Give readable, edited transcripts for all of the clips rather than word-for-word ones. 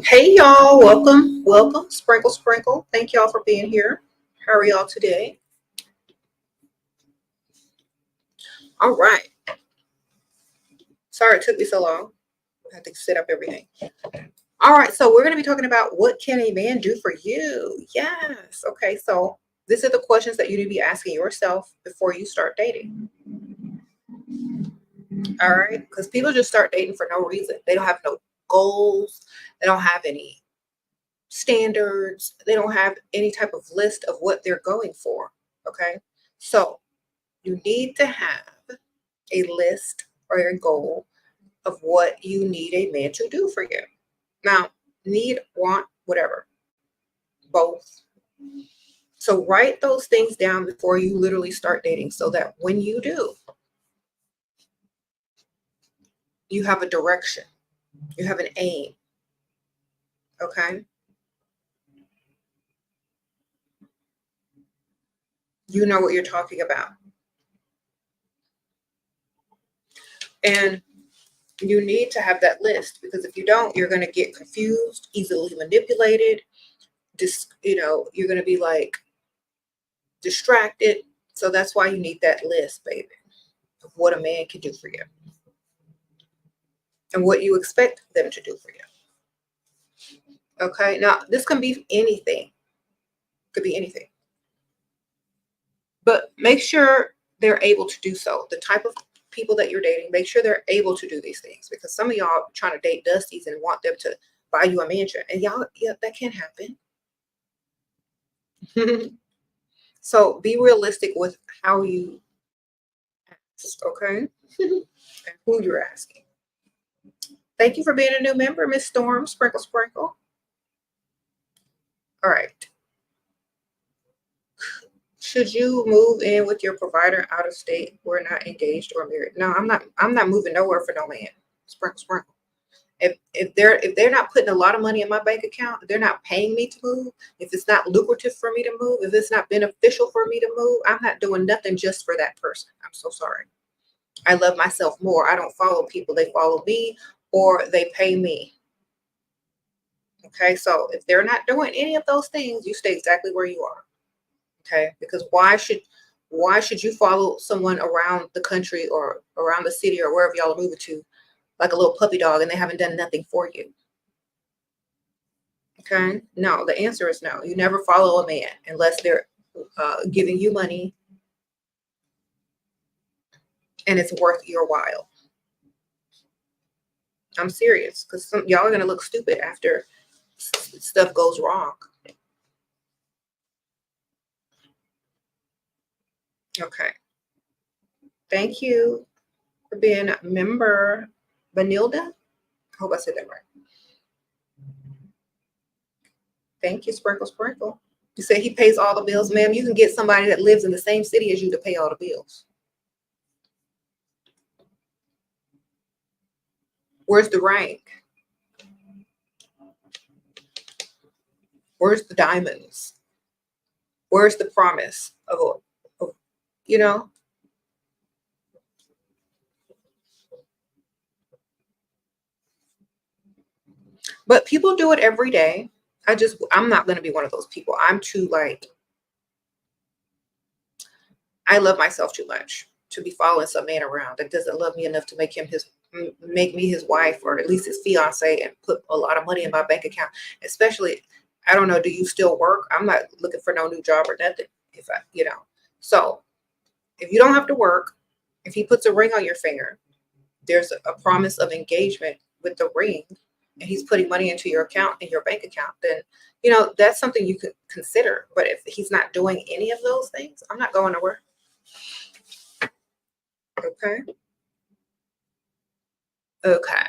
Hey y'all, welcome. Sprinkle, sprinkle. Thank y'all for being here. How are y'all today? All right. Sorry it took me so long. I had to set up everything. All right, so we're going to be talking about what can a man do for you? Yes. Okay, so these are the questions that you need to be asking yourself before you start dating. All right, because people just start dating for no reason. They don't have no goals. They don't have any standards. They don't have any type of list of what they're going for. Okay, so you need to have a list or a goal of what you need a man to do for you. Now, need, want, whatever, both. So write those things down before you literally start dating so that when you do, you have a direction, you have an aim. Okay. You know what you're talking about. And you need to have that list because if you don't, you're going to get confused, easily manipulated. You're going to be like distracted. So that's why you need that list, baby, of what a man can do for you and what you expect them to do for you. Okay. Now, this can be anything, could be anything, but make sure they're able to do so. The type of people that you're dating, make sure they're able to do these things because some of y'all trying to date dusties and want them to buy you a mansion. And y'all, yeah, that can't happen. So be realistic with how you ask, okay? And who you're asking. Thank you for being a new member, Miss Storm. Sprinkle, sprinkle. All right. Should you move in with your provider out of state? We're not engaged or married. No, I'm not. I'm not moving nowhere for no man. Sprinkle, sprinkle. If they're not putting a lot of money in my bank account, they're not paying me to move. If it's not lucrative for me to move, if it's not beneficial for me to move, I'm not doing nothing just for that person. I'm so sorry. I love myself more. I don't follow people. They follow me or they pay me. Okay. So if they're not doing any of those things, you stay exactly where you are. Okay. Because why should you follow someone around the country or around the city or wherever y'all are moving to like a little puppy dog and they haven't done nothing for you? Okay. No, the answer is no. You never follow a man unless they're giving you money and it's worth your while. I'm serious because y'all are going to look stupid after stuff goes wrong. Okay. Thank you for being a member, Vanilda. I hope I said that right. Thank you, Sprinkle Sprinkle. You say he pays all the bills, ma'am. You can get somebody that lives in the same city as you to pay all the bills. Where's the rank? Where's the diamonds? Where's the promise of you know? But people do it every day. I'm not going to be one of those people. I'm too like, I love myself too much to be following some man around that doesn't love me enough to make me his wife or at least his fiance and put a lot of money in my bank account. Especially, I don't know, do you still work? I'm not looking for no new job or nothing. So if you don't have to work, if he puts a ring on your finger, there's a promise of engagement with the ring, and he's putting money into your account in your bank account, then that's something you could consider. But if he's not doing any of those things, I'm not going nowhere. Okay. Okay.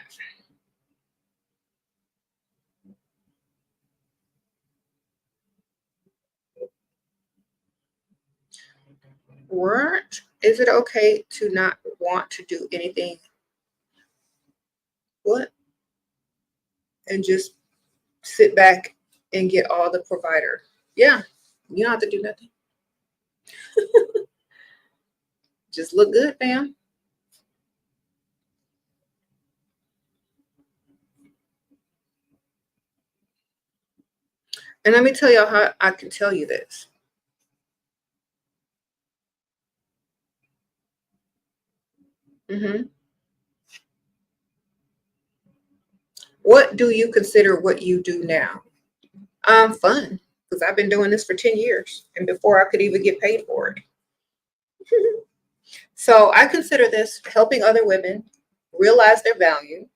What? Is it okay to not want to do anything? What? And just sit back and get all the provider? Yeah. You don't have to do nothing. Just look good, fam. And let me tell y'all how I can tell you this. What do you consider what you do now? Fun, because I've been doing this for 10 years and before I could even get paid for it. So I consider this helping other women realize their value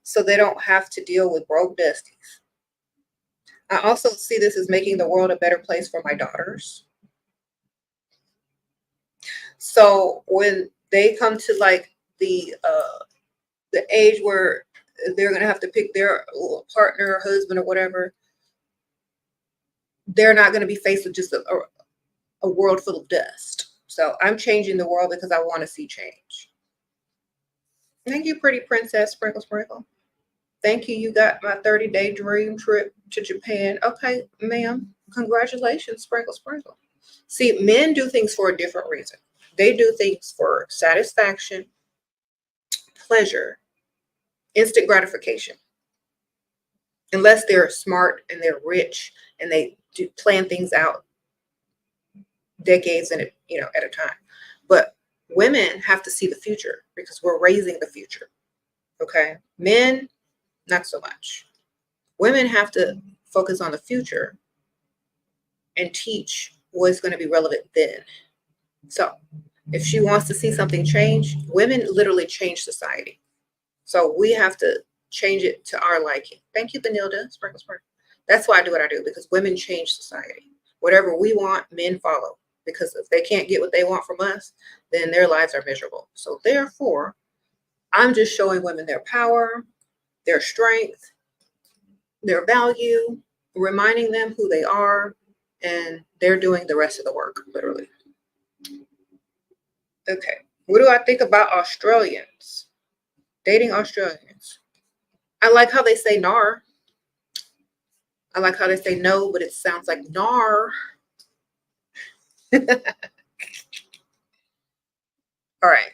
so they don't have to deal with broke besties. I also see this as making the world a better place for my daughters. So when they come to like the age where they're gonna have to pick their partner, husband, or whatever, they're not gonna be faced with just a world full of dust. So I'm changing the world because I want to see change. Thank you, pretty princess, Sprinkle Sprinkle. Thank you. You got my 30-day dream trip to Japan. Okay, ma'am. Congratulations, Sprinkle Sprinkle. See, men do things for a different reason. They do things for satisfaction, pleasure, instant gratification. Unless they're smart and they're rich and they do plan things out decades and at a time. But women have to see the future because we're raising the future. Okay, men not so much. Women have to focus on the future and teach what's going to be relevant then. So if she wants to see something change, women literally change society. So we have to change it to our liking. Thank you, Benilda. Sprinkle, sprinkle. That's why I do what I do, because women change society. Whatever we want, men follow. Because if they can't get what they want from us, then their lives are miserable. So therefore, I'm just showing women their power, their strength, their value, reminding them who they are, and they're doing the rest of the work, literally. Okay, what do I think about Australians? Dating Australians. I like how they say nar. I like how they say no, but it sounds like nar. All right.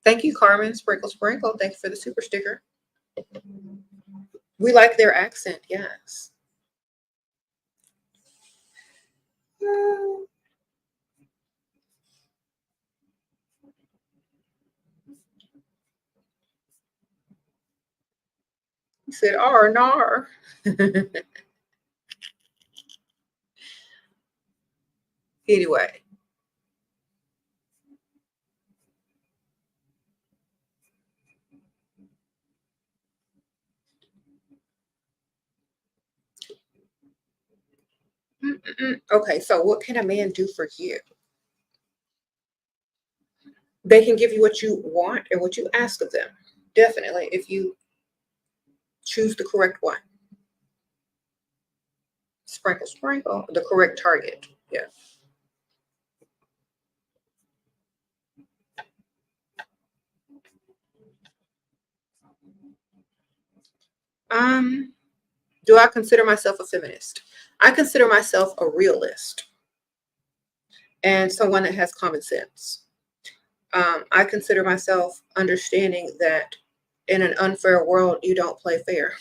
Thank you, Carmen. Sprinkle, sprinkle. Thank you for the super sticker. We like their accent, yes. He said, "R nar." Anyway. Okay, so what can a man do for you? They can give you what you want and what you ask of them. Definitely, if you choose the correct one. Sprinkle, sprinkle, the correct target. Yeah. Do I consider myself a feminist? I consider myself a realist and someone that has common sense. I consider myself understanding that in an unfair world, you don't play fair.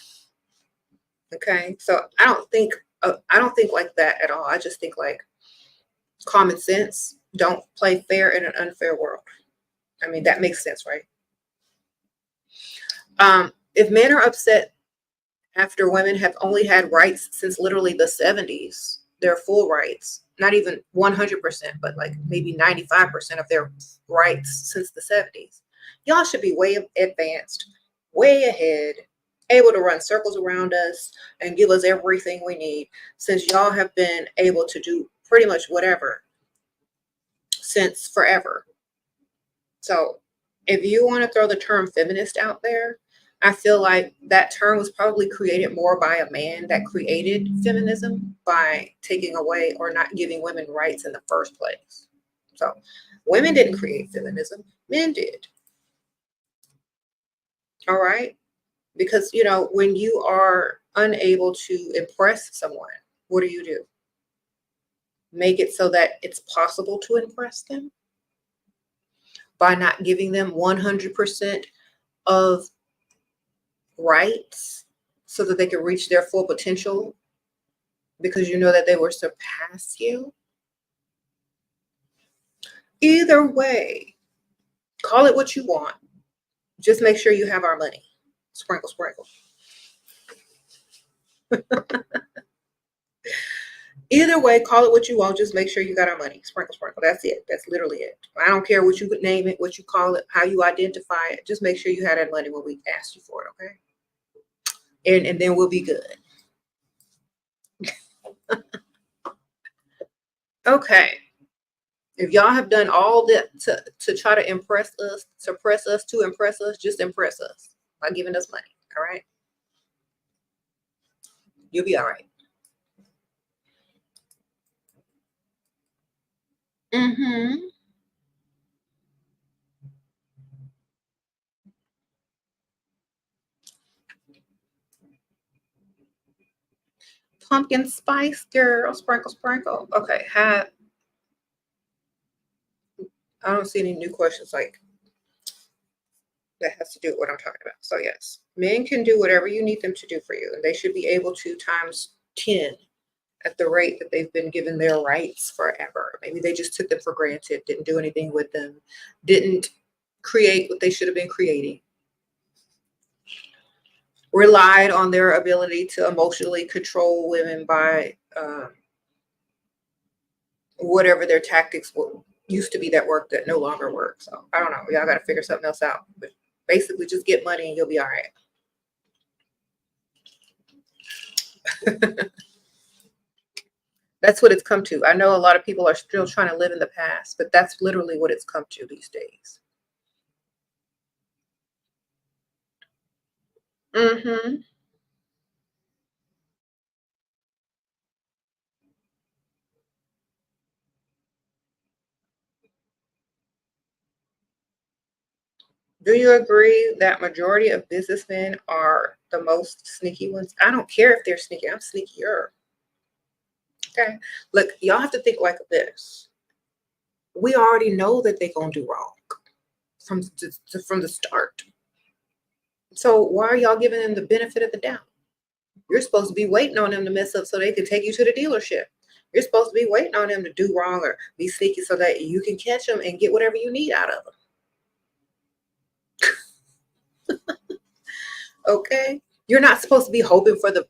Okay, so I don't think like that at all. I just think like common sense. Don't play fair in an unfair world. I mean, that makes sense, right? If men are upset after women have only had rights since literally the 70s, their full rights, not even 100%, but like maybe 95% of their rights since the 70s, y'all should be way advanced, way ahead, able to run circles around us and give us everything we need, since y'all have been able to do pretty much whatever since forever. So if you want to throw the term feminist out there, I feel like that term was probably created more by a man that created feminism by taking away or not giving women rights in the first place. So women didn't create feminism, men did. All right. Because, when you are unable to impress someone, what do? Make it so that it's possible to impress them by not giving them 100% of rights so that they can reach their full potential because you know that they will surpass you. Either way, call it what you want. Just make sure you have our money. Sprinkle, sprinkle. Either way, call it what you want. Just make sure you got our money. Sprinkle, sprinkle. That's it. That's literally it. I don't care what you would name it, what you call it, how you identify it. Just make sure you had that money when we asked you for it, okay? And then we'll be good. Okay. If y'all have done all that to try to impress us, suppress us, to impress us, just impress us by giving us money, all right? You'll be all right. Mm-hmm. Pumpkin spice girl, sprinkle, sprinkle. Okay, I don't see any new questions like that has to do with what I'm talking about. So yes, men can do whatever you need them to do for you, and they should be able to times 10 at the rate that they've been given their rights forever. Maybe they just took them for granted, didn't do anything with them, didn't create what they should have been creating, relied on their ability to emotionally control women by whatever their tactics used to be that work that no longer work. So I don't know. Y'all got to figure something else out. But basically, just get money and you'll be all right. That's what it's come to. I know a lot of people are still trying to live in the past, but that's literally what it's come to these days. Mm-hmm. Do you agree that majority of businessmen are the most sneaky ones? I don't care if they're sneaky. I'm sneakier. Okay. Look, y'all have to think like this. We already know that they're gonna do wrong from the start. So why are y'all giving them the benefit of the doubt? You're supposed to be waiting on them to mess up so they can take you to the dealership. You're supposed to be waiting on them to do wrong or be sneaky so that you can catch them and get whatever you need out of them. Okay? You're not supposed to be hoping for the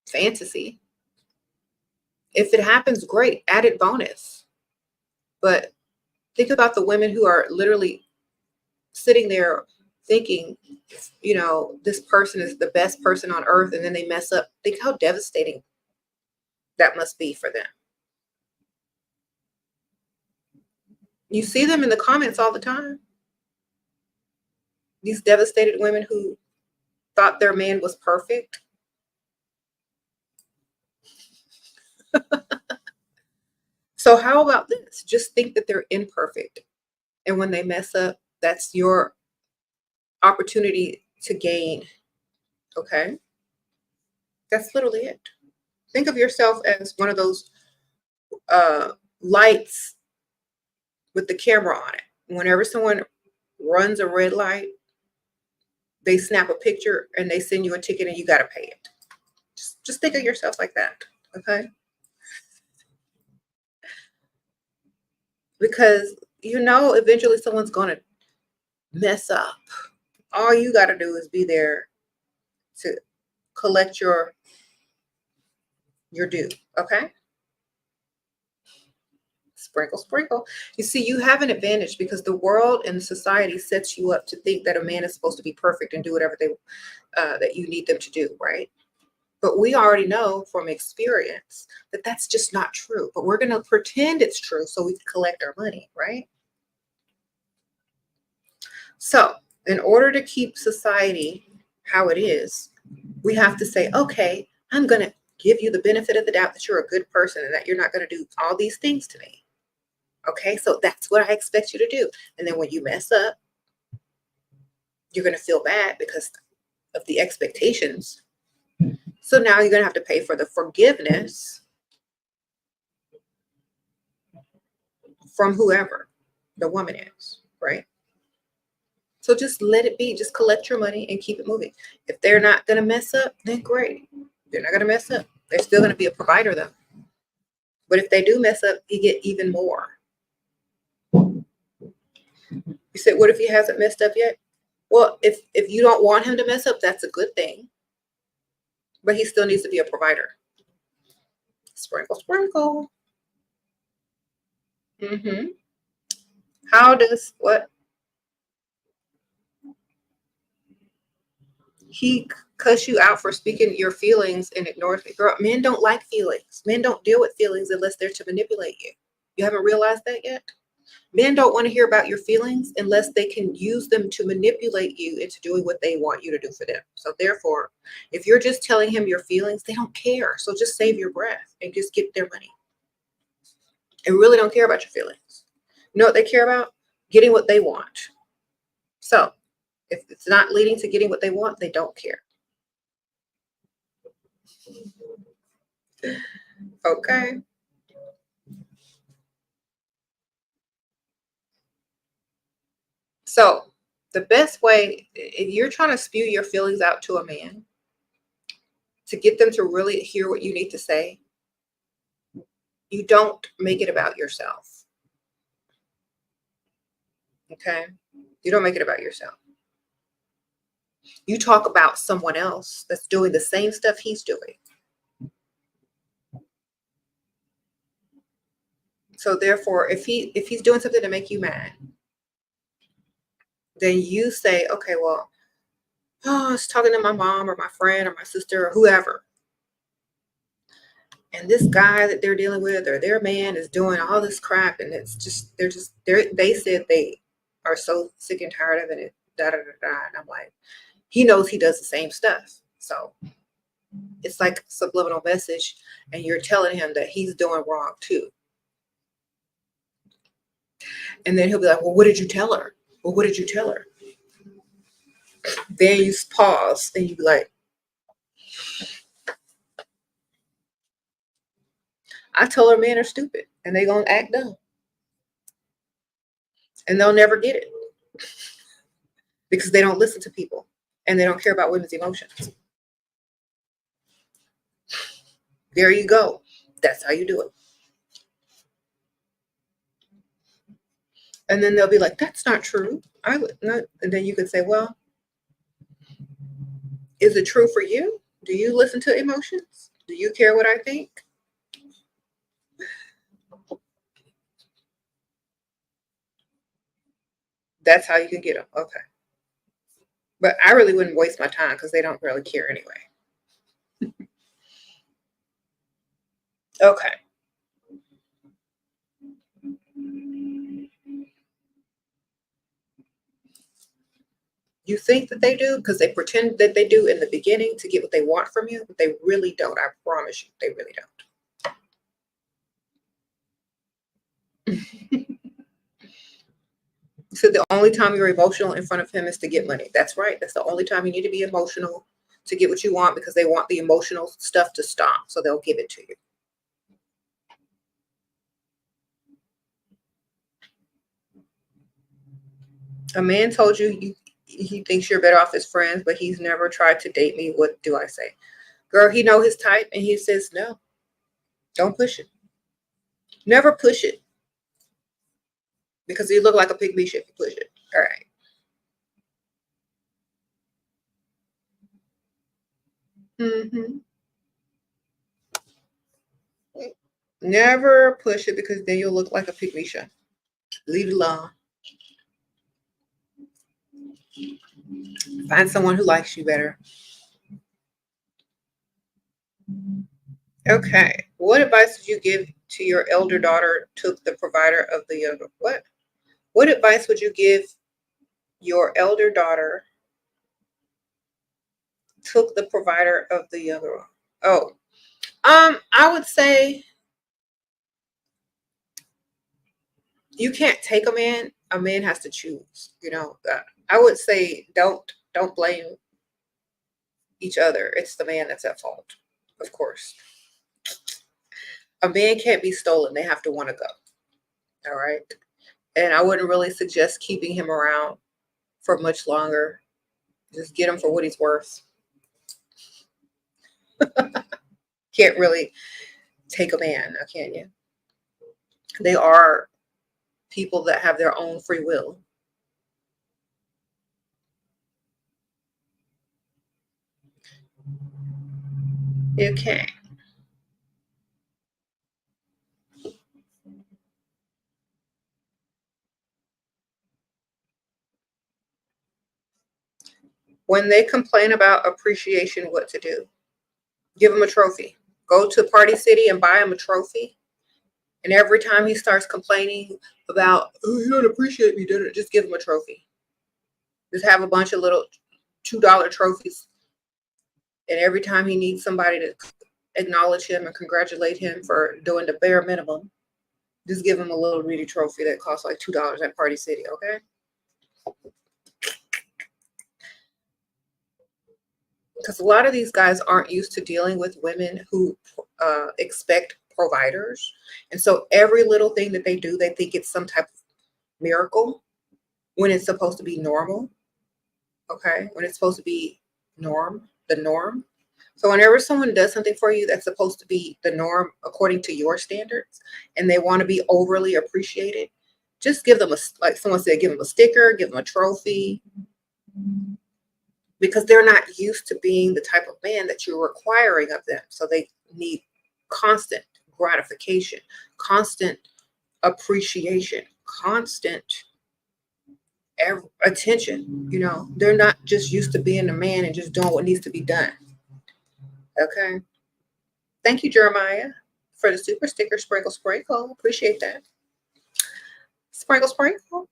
fantasy. If it happens, great, added bonus. But think about the women who are literally sitting there thinking, this person is the best person on earth, and then they mess up. Think how devastating that must be for them. You see them in the comments all the time. These devastated women who thought their man was perfect. So how about this? Just think that they're imperfect. And when they mess up, that's your opportunity to gain. Okay? That's literally it. Think of yourself as one of those lights with the camera on it. Whenever someone runs a red light, they snap a picture and they send you a ticket and you got to pay it. Just think of yourself like that. Okay? Because eventually someone's going to mess up. All you got to do is be there to collect your due. Okay? Sprinkle, sprinkle. You see, you have an advantage because the world and society sets you up to think that a man is supposed to be perfect and do whatever that you need them to do, right? But we already know from experience that that's just not true. But we're going to pretend it's true so we can collect our money, right? So in order to keep society how it is, we have to say, okay, I'm going to give you the benefit of the doubt that you're a good person and that you're not going to do all these things to me. Okay, so that's what I expect you to do. And then when you mess up, you're going to feel bad because of the expectations. So now you're going to have to pay for the forgiveness from whoever the woman is, right? So just let it be. Just collect your money and keep it moving. If they're not going to mess up, then great. They're not going to mess up. They're still going to be a provider, though. But if they do mess up, you get even more. You said, what if he hasn't messed up yet? Well, if you don't want him to mess up, that's a good thing. But he still needs to be a provider. Sprinkle, sprinkle. How does what? He cuss you out for speaking your feelings and ignores me. Girl, men don't like feelings. Men don't deal with feelings unless they're to manipulate you. You haven't realized that yet? Men don't want to hear about your feelings unless they can use them to manipulate you into doing what they want you to do for them. So therefore, if you're just telling him your feelings, they don't care. So just save your breath and just get their money. They really don't care about your feelings. You know what they care about? Getting what they want. So if it's not leading to getting what they want, they don't care. Okay. So the best way, if you're trying to spew your feelings out to a man, to get them to really hear what you need to say, you don't make it about yourself. Okay? You don't make it about yourself. You talk about someone else that's doing the same stuff he's doing. So therefore, if he's doing something to make you mad, then you say, okay, well, I was talking to my mom or my friend or my sister or whoever, and this guy that they're dealing with or their man is doing all this crap, and it's just they said they are so sick and tired of it, and da da da da. And I'm like, he knows he does the same stuff, so it's like a subliminal message, and you're telling him that he's doing wrong too. And then he'll be like, well, what did you tell her? Well, what did you tell her? Then you pause and you be like, I told her men are stupid and they gonna act dumb. And they'll never get it. Because they don't listen to people and they don't care about women's emotions. There you go. That's how you do it. And then they'll be like, that's not true. I would not. And then you could say, well, is it true for you? Do you listen to emotions? Do you care what I think? That's how you can get them. Okay. But I really wouldn't waste my time because they don't really care anyway. Okay. You think that they do because they pretend that they do in the beginning to get what they want from you, but they really don't. I promise you, they really don't. So the only time you're emotional in front of him is to get money. That's right. That's the only time you need to be emotional to get what you want, because they want the emotional stuff to stop. So they'll give it to you. A man told you he thinks you're better off as friends, but he's never tried to date me. What do I say? Girl, he know his type and he says no. Don't push it. Never push it. Because you look like a pygmy if you push it. All right. Never push it because then you'll look like a pygmy. Leave it alone. Find someone who likes you better. Okay. What advice would you give to your elder daughter took the provider of the younger? What? What advice would you give your elder daughter took the provider of the younger one? Oh, I would say you can't take a man. A man has to choose. I would say don't blame each other. It's the man that's at fault, of course. A man can't be stolen. They have to want to go. All right. And I wouldn't really suggest keeping him around for much longer. Just get him for what he's worth. Can't really take a man, now can you? They are people that have their own free will. Okay. When they complain about appreciation, what to do? Give them a trophy. Go to Party City and buy him a trophy. And every time he starts complaining about, oh, you don't appreciate me, just give him a trophy. Just have a bunch of little $2 trophies. And every time he needs somebody to acknowledge him and congratulate him for doing the bare minimum, just give him a little reedy trophy that costs like $2 at Party City, okay? Because a lot of these guys aren't used to dealing with women who expect providers. And so every little thing that they do, they think it's some type of miracle when it's supposed to be normal. Okay? When it's supposed to be the norm. So whenever someone does something for you that's supposed to be the norm according to your standards, and they want to be overly appreciated, just give them like someone said, give them a sticker, give them a trophy, because they're not used to being the type of man that you're requiring of them. So they need constant gratification, constant appreciation, constant attention. You know, they're not just used to being a man and just doing what needs to be done. Okay. Thank you, Jeremiah, for the super sticker. Sprinkle, sprinkle. Appreciate that. Sprinkle, sprinkle.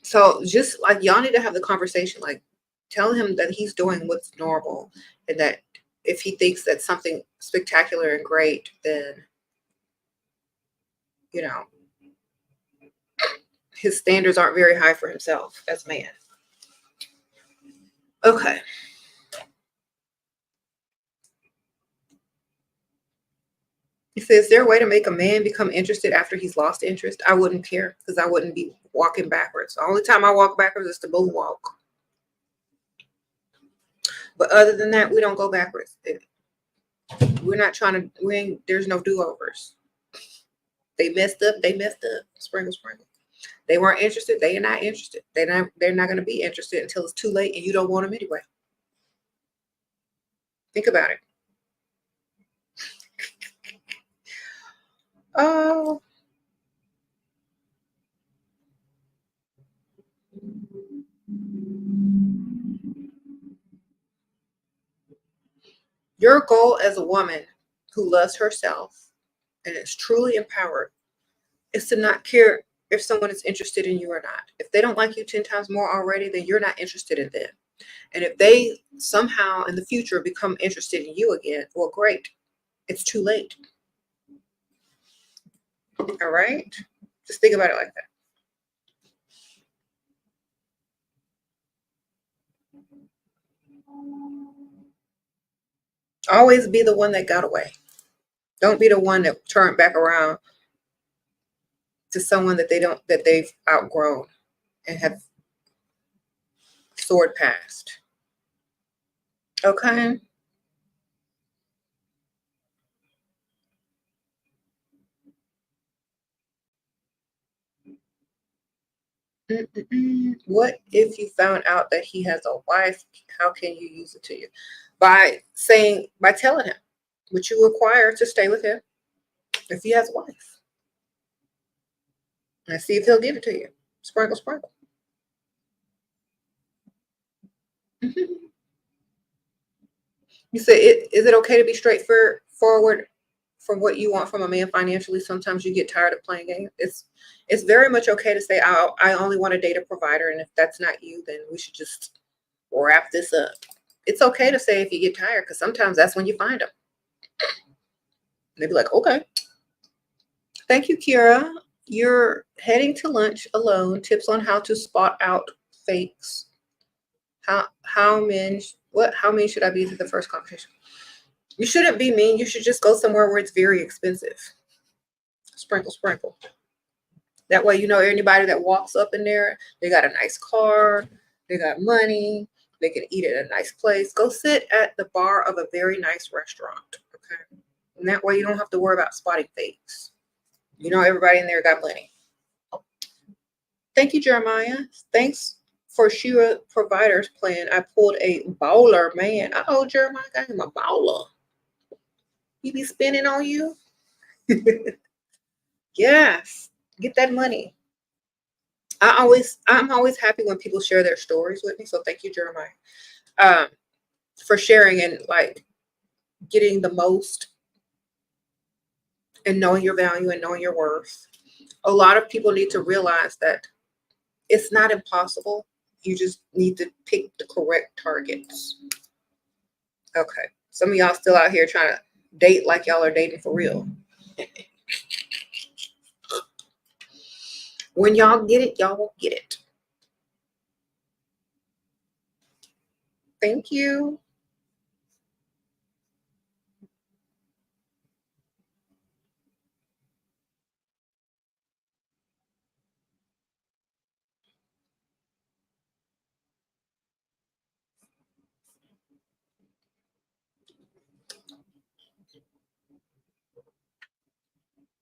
So just like y'all need to have the conversation, like tell him that he's doing what's normal, and that if he thinks that's something spectacular and great, then, you know, his standards aren't very high for himself as a man. Okay. He says, is there a way to make a man become interested after he's lost interest? I wouldn't care, because I wouldn't be walking backwards. The only time I walk backwards is the moonwalk. But other than that, we don't go backwards. We're not trying to, there's no do-overs. They messed up, Sprinkle, sprinkle. They weren't interested, they are not interested. They're not going to be interested until it's too late and you don't want them anyway. Think about it. Oh. Your goal as a woman who loves herself and is truly empowered is to not care if someone is interested in you or not. If they don't like you 10 times more already, then you're not interested in them. And if they somehow in the future become interested in you again, well, great. It's too late. All right? Just think about it like that. Always be the one that got away. Don't be the one that turned back around to someone that they've outgrown and have soared past. Okay? What if you found out that he has a wife? How can you use it to you? By telling him what you require to stay with him if he has a wife. And see if he'll give it to you. Sprinkle, sprinkle. You say, is it okay to be straightforward from what you want from a man financially? Sometimes you get tired of playing games. It's very much okay to say, I only want to date a provider, and if that's not you, then we should just wrap this up. It's okay to say if you get tired, because sometimes that's when you find them. They'd be like, okay. Thank you, Kira. You're heading to lunch alone. Tips on how to spot out fakes. How mean should I be to the first conversation? You shouldn't be mean. You should just go somewhere where it's very expensive. Sprinkle, sprinkle. That way, you know, anybody that walks up in there, they got a nice car, they got money, they can eat at a nice place. Go sit at the bar of a very nice restaurant, okay? And that way you don't have to worry about spotting fakes. You know, everybody in there got money. Thank you, Jeremiah. Thanks for Shira Providers Plan. I pulled a baller, man. Oh, Jeremiah got him a baller. He be spending on you? Yes. Get that money. I'm always happy when people share their stories with me. So thank you, Jeremiah, for sharing and like getting the most and knowing your value and knowing your worth. A lot of people need to realize that it's not impossible. You just need to pick the correct targets. Okay. Some of y'all still out here trying to date like y'all are dating for real. When y'all get it, y'all will get it. Thank you.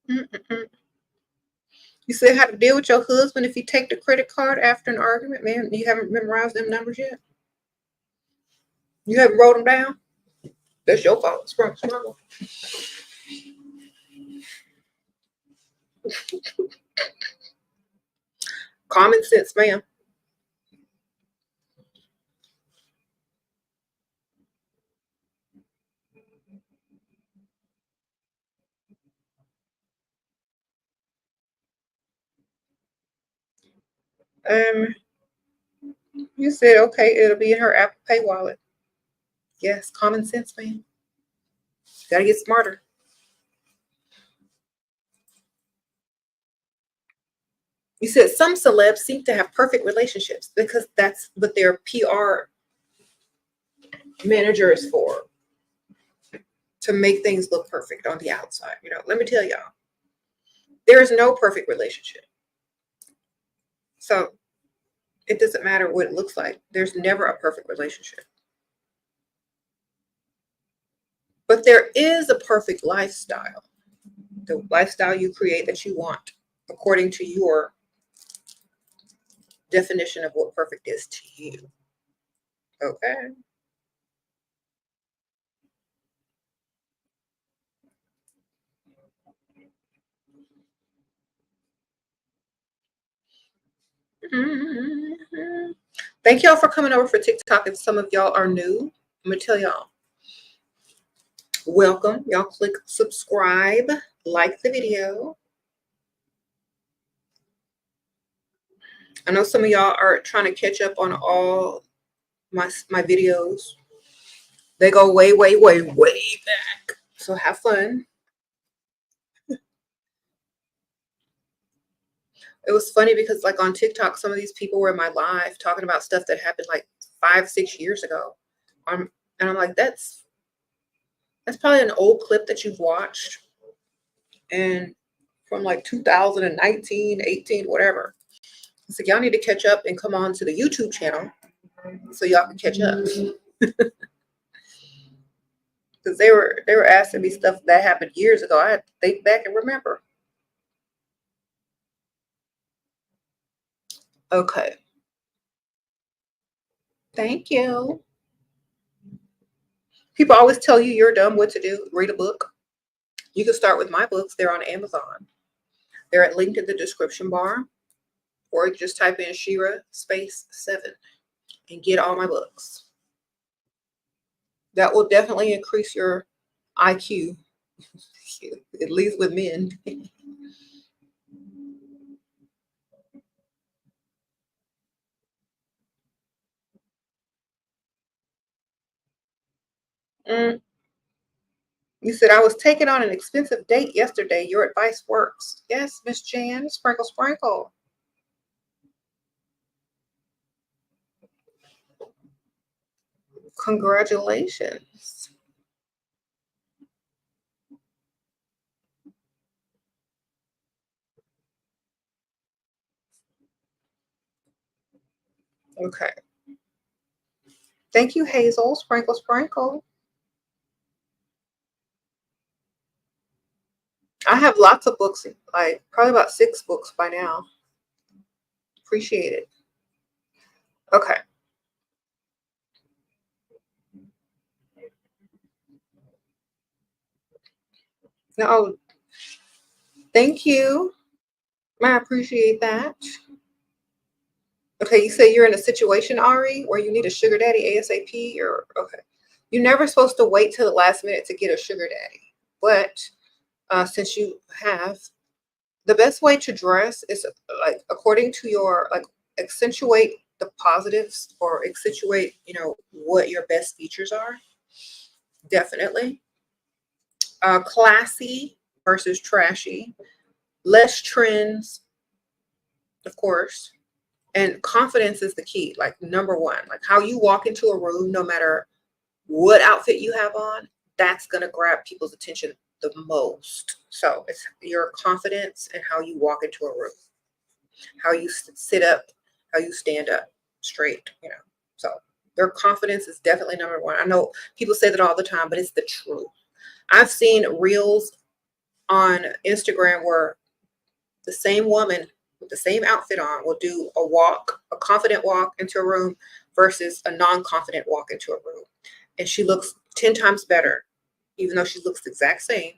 Mm-mm-mm. You said how to deal with your husband if you take the credit card after an argument, man. You haven't memorized them numbers yet? You haven't wrote them down? That's your fault. Struggle. Common sense, ma'am. Um, you said okay, it'll be in her Apple Pay wallet. Yes, common sense, ma'am. Gotta get smarter. You said some celebs seem to have perfect relationships because that's what their PR manager is for, to make things look perfect on the outside. You know, let me tell y'all, there is no perfect relationship. So it doesn't matter what it looks like. There's never a perfect relationship. But there is a perfect lifestyle. The lifestyle you create that you want according to your definition of what perfect is to you. Okay. Mm-hmm. Thank y'all for coming over for TikTok. If some of y'all are new, I'm gonna tell y'all, welcome. Y'all click subscribe, like the video. I know some of y'all are trying to catch up on all my videos. They go way, way, way, way back. So have fun. It was funny because like on TikTok, some of these people were in my live talking about stuff that happened like 5-6 years ago. And I'm like, that's probably an old clip that you've watched, and from like 2019, 18, whatever. So y'all need to catch up and come on to the YouTube channel so y'all can catch up. Because they were asking me stuff that happened years ago. I had to think back and remember. Okay. Thank you. People always tell you you're dumb what to do. Read a book. You can start with my books. They're on Amazon. They're linked in the description bar. Or just type in SheRaSeven and get all my books. That will definitely increase your IQ, at least with men. You said, I was taken on an expensive date yesterday. Your advice works. Yes, Miss Jan. Sprinkle, sprinkle. Congratulations. Okay. Thank you, Hazel. Sprinkle, sprinkle. I have lots of books, like probably about 6 books by now. Appreciate it. Okay. No, thank you. I appreciate that. Okay, you say you're in a situation, Ari, where you need a sugar daddy ASAP, or okay. You're never supposed to wait till the last minute to get a sugar daddy. But since you have, the best way to dress is like according to your like accentuate the positives or accentuate, what your best features are. Definitely. Classy versus trashy. Less trends, of course. And confidence is the key. Like number one, like how you walk into a room, no matter what outfit you have on, that's going to grab people's attention the most. So it's your confidence and how you walk into a room, how you sit up, how you stand up straight. So their confidence is definitely number one. I know people say that all the time, but it's the truth. I've seen reels on Instagram where the same woman with the same outfit on will do a confident walk into a room versus a non-confident walk into a room. And she looks 10 times better, even though she looks the exact same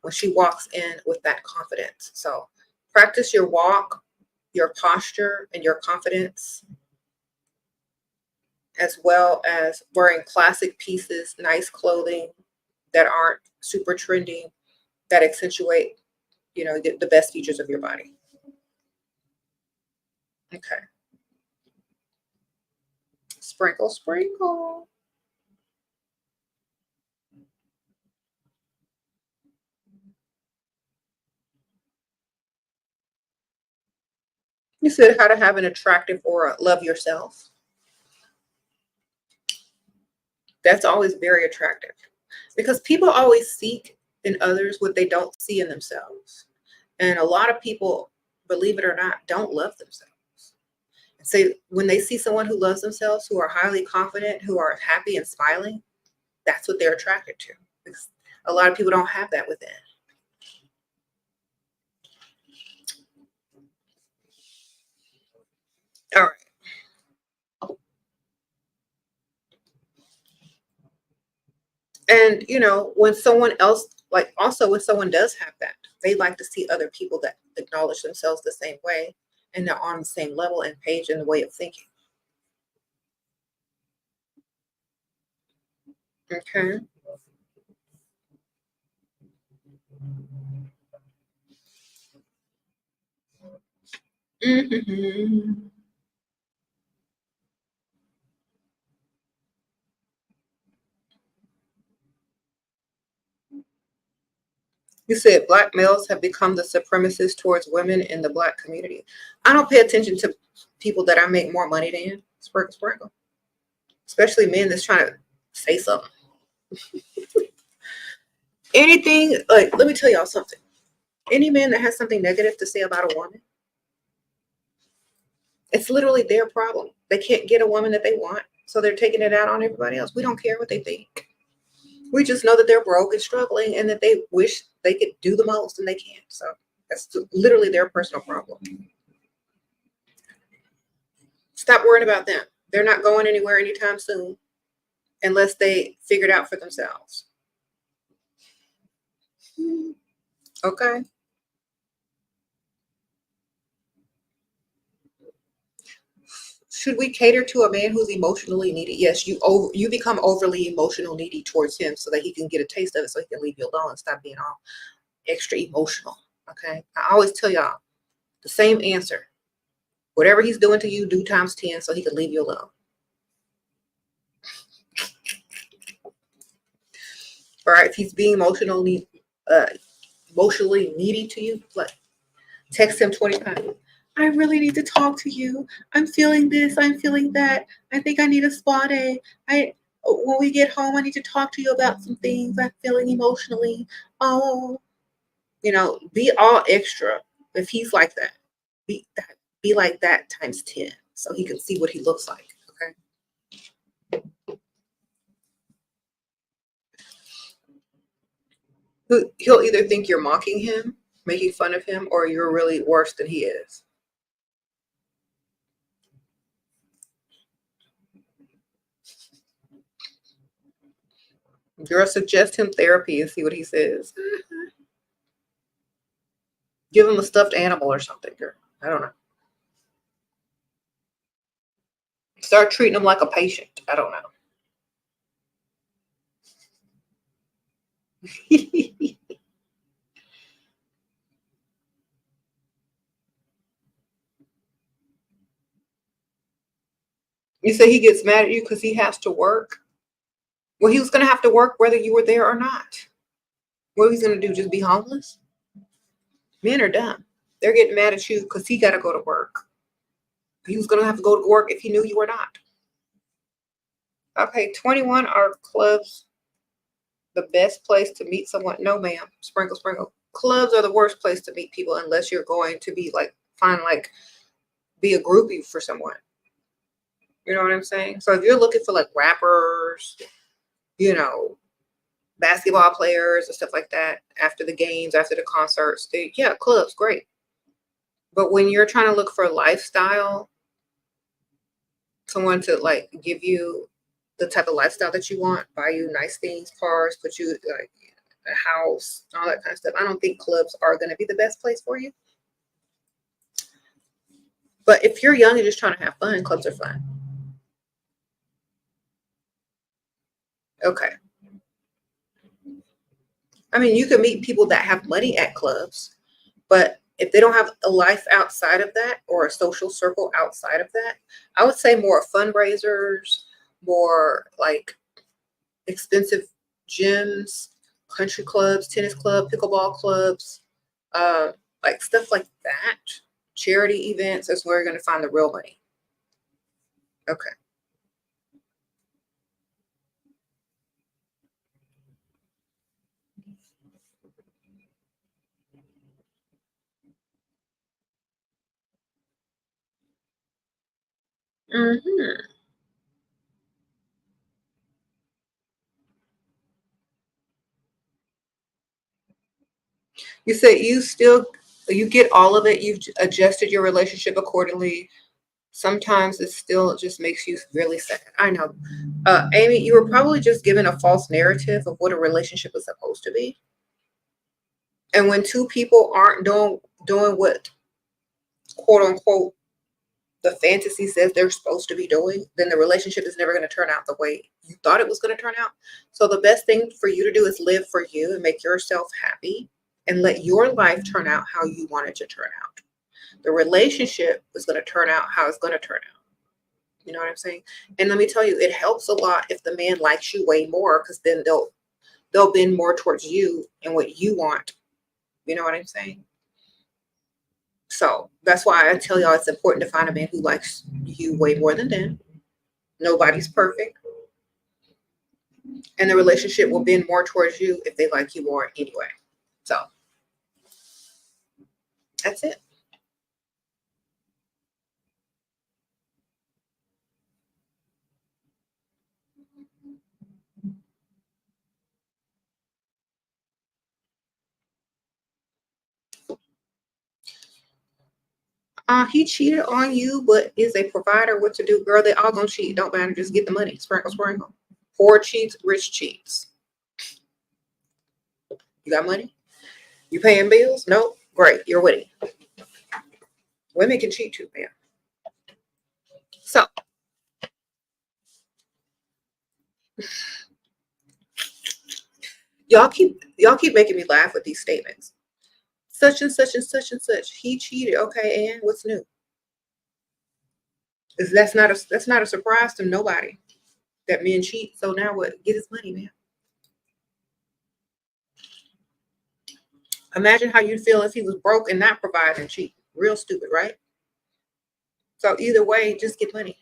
when she walks in with that confidence. So practice your walk, your posture, and your confidence, as well as wearing classic pieces, nice clothing that aren't super trendy, that accentuate, the best features of your body. Okay. Sprinkle, sprinkle. You said how to have an attractive aura. Love yourself. That's always very attractive because people always seek in others what they don't see in themselves. And a lot of people, believe it or not, don't love themselves. And so when they see someone who loves themselves, who are highly confident, who are happy and smiling, that's what they're attracted to. Because a lot of people don't have that within. All right. And when someone else, like also when someone does have that, they like to see other people that acknowledge themselves the same way and they're on the same level and page in the way of thinking. Okay. Hmm. You said black males have become the supremacists towards women in the black community. I don't pay attention to people that I make more money than. Sprinkle, sprinkle. Especially men that's trying to say something. Anything, like, let me tell y'all something. Any man that has something negative to say about a woman, it's literally their problem. They can't get a woman that they want, so they're taking it out on everybody else. We don't care what they think. We just know that they're broke and struggling and that they wish they could do the most and they can't. So that's literally their personal problem. Stop worrying about them. They're not going anywhere anytime soon unless they figure it out for themselves. Okay. Should we cater to a man who's emotionally needy? Yes, you become overly emotional needy towards him so that he can get a taste of it, so he can leave you alone and stop being all extra emotional. Okay. I always tell y'all the same answer. Whatever he's doing to you, do times 10 so he can leave you alone. All right. If he's being emotionally needy to you, like text him 20 times. I really need to talk to you. I'm feeling this. I'm feeling that. I think I need a spa day. When we get home, I need to talk to you about some things I'm feeling emotionally. Oh, be all extra. If he's like that, be like that times 10. so he can see what he looks like. Okay. He'll either think you're mocking him, making fun of him, or you're really worse than he is. Girl, suggest him therapy and see what he says. Give him a stuffed animal or something, girl. I don't know. Start treating him like a patient. I don't know. You say he gets mad at you because he has to work? Well, he was going to have to work whether you were there or not. What he's going to do, just be homeless? Men are dumb. They're getting mad at you because he got to go to work. He was going to have to go to work if he knew you were not. Okay, 21, are clubs the best place to meet someone? No, ma'am. Sprinkle, sprinkle. Clubs are the worst place to meet people unless you're going to be like, be a groupie for someone. You know what I'm saying? So if you're looking for like rappers, basketball players and stuff like that, after the games, after the concerts, yeah, clubs, great. But when you're trying to look for a lifestyle, someone to like give you the type of lifestyle that you want, buy you nice things, cars, put you like a house, all that kind of stuff, I don't think clubs are going to be the best place for you. But if you're young and just trying to have fun, clubs are fun. Okay. I mean, you can meet people that have money at clubs, but if they don't have a life outside of that or a social circle outside of that, I would say more fundraisers, more like expensive gyms, country clubs, tennis club, pickleball clubs, like stuff like that. Charity events is where you're going to find the real money. Okay. Mm-hmm. You said you get all of it. You've adjusted your relationship accordingly. Sometimes it still just makes you really sad. I know. Amy, you were probably just given a false narrative of what a relationship is supposed to be. And when two people aren't doing what quote unquote the fantasy says they're supposed to be doing, then the relationship is never going to turn out the way you thought it was going to turn out. So the best thing for you to do is live for you and make yourself happy and let your life turn out how you want it to turn out. The relationship is going to turn out how it's going to turn out. You know what I'm saying? And let me tell you, it helps a lot if the man likes you way more, because then they'll bend more towards you and what you want. You know what I'm saying? So that's why I tell y'all it's important to find a man who likes you way more than them. Nobody's perfect. And the relationship will bend more towards you if they like you more anyway. So that's it. He cheated on you, but is a provider. What to do, girl? They all gonna cheat. Don't matter. Just get the money. Sprinkle, sprinkle. Poor cheats, rich cheats. You got money? You paying bills? No? Great. You're winning. Women can cheat too, man. So y'all keep making me laugh with these statements. Such and such and such and such. He cheated. Okay, and what's new? That's not a surprise to nobody that men cheat. So now what? Get his money, man. Imagine how you'd feel if he was broke and not providing and cheat. Real stupid, right? So either way, just get money.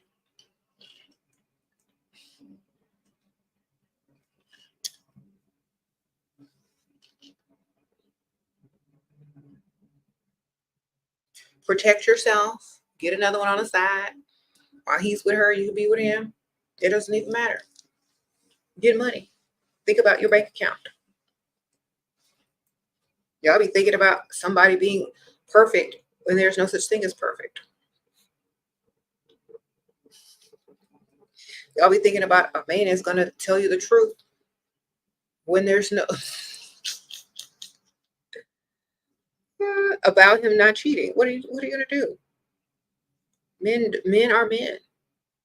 Protect yourself. Get another one on the side. While he's with her, you can be with him. It doesn't even matter. Get money. Think about your bank account. Y'all be thinking about somebody being perfect when there's no such thing as perfect. Y'all be thinking about a man is going to tell you the truth when there's no about him not cheating. What are you going to do? Men are men.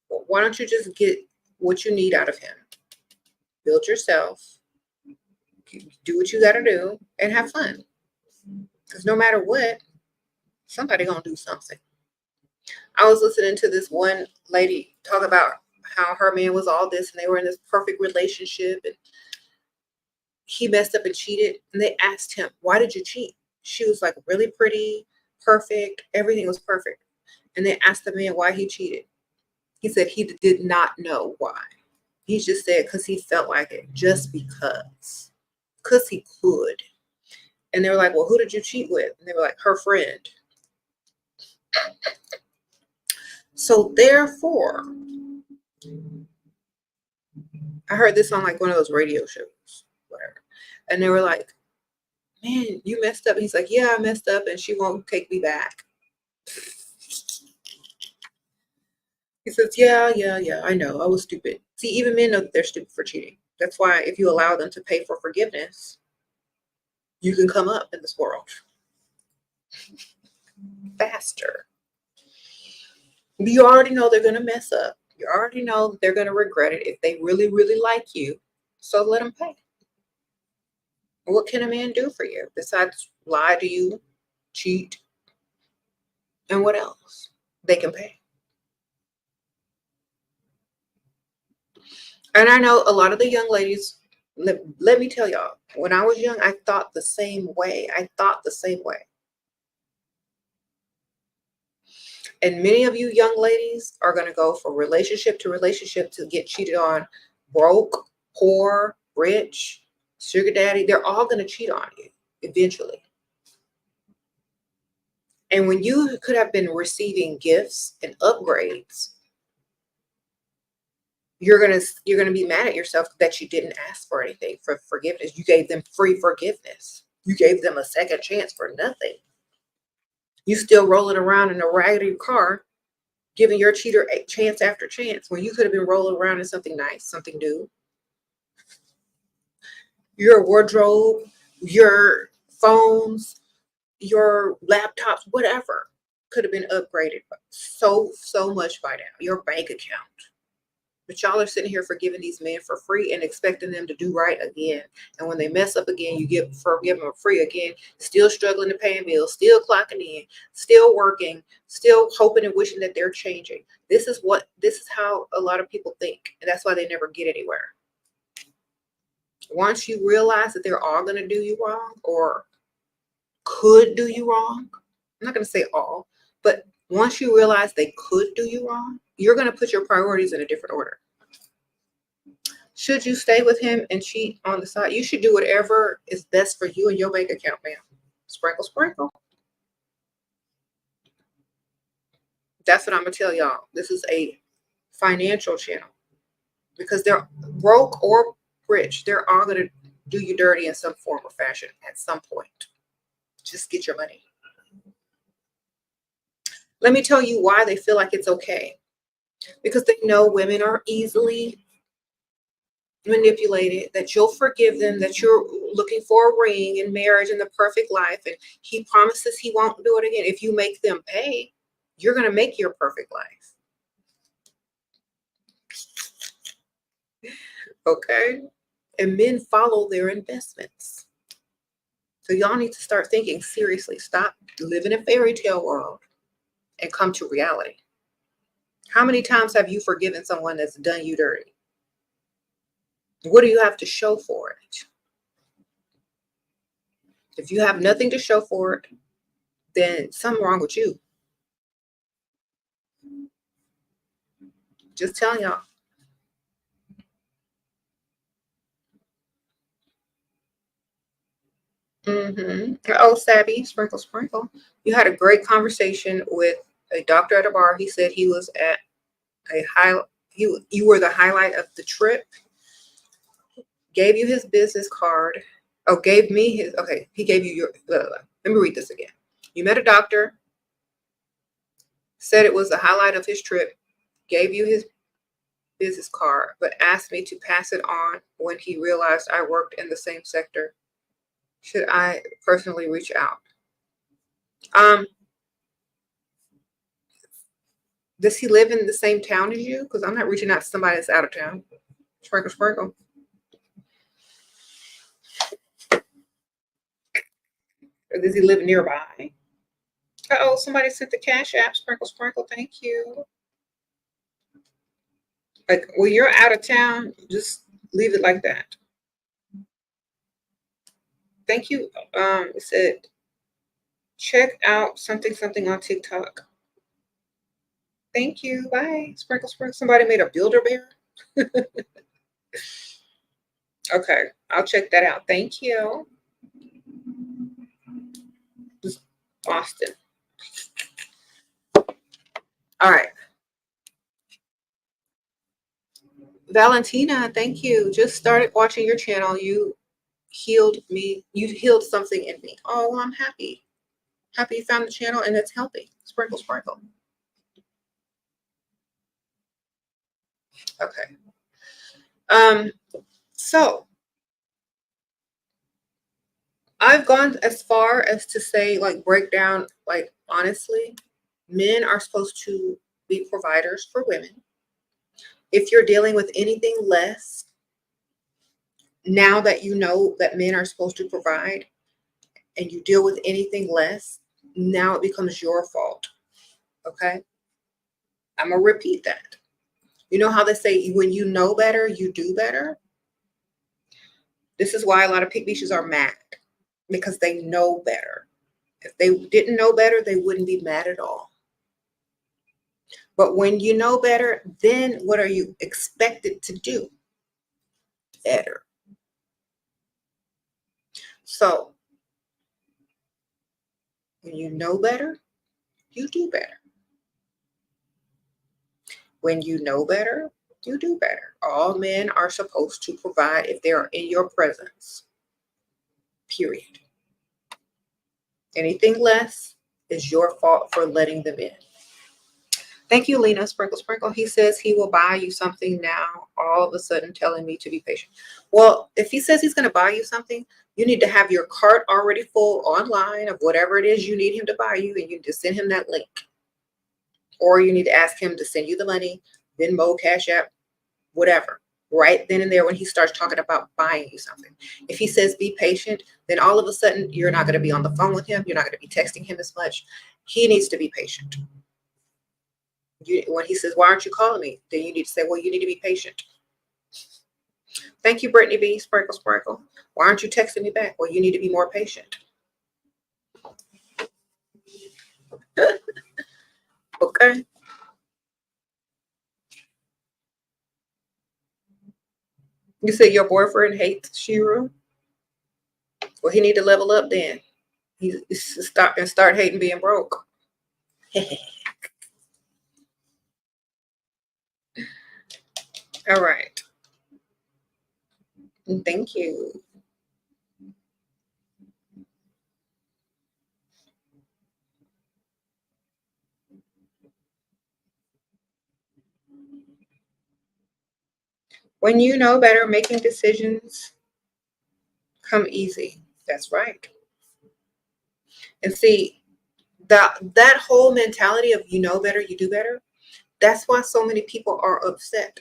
Why don't you just get what you need out of him? Build yourself, do what you got to do, and have fun. Because no matter what, somebody gonna do something. I was listening to this one lady talk about how her man was all this, and they were in this perfect relationship, and he messed up and cheated. And they asked him, "Why did you cheat?" She was like, really pretty, perfect, everything was perfect. And they asked the man why he cheated. He said he did not know why. He just said because he felt like it, just because he could. And they were like, well, who did you cheat with? And they were like, her friend. So therefore, I heard this on like one of those radio shows, whatever. And they were like, man, you messed up. And he's like, yeah, I messed up and she won't take me back. He says, yeah, I know. I was stupid. See, even men know that they're stupid for cheating. That's why if you allow them to pay for forgiveness, you can come up in this world faster. You already know they're going to mess up. You already know that they're going to regret it if they really, really like you. So let them pay. What can a man do for you besides lie to you, cheat, and what else? They can pay. And I know a lot of the young ladies, let me tell y'all, when I was young, I thought the same way. And many of you young ladies are going to go from relationship to relationship to get cheated on. Broke, poor, rich, sugar daddy, they're all going to cheat on you eventually. And when you could have been receiving gifts and upgrades, you're gonna be mad at yourself that you didn't ask for anything for forgiveness. You gave them free forgiveness. You gave them a second chance for nothing. You still rolling around in a raggedy car, giving your cheater a chance after chance when you could have been rolling around in something nice, something new. Your wardrobe, your phones, your laptops, whatever could have been upgraded so much by now. Your bank account. But y'all are sitting here forgiving these men for free and expecting them to do right again. And when they mess up again, you forgive them free again, still struggling to pay bills, still clocking in, still working, still hoping and wishing that they're changing. This is how a lot of people think. And that's why they never get anywhere. Once you realize that they're all going to do you wrong or could do you wrong, I'm not going to say all, but once you realize they could do you wrong, you're going to put your priorities in a different order. Should you stay with him and cheat on the side? You should do whatever is best for you and your bank account, ma'am. Sprinkle, sprinkle. That's what I'm going to tell y'all. This is a financial channel. Because they're broke or rich, they're all going to do you dirty in some form or fashion at some point. Just get your money. Let me tell you why they feel like it's okay. Because they know women are easily manipulated, that you'll forgive them, that you're looking for a ring and marriage and the perfect life, and he promises he won't do it again. If you make them pay, you're going to make your perfect life. Okay? And men follow their investments. So y'all need to start thinking seriously. Stop living in a fairy tale world and come to reality. How many times have you forgiven someone that's done you dirty? What do you have to show for it? If you have nothing to show for it, then something wrong with you. Just telling y'all. Oh, Sabby, sprinkle, sprinkle. You had a great conversation with a doctor at a bar. He said he was at you were the highlight of the trip. Gave you his business card. Oh, gave me his. Okay, he gave you your. Let me read this again. You met a doctor. Said it was the highlight of his trip. Gave you his business card, but asked me to pass it on when he realized I worked in the same sector. Should I personally reach out? Does he live in the same town as you? Because I'm not reaching out to somebody that's out of town. Sprinkle, sprinkle. Or does he live nearby? Uh-oh, somebody sent the Cash App. Sprinkle, sprinkle. Thank you. Like, when you're out of town, just leave it like that. Thank you. It said, check out something on TikTok. Thank you. Bye. Sprinkle, sprinkle. Somebody made a Builder Bear. Okay, I'll check that out. Thank you. Austin. All right. Valentina, thank you. Just started watching your channel. You healed me. You healed something in me. Oh, well, I'm happy. Happy you found the channel and it's healthy. Sprinkle, sprinkle. Okay. So I've gone as far as to say, like, break down, like, honestly, men are supposed to be providers for women. If you're dealing with anything less, now that you know that men are supposed to provide and you deal with anything less, now it becomes your fault. Okay? I'm going to repeat that. You know how they say when you know better, you do better? This is why a lot of pygmies are mad, because they know better. If they didn't know better, they wouldn't be mad at all. But when you know better, then what are you expected to do? Better. So when you know better, you do better. When you know better, you do better. All men are supposed to provide if they are in your presence. Period. Anything less is your fault for letting them in. Thank you, Lena. Sprinkle, sprinkle. He says he will buy you something now, all of a sudden telling me to be patient. Well, if he says he's going to buy you something, you need to have your cart already full online of whatever it is you need him to buy you, and you need to send him that link. Or you need to ask him to send you the money, Venmo, Cash App, whatever, right then and there when he starts talking about buying you something. If he says be patient, then all of a sudden you're not going to be on the phone with him. You're not going to be texting him as much. He needs to be patient. When he says, why aren't you calling me? Then you need to say, well, you need to be patient. Thank you, Brittany B. Sprinkle, sprinkle. Why aren't you texting me back? Well, you need to be more patient. Okay. You said your boyfriend hates Shira? Well, he need to level up then. He start hating being broke. All right. Thank you. When you know better, making decisions come easy. That's right. And see, that whole mentality of you know better, you do better, that's why so many people are upset.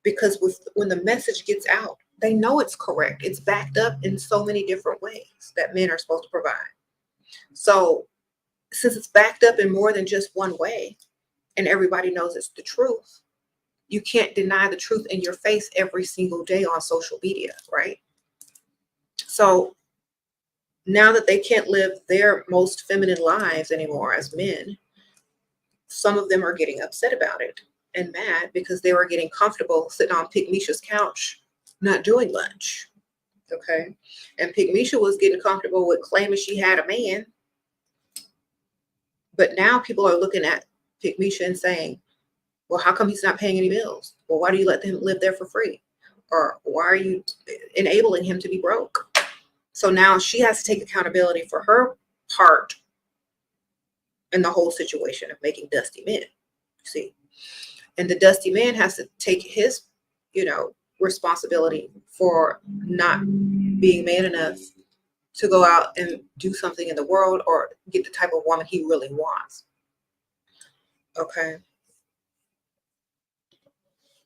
Because when the message gets out, they know it's correct. It's backed up in so many different ways that men are supposed to provide. So since it's backed up in more than just one way, and everybody knows it's the truth, you can't deny the truth in your face every single day on social media, right? So now that they can't live their most feminine lives anymore as men, some of them are getting upset about it and mad because they were getting comfortable sitting on Pygmisha's couch, not doing lunch. Okay. And Pygmisha was getting comfortable with claiming she had a man. But now people are looking at Pygmisha and saying, Well, how come he's not paying any bills? Well, why do you let him live there for free? Or why are you enabling him to be broke? So now she has to take accountability for her part in the whole situation of making Dusty men. See? And the Dusty man has to take his, responsibility for not being man enough to go out and do something in the world or get the type of woman he really wants. Okay.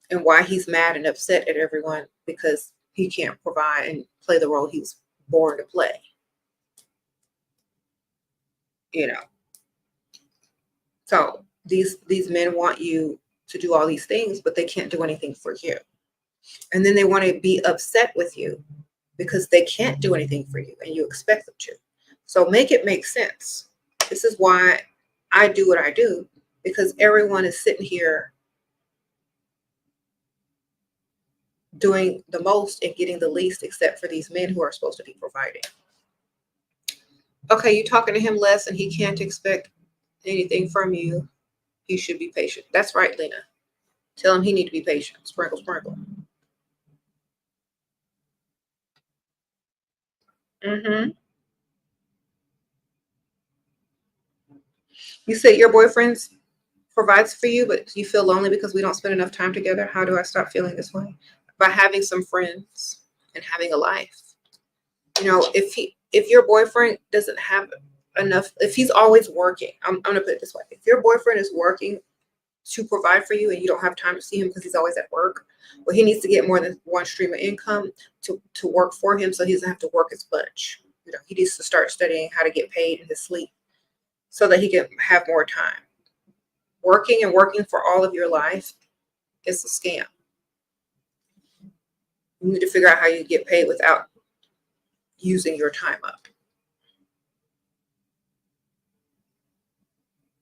And why he's mad and upset at everyone because he can't provide and play the role he's born to play. So these men want you to do all these things, but they can't do anything for you. And then they want to be upset with you because they can't do anything for you and you expect them to. So make it make sense. This is why I do what I do, because everyone is sitting here doing the most and getting the least, except for these men who are supposed to be providing. Okay, you're talking to him less and he can't expect anything from you. He should be patient. That's right, Lena. Tell him he need to be patient. Sprinkle, sprinkle. Mm-hmm. You said your boyfriend provides for you, but you feel lonely because we don't spend enough time together. How do I stop feeling this way? By having some friends and having a life. If your boyfriend doesn't have enough, if he's always working, I'm gonna put it this way: if your boyfriend is working to provide for you and you don't have time to see him because he's always at work, well, he needs to get more than one stream of income to work for him, so he doesn't have to work as much. He needs to start studying how to get paid in his sleep so that he can have more time. Working and working for all of your life is a scam. You need to figure out how you get paid without using your time up.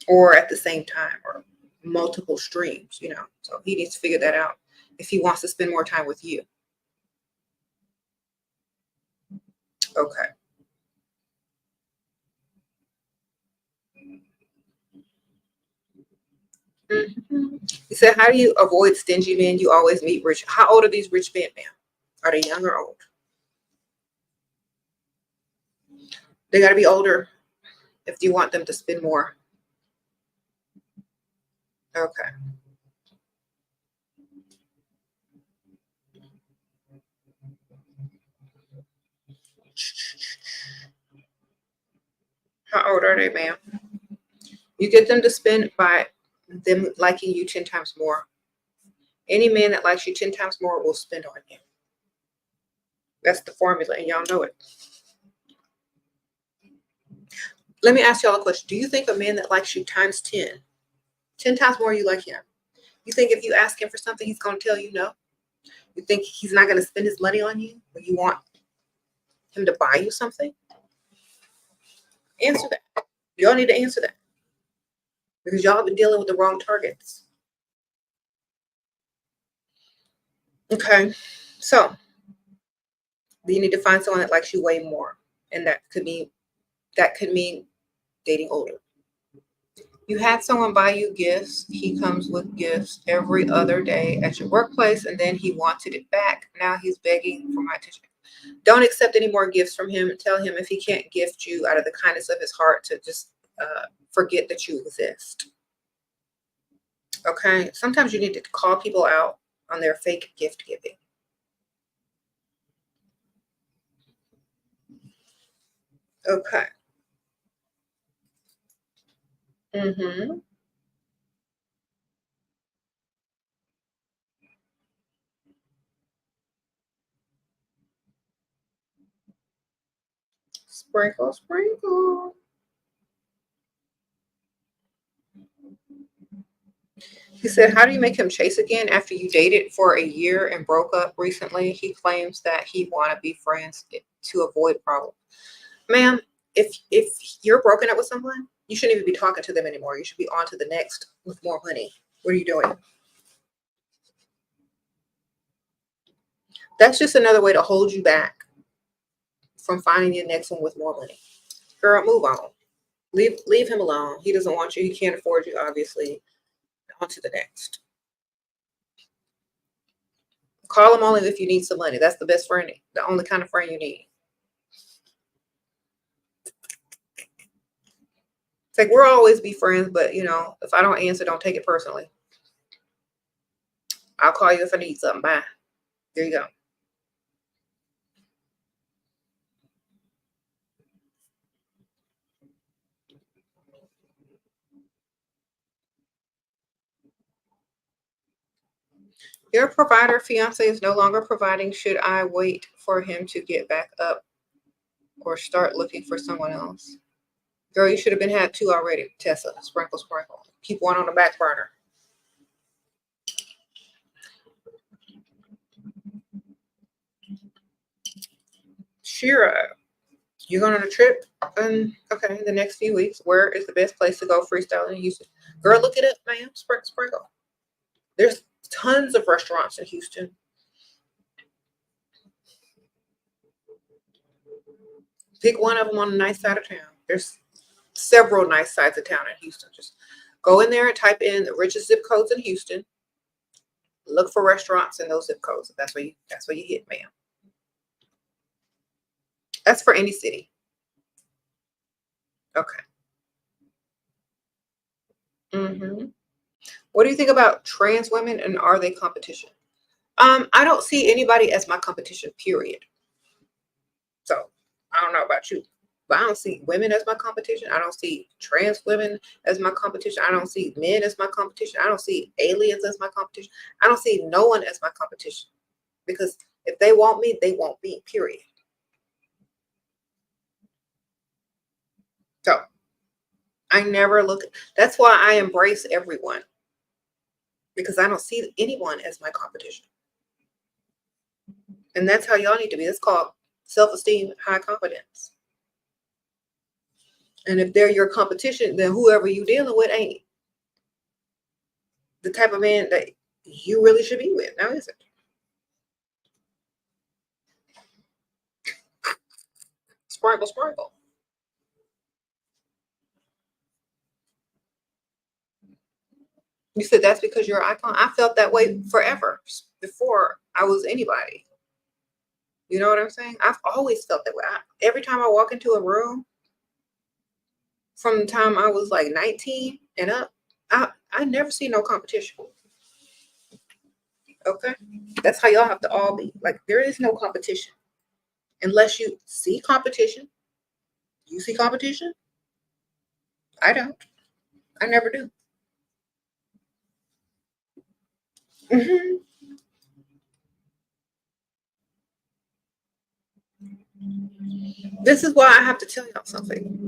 Or at the same time, or multiple streams, So he needs to figure that out if he wants to spend more time with you. Okay. Mm-hmm. He said, how do you avoid stingy men? You always meet rich. How old are these rich men, ma'am? Are they young or old? They got to be older if you want them to spend more. Okay. How old are they, ma'am? You get them to spend by them liking you 10 times more. Any man that likes you 10 times more will spend on you. That's the formula, and y'all know it. Let me ask y'all a question. Do you think a man that likes you times 10 times more you like him, you think if you ask him for something, he's going to tell you no? You think he's not going to spend his money on you when you want him to buy you something? Answer that. Y'all need to answer that. Because y'all have been dealing with the wrong targets. Okay. So you need to find someone that likes you way more. And that could mean dating older. You had someone buy you gifts. He comes with gifts every other day at your workplace, and then he wanted it back. Now he's begging for my attention. Don't accept any more gifts from him. Tell him if he can't gift you out of the kindness of his heart to just forget that you exist. Okay? Sometimes you need to call people out on their fake gift giving. Okay. Mm-hmm. Sprinkle, sprinkle. He said, how do you make him chase again after you dated for a year and broke up recently? He claims that he want to be friends to avoid problems. Ma'am, if you're broken up with someone, you shouldn't even be talking to them anymore. You should be on to the next with more money. What are you doing? That's just another way to hold you back from finding the next one with more money. Girl, move on. Leave him alone. He doesn't want you. He can't afford you, obviously. On to the next. Call them only if you need some money. That's the best friend, the only kind of friend you need. It's like we'll always be friends, but you know, if I don't answer, don't take it personally. I'll call you if I need something. Bye. There you go. Your provider fiance is no longer providing. Should I wait for him to get back up or start looking for someone else? Girl, you should have been had two already. Tessa, sprinkle, sprinkle. Keep one on the back burner. Shira, you're going on a trip? Okay, the next few weeks. Where is the best place to go freestyling in Houston? Girl, look it up, ma'am. Sprinkle, sprinkle. There's tons of restaurants in Houston. Pick one of them on the nice side of town. There's several nice sides of town in Houston. Just go in there and type in the richest zip codes in Houston. Look for restaurants in those zip codes. That's where you hit, ma'am. That's for any city. Okay. What do you think about trans women, and are they competition? I don't see anybody as my competition, period. So I don't know about you, but I don't see women as my competition. I don't see trans women as my competition. I don't see men as my competition. I don't see aliens as my competition. I don't see no one as my competition, because if they want me, they want me, period. So I never look. That's why I embrace everyone, because I don't see anyone as my competition. And that's how y'all need to be. It's called self-esteem, high confidence. And if they're your competition, then whoever you dealing with ain't the type of man that you really should be with. Now, is it? Sprinkle, sprinkle. You said that's because you're an icon. I felt that way forever, before I was anybody. You know what I'm saying? I've always felt that way. Every time I walk into a room, from the time I was like 19 and up, I never see no competition. Okay? That's how y'all have to all be. Like, there is no competition. Unless you see competition. You see competition? I don't. I never do. Mm-hmm. This is why I have to tell y'all something.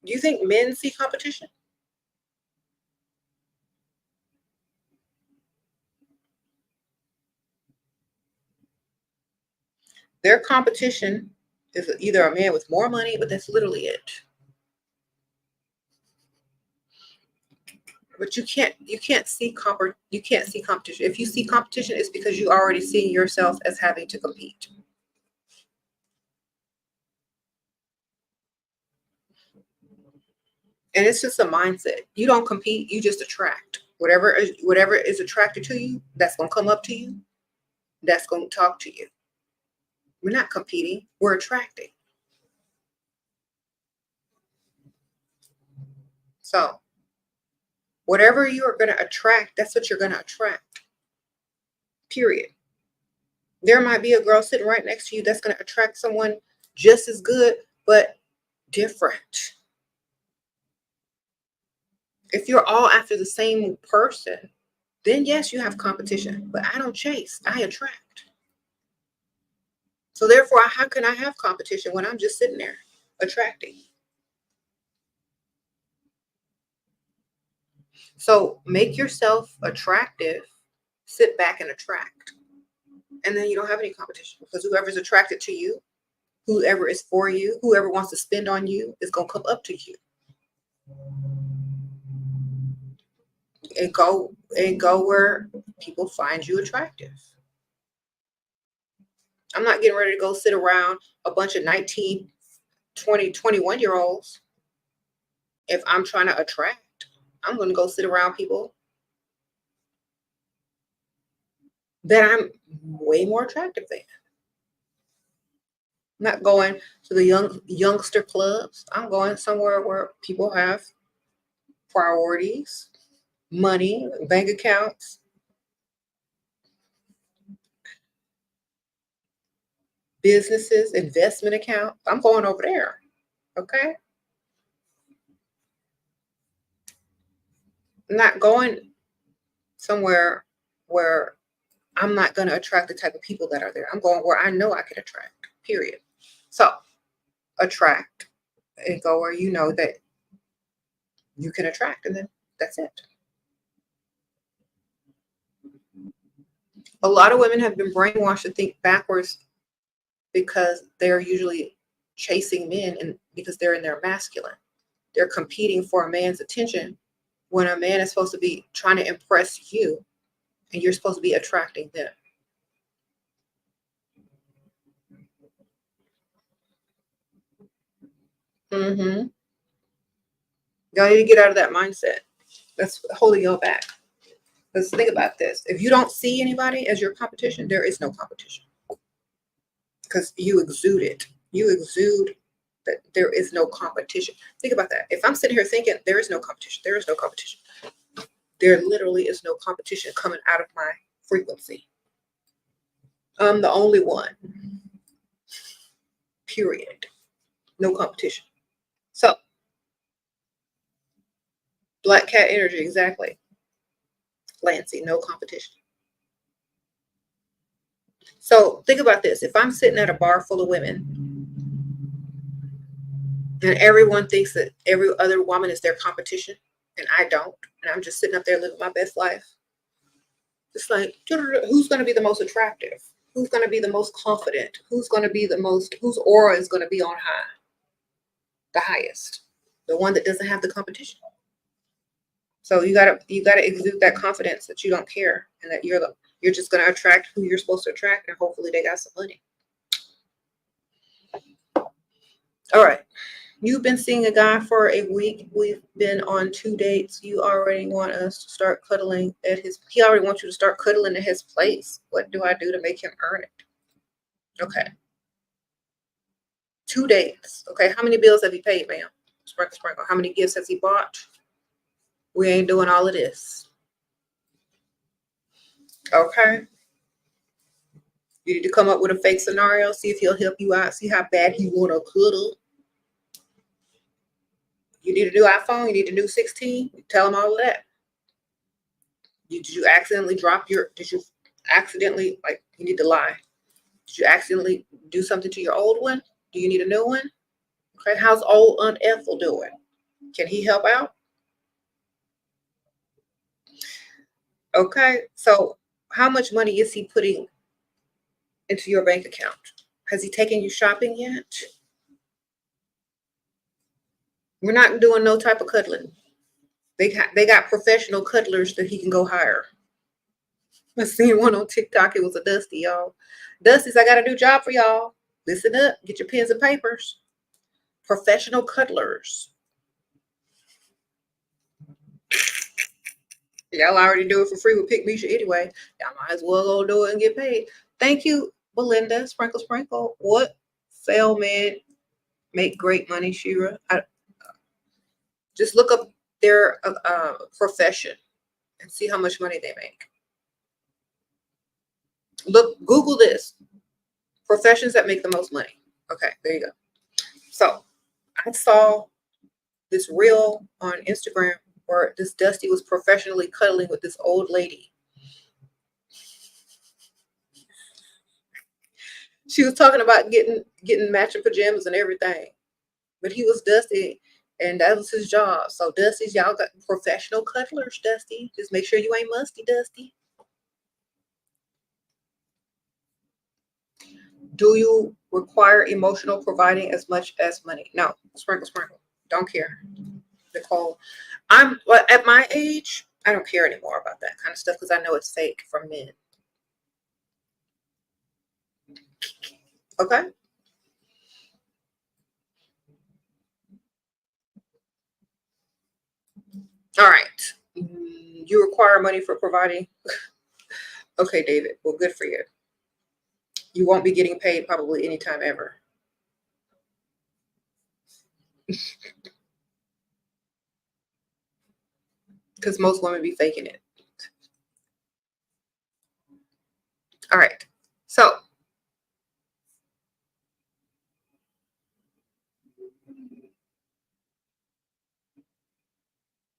Do you think men see competition? Their competition is either a man with more money, but that's literally it. But you can't see competition. If you see competition, it's because you already see yourself as having to compete. And it's just a mindset. You don't compete, you just attract. Whatever is attracted to you, that's gonna come up to you, that's gonna talk to you. We're not competing, we're attracting. So whatever you are gonna attract, that's what you're gonna attract. Period. There might be a girl sitting right next to you that's gonna attract someone just as good, but different. If you're all after the same person, then yes, you have competition. But I don't chase, I attract. So therefore, how can I have competition when I'm just sitting there attracting? So make yourself attractive, sit back and attract. And then you don't have any competition, because whoever's attracted to you, whoever is for you, whoever wants to spend on you is going to come up to you. And go where people find you attractive. I'm not getting ready to go sit around a bunch of 19, 20, 21-year-olds. If I'm trying to attract, I'm going to go sit around people that I'm way more attractive than. I'm not going to the youngster clubs. I'm going somewhere where people have priorities, money, bank accounts, businesses, investment accounts. I'm going over there. Okay. I'm not going somewhere where I'm not going to attract the type of people that are there. I'm going where I know I can attract, period. So attract and go where you know that you can attract, and then that's it. A lot of women have been brainwashed to think backwards because they're usually chasing men and because they're in their masculine. They're competing for a man's attention when a man is supposed to be trying to impress you and you're supposed to be attracting them. Mm-hmm. Y'all need to get out of that mindset. That's holding y'all back. Let's think about this. If you don't see anybody as your competition, there is no competition. Because you exude it. You exude that there is no competition. Think about that. If I'm sitting here thinking there is no competition, there is no competition. There literally is no competition coming out of my frequency. I'm the only one. Period. No competition. So, black cat energy, exactly. Lancy, no competition. So think about this. If I'm sitting at a bar full of women and everyone thinks that every other woman is their competition and I don't, and I'm just sitting up there living my best life, it's like, who's going to be the most attractive? Who's going to be the most confident? Who's going to be the most, whose aura is going to be on high? The highest. The one that doesn't have the competition. So you gotta exude that confidence that you don't care and that you're just gonna attract who you're supposed to attract, and hopefully they got some money. All right. You've been seeing a guy for a week. We've been on 2 dates. You already want us to start cuddling at he already wants you to start cuddling at his place. What do I do to make him earn it? Okay. 2 dates. Okay. How many bills have he paid, ma'am? Sprinkle, sprinkle. How many gifts has he bought? We ain't doing all of this. Okay. You need to come up with a fake scenario, see if he'll help you out, see how bad he want to cuddle. You need a new iPhone, you need a new 16, tell him all of that. Did you accidentally like, you need to lie. Did you accidentally do something to your old one? Do you need a new one? Okay, how's old Aunt Ethel doing? Can he help out? Okay, so how much money is he putting into your bank account? Has he taken you shopping yet? We're not doing no type of cuddling. They got professional cuddlers that he can go hire. I seen one on TikTok. It was a Dusty, y'all. Dusty's, I got a new job for y'all. Listen up. Get your pens and papers. Professional cuddlers. Y'all already do it for free with Pick Misha anyway. Y'all might as well go do it and get paid. Thank you, Belinda. Sprinkle, sprinkle. What salesman make great money, Shira? Just look up their profession and see how much money they make. Google this. Professions that make the most money. Okay, there you go. So I saw this reel on Instagram where this Dusty was professionally cuddling with this old lady. She was talking about getting matching pajamas and everything. But he was Dusty and that was his job. So Dusty's, y'all got professional cuddlers, Dusty. Just make sure you ain't musty, Dusty. Do you require emotional providing as much as money? No. Sprinkle, sprinkle. Don't care. Nicole. At my age, I don't care anymore about that kind of stuff because I know it's fake from men. Okay? All right. You require money for providing. Okay, David. Well, good for you. You won't be getting paid probably anytime ever. Because most women be faking it. All right. So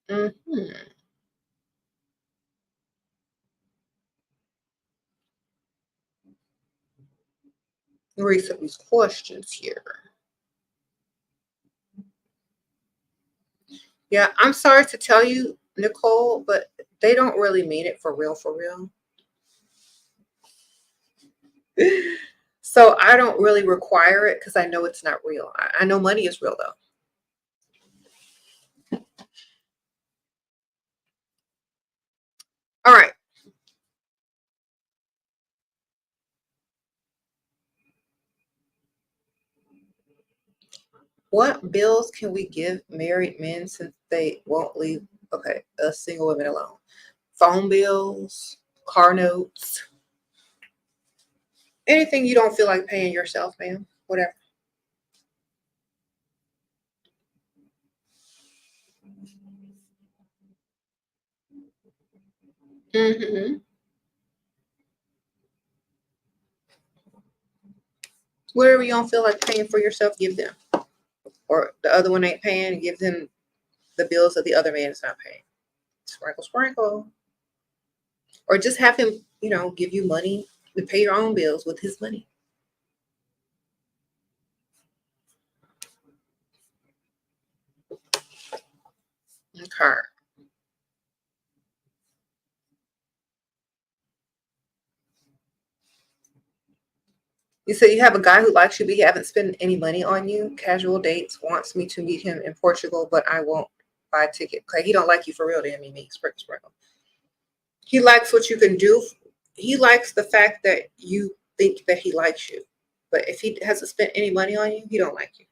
mhm. Read some of these questions here. Yeah, I'm sorry to tell you, Nicole, but they don't really mean it for real, for real. So I don't really require it because I know it's not real. I know money is real though. All right. What bills can we give married men since they won't leave, okay, us single women alone? Phone bills, car notes, anything you don't feel like paying yourself, ma'am. Whatever. Mm-hmm. Whatever you don't feel like paying for yourself, give them. Or the other one ain't paying, give them the bills that the other man is not paying. Sprinkle, sprinkle. Or just have him, give you money to pay your own bills with his money. Okay. You say you have a guy who likes you, but he haven't spent any money on you. Casual dates, wants me to meet him in Portugal, but I won't buy a ticket. Okay, he don't like you for real, damn me, sprinkle, sprinkle. He likes what you can do. He likes the fact that you think that he likes you. But if he hasn't spent any money on you, he don't like you.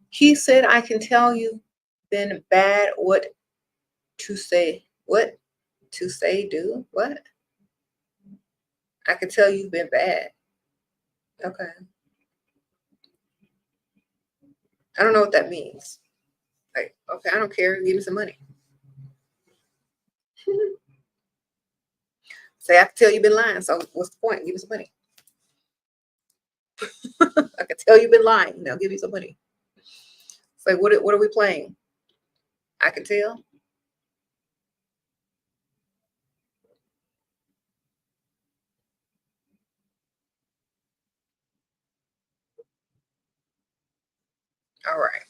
He said, I can tell you've been bad. What to say? What to say, do? What? I can tell you've been bad. Okay. I don't know what that means. Like, okay, I don't care. Give me some money. Say, I can tell you've been lying. So what's the point? Give me some money. I can tell you've been lying. Now give me some money. Say, what are we playing? I can tell. All right.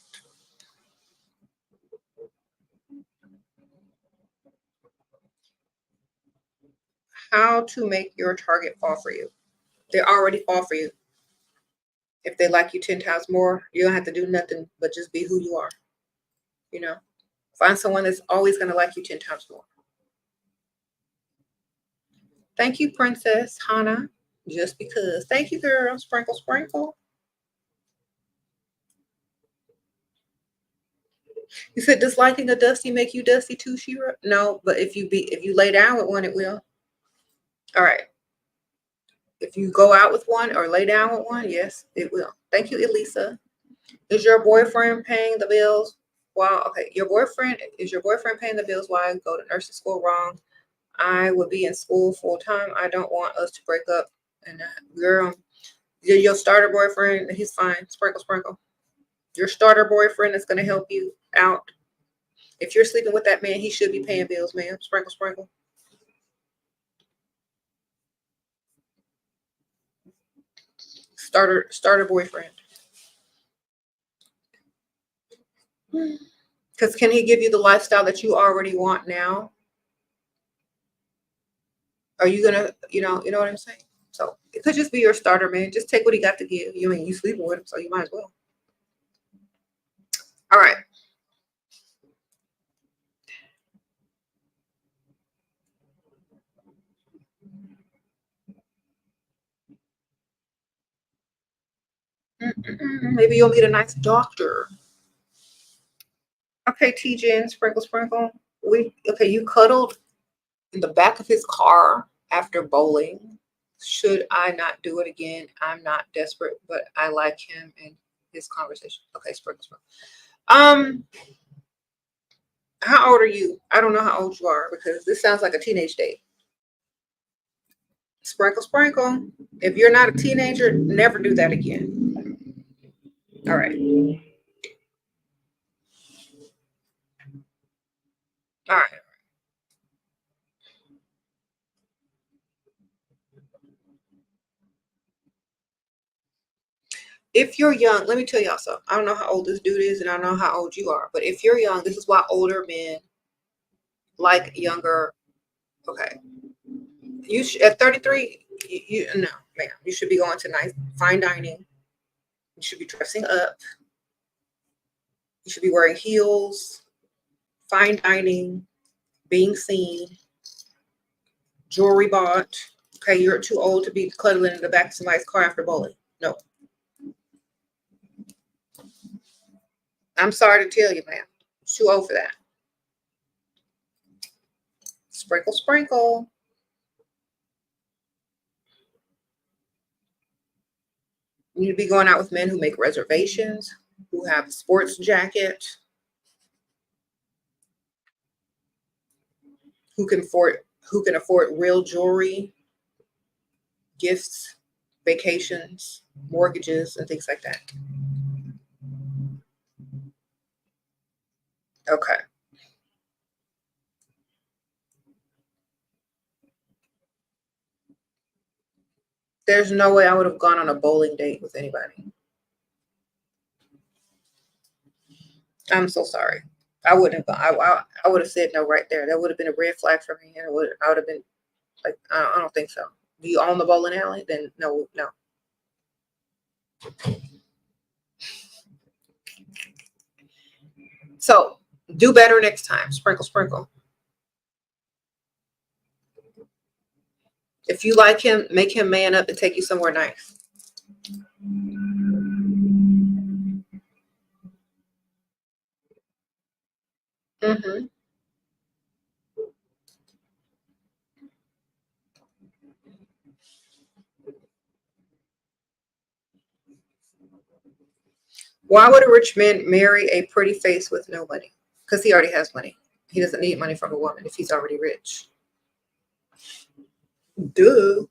How to make your target fall for you? They already fall for you. If they like you 10 times more, you don't have to do nothing but just be who you are. You know, find someone that's always going to like you 10 times more. Thank you, Princess Hannah. Just because. Thank you, girl. Sprinkle, sprinkle. You said, does liking a dusty make you dusty too, Shira? No, but if you lay down with one, it will. All right. If you go out with one or lay down with one, yes, it will. Thank you, Elisa. Is your boyfriend paying the bills? Wow. Okay. Is your boyfriend paying the bills while I go to nursing school? Wrong. I would be in school full time. I don't want us to break up. And girl, your starter boyfriend, he's fine. Sprinkle, sprinkle. Your starter boyfriend is going to help you out. If you're sleeping with that man, he should be paying bills, ma'am. Sprinkle, sprinkle. Starter boyfriend. Because can he give you the lifestyle that you already want now? Are you gonna, you know what I'm saying? So it could just be your starter, man. Just take what he got to give. You mean you sleeping with him, so you might as well. All right. Maybe you'll meet a nice doctor. Okay, TJ and Sprinkle Sprinkle. You cuddled in the back of his car after bowling. Should I not do it again? I'm not desperate, but I like him and his conversation. Okay, sprinkle. How old are you? I don't know how old you are because this sounds like a teenage date. Sprinkle. If you're not a teenager, never do that again. All right. All right. If you're young, let me tell y'all something. I don't know how old this dude is, and I don't know how old you are, but if you're young, this is why older men like younger. Okay, at 33, you no, ma'am. You should be going to nice fine dining. You should be dressing up. You should be wearing heels, fine dining, being seen, jewelry bought. Okay, you're too old to be cuddling in the back of somebody's car after bowling. No. I'm sorry to tell you, ma'am. Too old for that. Sprinkle. You need to be going out with men who make reservations, who have a sports jacket, who can afford real jewelry, gifts, vacations, mortgages, and things like that. Okay. There's no way I would have gone on a bowling date with anybody. I'm so sorry. I wouldn't have gone. I would have said no right there. That would have been a red flag for me. And I would have been like, I don't think so. Do you own the bowling alley? Then no. So do better next time. Sprinkle. If you like him, make him man up and take you somewhere nice. Mm-hmm. Why would a rich man marry a pretty face with no money? Because he already has money. He doesn't need money from a woman if he's already rich. Duh.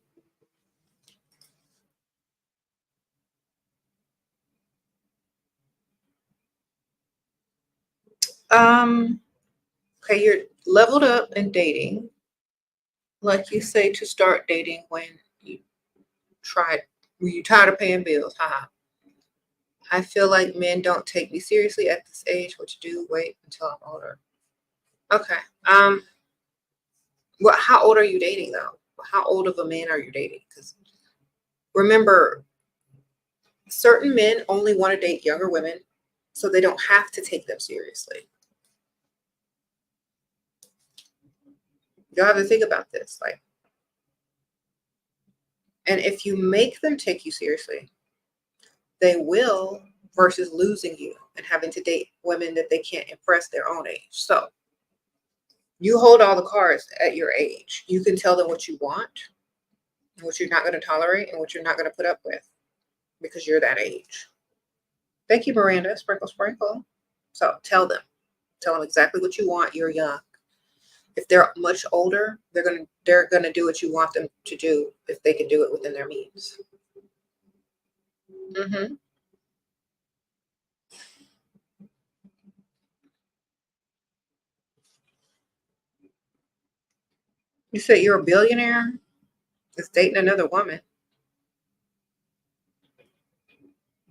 Okay, you're leveled up in dating. Like you say to start dating when you tired of paying bills. Haha. I feel like men don't take me seriously at this age. What to do? Wait until I'm older. Okay. Well, how old are you dating though? How old of a man are you dating? Because remember, certain men only want to date younger women, so they don't have to take them seriously. You'll have to think about this. And if you make them take you seriously, they will, versus losing you and having to date women that they can't impress their own age. So you hold all the cards at your age. You can tell them what you want, what you're not going to tolerate, and what you're not going to put up with because you're that age. Thank you, Miranda. Sprinkle. So tell them exactly what you want. You're young. If they're much older, they're gonna do what you want them to do if they can do it within their means. Mm-hmm. You said you're a billionaire that's dating another woman,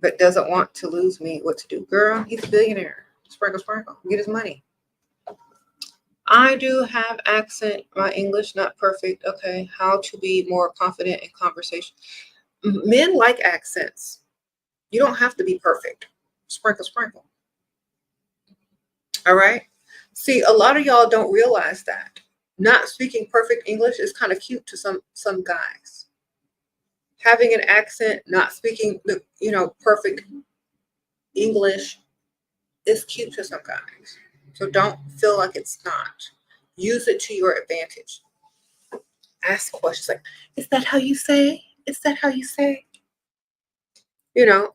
but doesn't want to lose me. What to do, girl? He's a billionaire. Sprinkle. Get his money. I do have accent. My English not perfect. Okay. How to be more confident in conversation. Men like accents. You don't have to be perfect. Sprinkle. All right. See, a lot of y'all don't realize that not speaking perfect English is kind of cute to some guys. Having an accent, not speaking the perfect English is cute to some guys. So don't feel like it's not. Use it to your advantage. Ask questions like, is that how you say? Is that how you say? You know,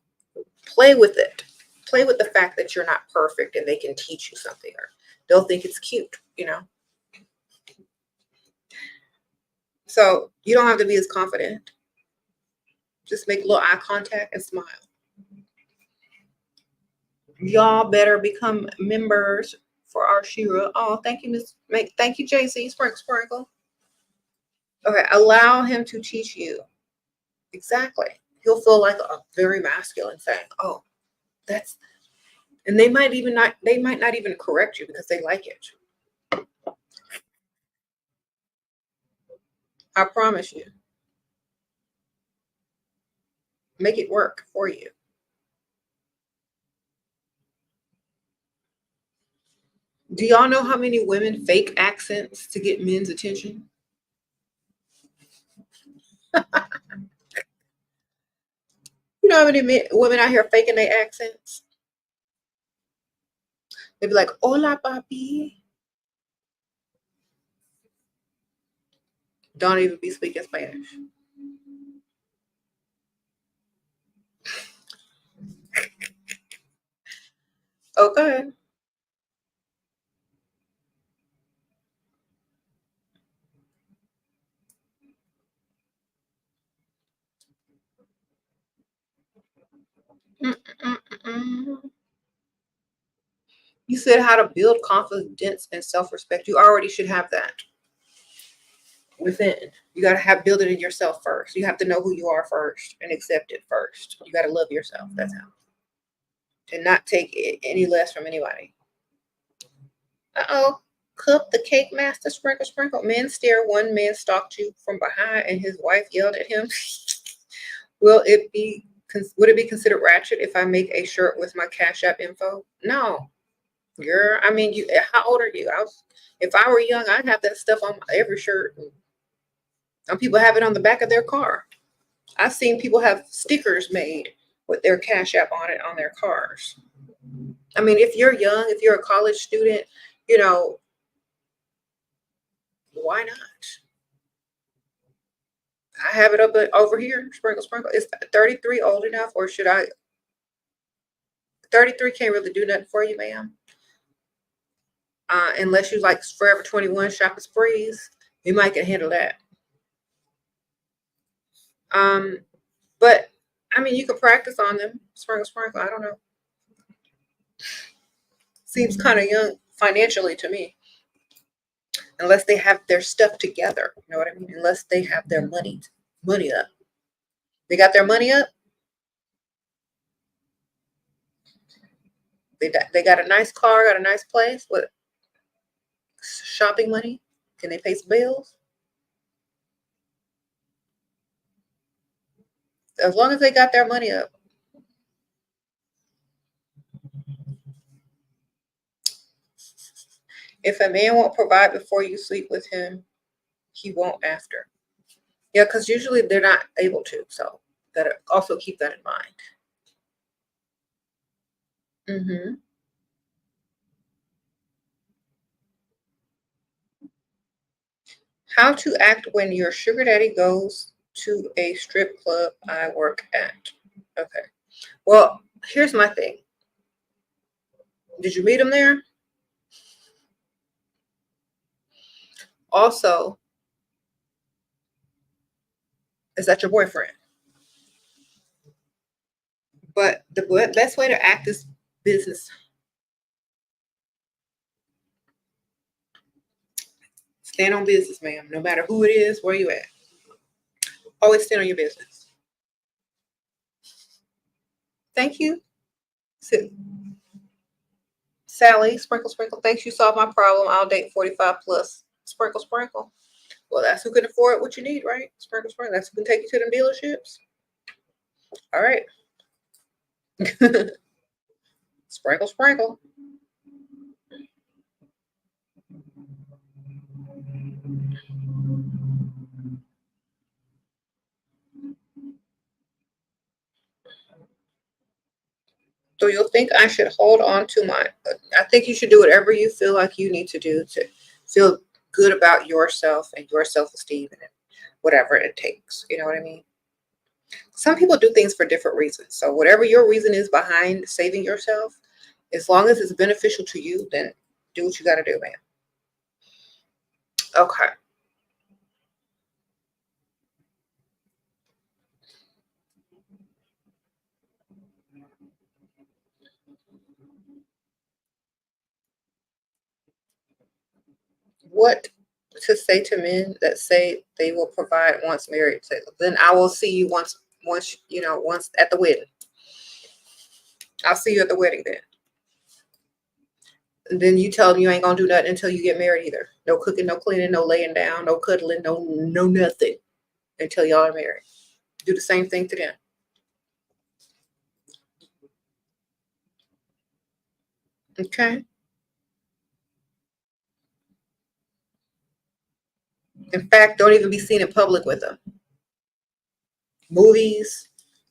play with it. Play with the fact that you're not perfect and they can teach you something, or they'll think it's cute, So you don't have to be as confident. Just make a little eye contact and smile. Y'all better become members for our Shira. Oh, thank you, Miss. Thank you, JC. Sprinkle. Okay, allow him to teach you. Exactly. He'll feel like a very masculine saying, "Oh, that's," and they might not even correct you because they like it. I promise you. Make it work for you. Do y'all know how many women fake accents to get men's attention? You know how many women out here faking their accents? They'd be like, "Hola, papi." Don't even be speaking Spanish. Okay. Mm-mm-mm. You said how to build confidence and self-respect. You already should have that within. You got to build it in yourself first. You have to know who you are first and accept it first. You got to love yourself. That's how. And not take it any less from anybody. Uh-oh. Cup the cake master, sprinkle. Men stare. One man stalked you from behind and his wife yelled at him. Would it be considered ratchet if I make a shirt with my Cash App info? No. Girl, I mean, how old are you? If I were young, I'd have that stuff on every shirt. Some people have it on the back of their car. I've seen people have stickers made with their Cash App on it on their cars. I mean, if you're young, if you're a college student, why not? I have it up over here, sprinkle. Is 33 old enough, or should I? 33 can't really do nothing for you, ma'am. Unless you like Forever 21 shopping sprees, you might can handle that. But I mean, you could practice on them, sprinkle. I don't know. Seems kind of young financially to me, unless they have their stuff together. You know what I mean? Unless they have their money up. They got their money up. They got a nice car, got a nice place. What shopping money? Can they pay some bills? As long as they got their money up. If a man won't provide before you sleep with him, he won't after. Yeah, because usually they're not able to. So gotta also keep that in mind. Mm-hmm. How to act when your sugar daddy goes to a strip club I work at. Okay. Well, here's my thing. Did you meet him there? Also, is that your boyfriend? But the best way to act is business. Stand on business, ma'am. No matter who it is, where you at. Always stand on your business. Thank you. Sally, sprinkle. Thanks, you solved my problem. I'll date 45 plus. Sprinkle. Well, that's who can afford what you need, right? Sprinkle. That's who can take you to them dealerships. All right. Sprinkle. Do you think I should hold on to I think you should do whatever you feel like you need to do to feel good about yourself and your self-esteem whatever it takes. You know what I mean? Some people do things for different reasons. So whatever your reason is behind saving yourself, as long as it's beneficial to you, then do what you got to do, man. Okay. What to say to men that say they will provide once married? Then I will see you once at the wedding. I'll see you at the wedding then. And then you tell them you ain't gonna do nothing until you get married either. No cooking, no cleaning, no laying down, no cuddling, no nothing until y'all are married. Do the same thing to them. Okay. In fact, don't even be seen in public with them. Movies,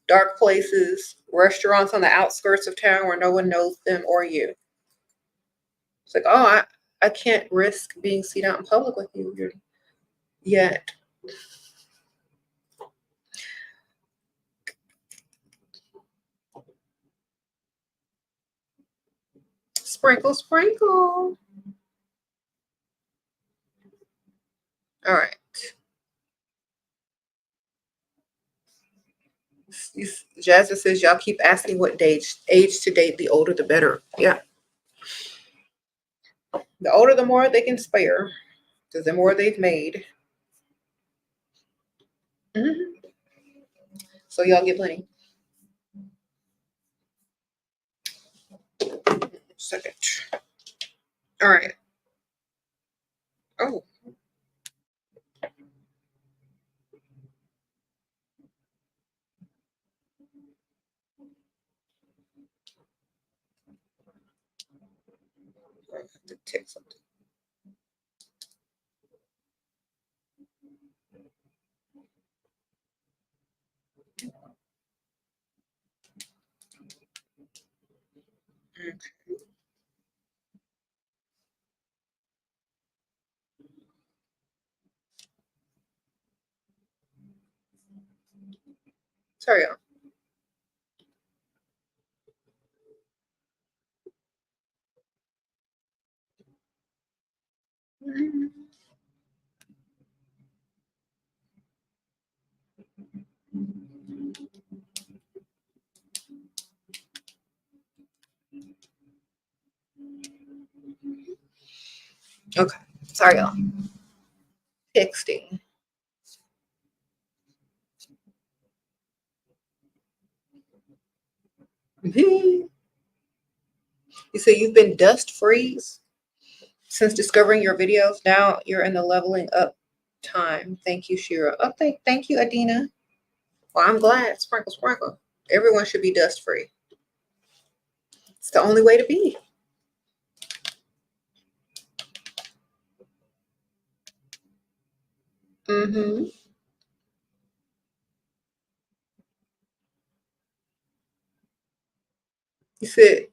dark places, restaurants on the outskirts of town where no one knows them or you. It's like, oh, I can't risk being seen out in public with you yet. Sprinkle, sprinkle. All right. Jasmine says y'all keep asking what age to date. The older, the better. Yeah. The older, the more they can spare, because the more they've made. Mm-hmm. So y'all get plenty. Second. All right. Oh. I have to take something. Okay. Sorry, y'all. Okay. Sorry, y'all. Texting. You say you've been dust freeze since discovering your videos. Now you're in the leveling up time. Thank you, Shira. Oh, thank you, Adina. Well, I'm glad. Sprinkle, sprinkle. Everyone should be dust free. It's the only way to be. Mm-hmm. You said,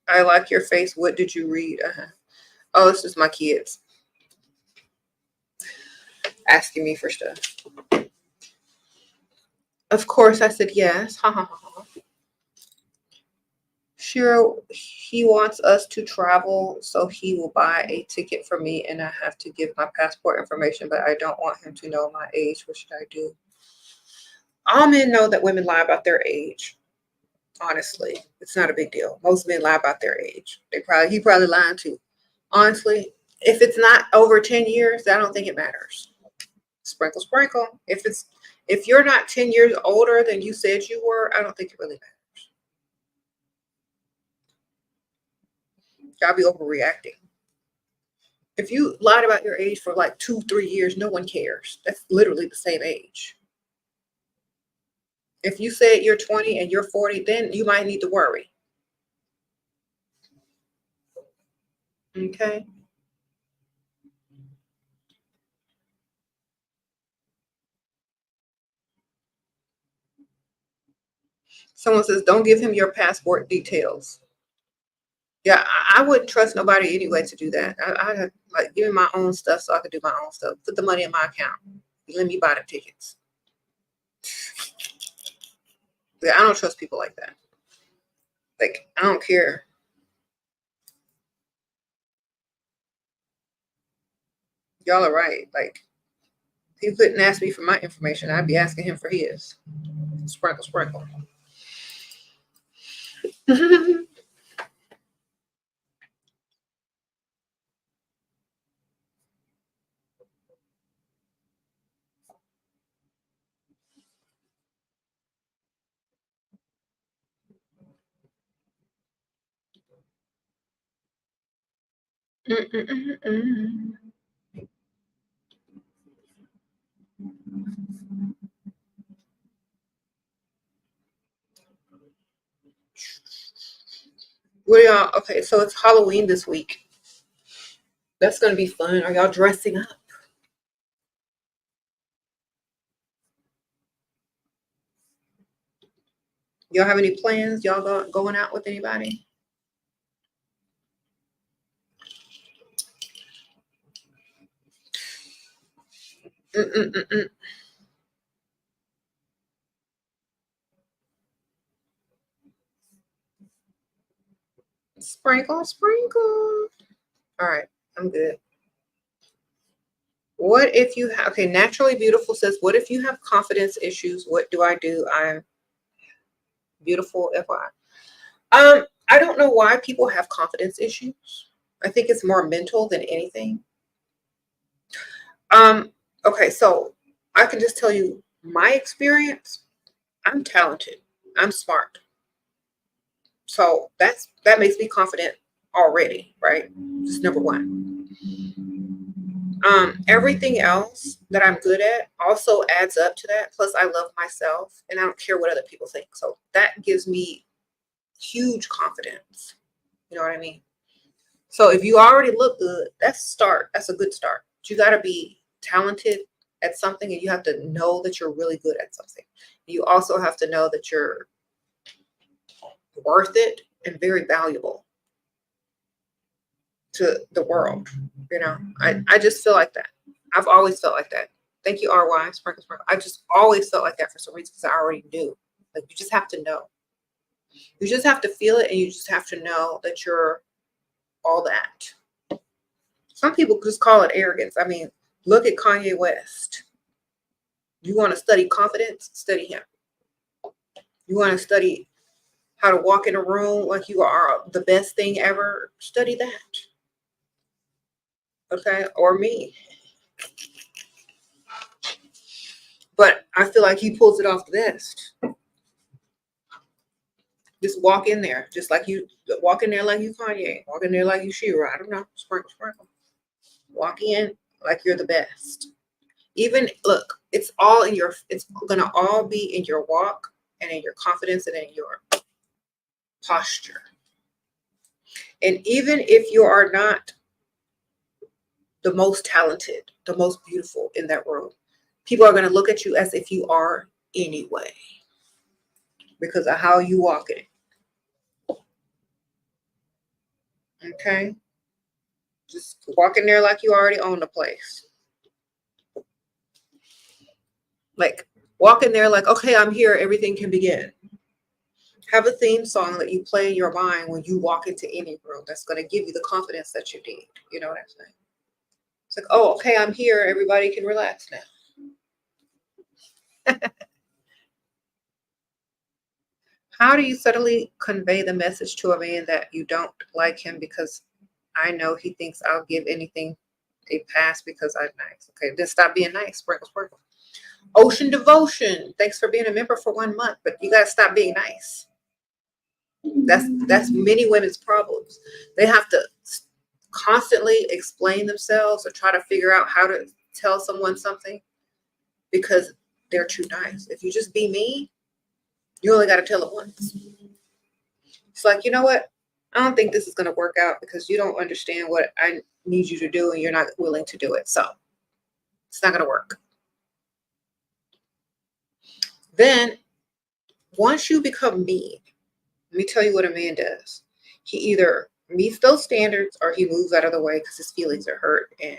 I like your face. What did you read? Uh-huh. Oh, it's just my kids asking me for stuff. Of course, I said yes. Ha ha ha ha. Sure, he wants us to travel, so he will buy a ticket for me, and I have to give my passport information, but I don't want him to know my age. What should I do? All men know that women lie about their age. Honestly, it's not a big deal. Most men lie about their age. He probably lying too. Honestly, if it's not over 10 years, I don't think it matters. Sprinkle, sprinkle. If you're not 10 years older than you said you were, I don't think it really matters. Y'all be overreacting. If you lied about your age for like 2-3 years, no one cares. That's literally the same age. If you said you're 20 and you're 40, then you might need to worry. Okay. Someone says, don't give him your passport details. Yeah, I wouldn't trust nobody anyway to do that. I like give me my own stuff so I could do my own stuff. Put the money in my account. Let me buy the tickets. Yeah, I don't trust people like that. Like, I don't care. Y'all are right. Like, he couldn't ask me for my information. I'd be asking him for his. Sprinkle, sprinkle. What y'all? Okay, so it's Halloween this week. That's gonna be fun. Are y'all dressing up? Y'all have any plans? Y'all going out with anybody? Sprinkle, sprinkle. All right, I'm good. What if you have, okay, Naturally Beautiful says, what if you have confidence issues? What do I do? I'm beautiful, FYI. I don't know why people have confidence issues. I think it's more mental than anything. Okay, so I can just tell you my experience. I'm talented. I'm smart. So that makes me confident already, right? Just number one. Everything else that I'm good at also adds up to that. Plus, I love myself and I don't care what other people think. So that gives me huge confidence. You know what I mean? So if you already look good, that's a start. That's a good start. But you got to be talented at something and you have to know that you're really good at something. You also have to know that you're worth it and very valuable to the world. You know, I just feel like that. I've always felt like that. Thank you, RY. Sprinkle, sprinkle. I just always felt like that for some reason because I already knew. Like, you just have to know. You just have to feel it and you just have to know that you're all that. Some people just call it arrogance. I mean, look at Kanye West. You want to study confidence? Study him. You want to study how to walk in a room like you are the best thing ever? Study that. Okay? Or me. But I feel like he pulls it off the best. Just walk in there, just like you walk in there like you Kanye, walk in there like you Shira. I don't know, sprinkle, sprinkle. Walk in like you're the best. Even look, it's gonna all be in your walk and in your confidence and in your posture. And even if you are not the most talented, the most beautiful in that room, people are gonna look at you as if you are anyway, because of how you walk in. Okay? Just walk in there like you already own the place. Like, walk in there like, okay, I'm here. Everything can begin. Have a theme song that you play in your mind when you walk into any room that's going to give you the confidence that you need. You know what I'm saying? It's like, oh, okay, I'm here. Everybody can relax now. How do you subtly convey the message to a man that you don't like him because I know he thinks I'll give anything a pass because I'm nice? Okay, then stop being nice. Sprinkle, sprinkle. Ocean Devotion. Thanks for being a member for 1 month, but you got to stop being nice. That's many women's problems. They have to constantly explain themselves or try to figure out how to tell someone something because they're too nice. If you just be mean, you only got to tell it once. It's like, you know what? I don't think this is going to work out because you don't understand what I need you to do and you're not willing to do it. So it's not going to work. Then once you become mean, let me tell you what a man does. He either meets those standards or he moves out of the way because his feelings are hurt and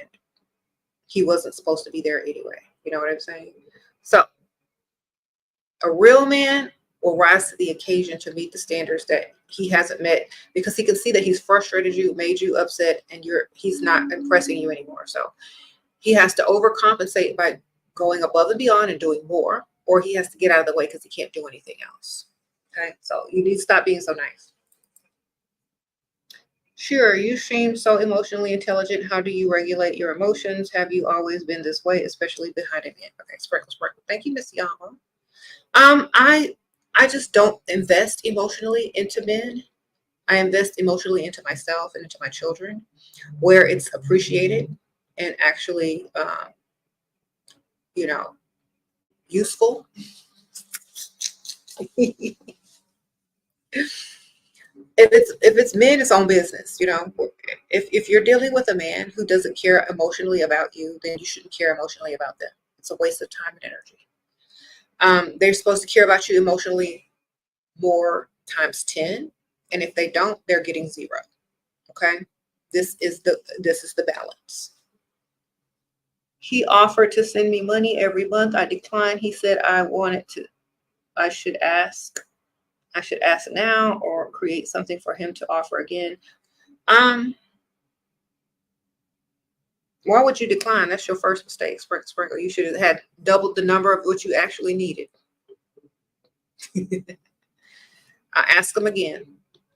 he wasn't supposed to be there anyway. You know what I'm saying? So a real man will rise to the occasion to meet the standards that he hasn't met, because he can see that he's frustrated you, made you upset, and he's not impressing you anymore. So he has to overcompensate by going above and beyond and doing more, or he has to get out of the way because he can't do anything else. Okay, so you need to stop being so nice. Sure, you seem so emotionally intelligent. How do you regulate your emotions? Have you always been this way, especially behind a man? Okay, sprinkle, sprinkle. Thank you, Miss Yama. I just don't invest emotionally into men. I invest emotionally into myself and into my children, where it's appreciated and actually, useful. If it's men, it's on business. If you're dealing with a man who doesn't care emotionally about you, then you shouldn't care emotionally about them. It's a waste of time and energy. They're supposed to care about you emotionally more times 10, and if they don't, they're getting 0. Okay, this is the balance. He offered to send me money every month. I declined. He said I should ask now or create something for him to offer again. Why would you decline? That's your first mistake, Sprinkle. You should have had doubled the number of what you actually needed. I ask him again,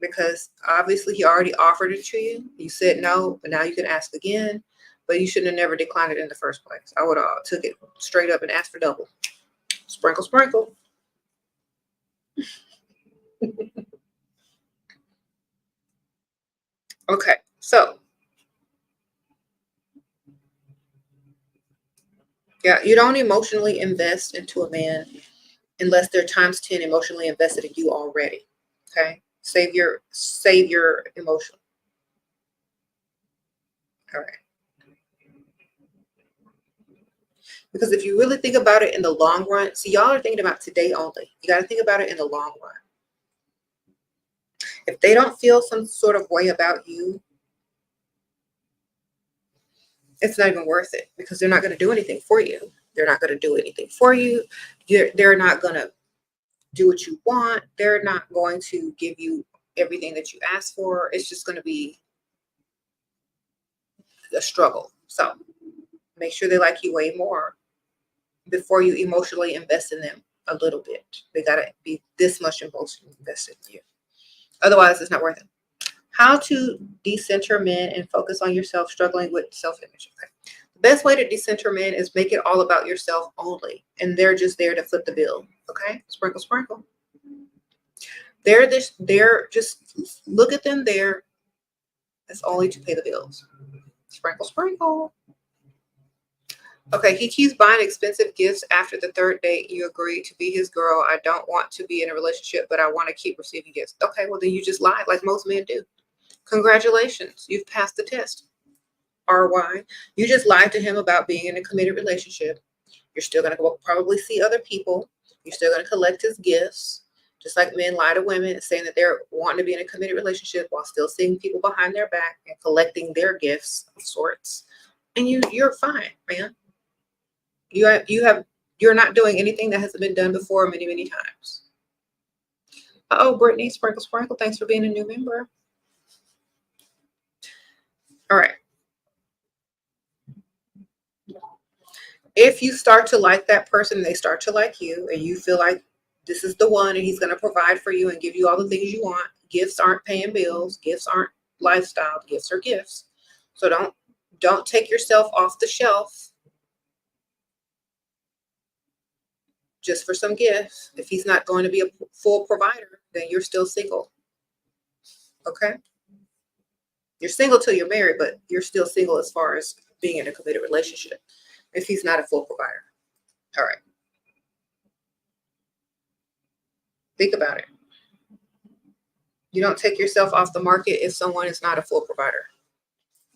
because obviously he already offered it to you. You said no, but now you can ask again. But you shouldn't have never declined it in the first place. I would have took it straight up and asked for double. Sprinkle, sprinkle. Okay, so yeah, you don't emotionally invest into a man unless they're times 10 emotionally invested in you already. Okay, save your emotion. All right. Because if you really think about it in the long run, see, y'all are thinking about today only. You got to think about it in the long run. If they don't feel some sort of way about you, it's not even worth it, because they're not going to do anything for you. They're not going to do anything for you. They're not going to do what you want. They're not going to give you everything that you ask for. It's just going to be a struggle. So make sure they like you way more before you emotionally invest in them a little bit. They got to be this much emotionally invested in you. Otherwise, it's not worth it. How to decenter men and focus on yourself, struggling with self-image. Okay. The best way to decenter men is make it all about yourself only, and they're just there to foot the bill. Okay, sprinkle, sprinkle. They're just look at them there. It's only to pay the bills. Sprinkle, sprinkle. Okay, he keeps buying expensive gifts after the 3rd date. You agree to be his girl. I don't want to be in a relationship, but I want to keep receiving gifts. Okay, well then you just lied like most men do. Congratulations, you've passed the test. RY, you just lied to him about being in a committed relationship. You're still going to go probably see other people. You're still going to collect his gifts, just like men lie to women saying that they're wanting to be in a committed relationship while still seeing people behind their back and collecting their gifts of sorts. And you're fine, man. You're not doing anything that hasn't been done before many, many times. Oh, Brittany, sprinkle, sprinkle. Thanks for being a new member. All right. If you start to like that person, they start to like you, and you feel like this is the one and he's going to provide for you and give you all the things you want. Gifts aren't paying bills. Gifts aren't lifestyle. Gifts are gifts. So don't take yourself off the shelf just for some gifts. If he's not going to be a full provider, then you're still single. Okay? You're single till you're married, but you're still single as far as being in a committed relationship if he's not a full provider. All right. Think about it. You don't take yourself off the market if someone is not a full provider.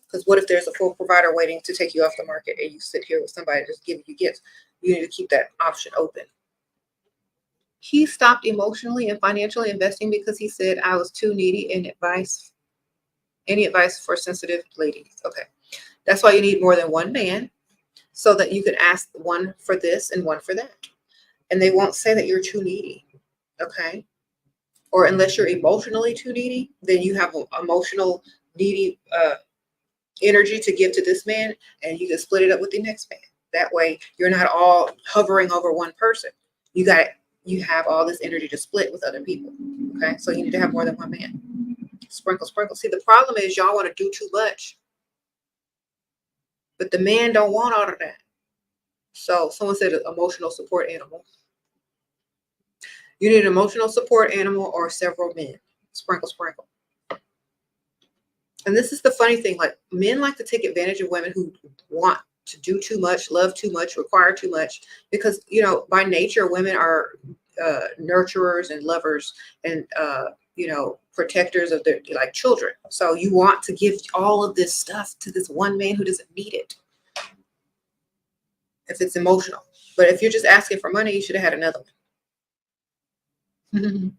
Because what if there's a full provider waiting to take you off the market and you sit here with somebody just giving you gifts? You need to keep that option open. He stopped emotionally and financially investing because he said I was too needy in advice. Any advice for sensitive ladies? Okay. That's why you need more than one man. so that you can ask one for this and one for that. And they won't say that you're too needy. Okay. Or unless you're emotionally too needy, then you have an emotional needy energy to give to this man, and you can split it up with the next man. That way you're not all hovering over one person. You have all this energy to split with other people. Okay. So you need to have more than one man. Sprinkle, sprinkle. See, the problem is y'all want to do too much, but the man don't want all of that. So someone said emotional support animal. You need an emotional support animal or several men. Sprinkle, sprinkle. And this is the funny thing, like men like to take advantage of women who want to do too much, love too much, require too much, because, you know, by nature, women are nurturers and lovers and, you know, protectors of their like children. So you want to give all of this stuff to this one man who doesn't need it if it's emotional. But if you're just asking for money, you should have had another one.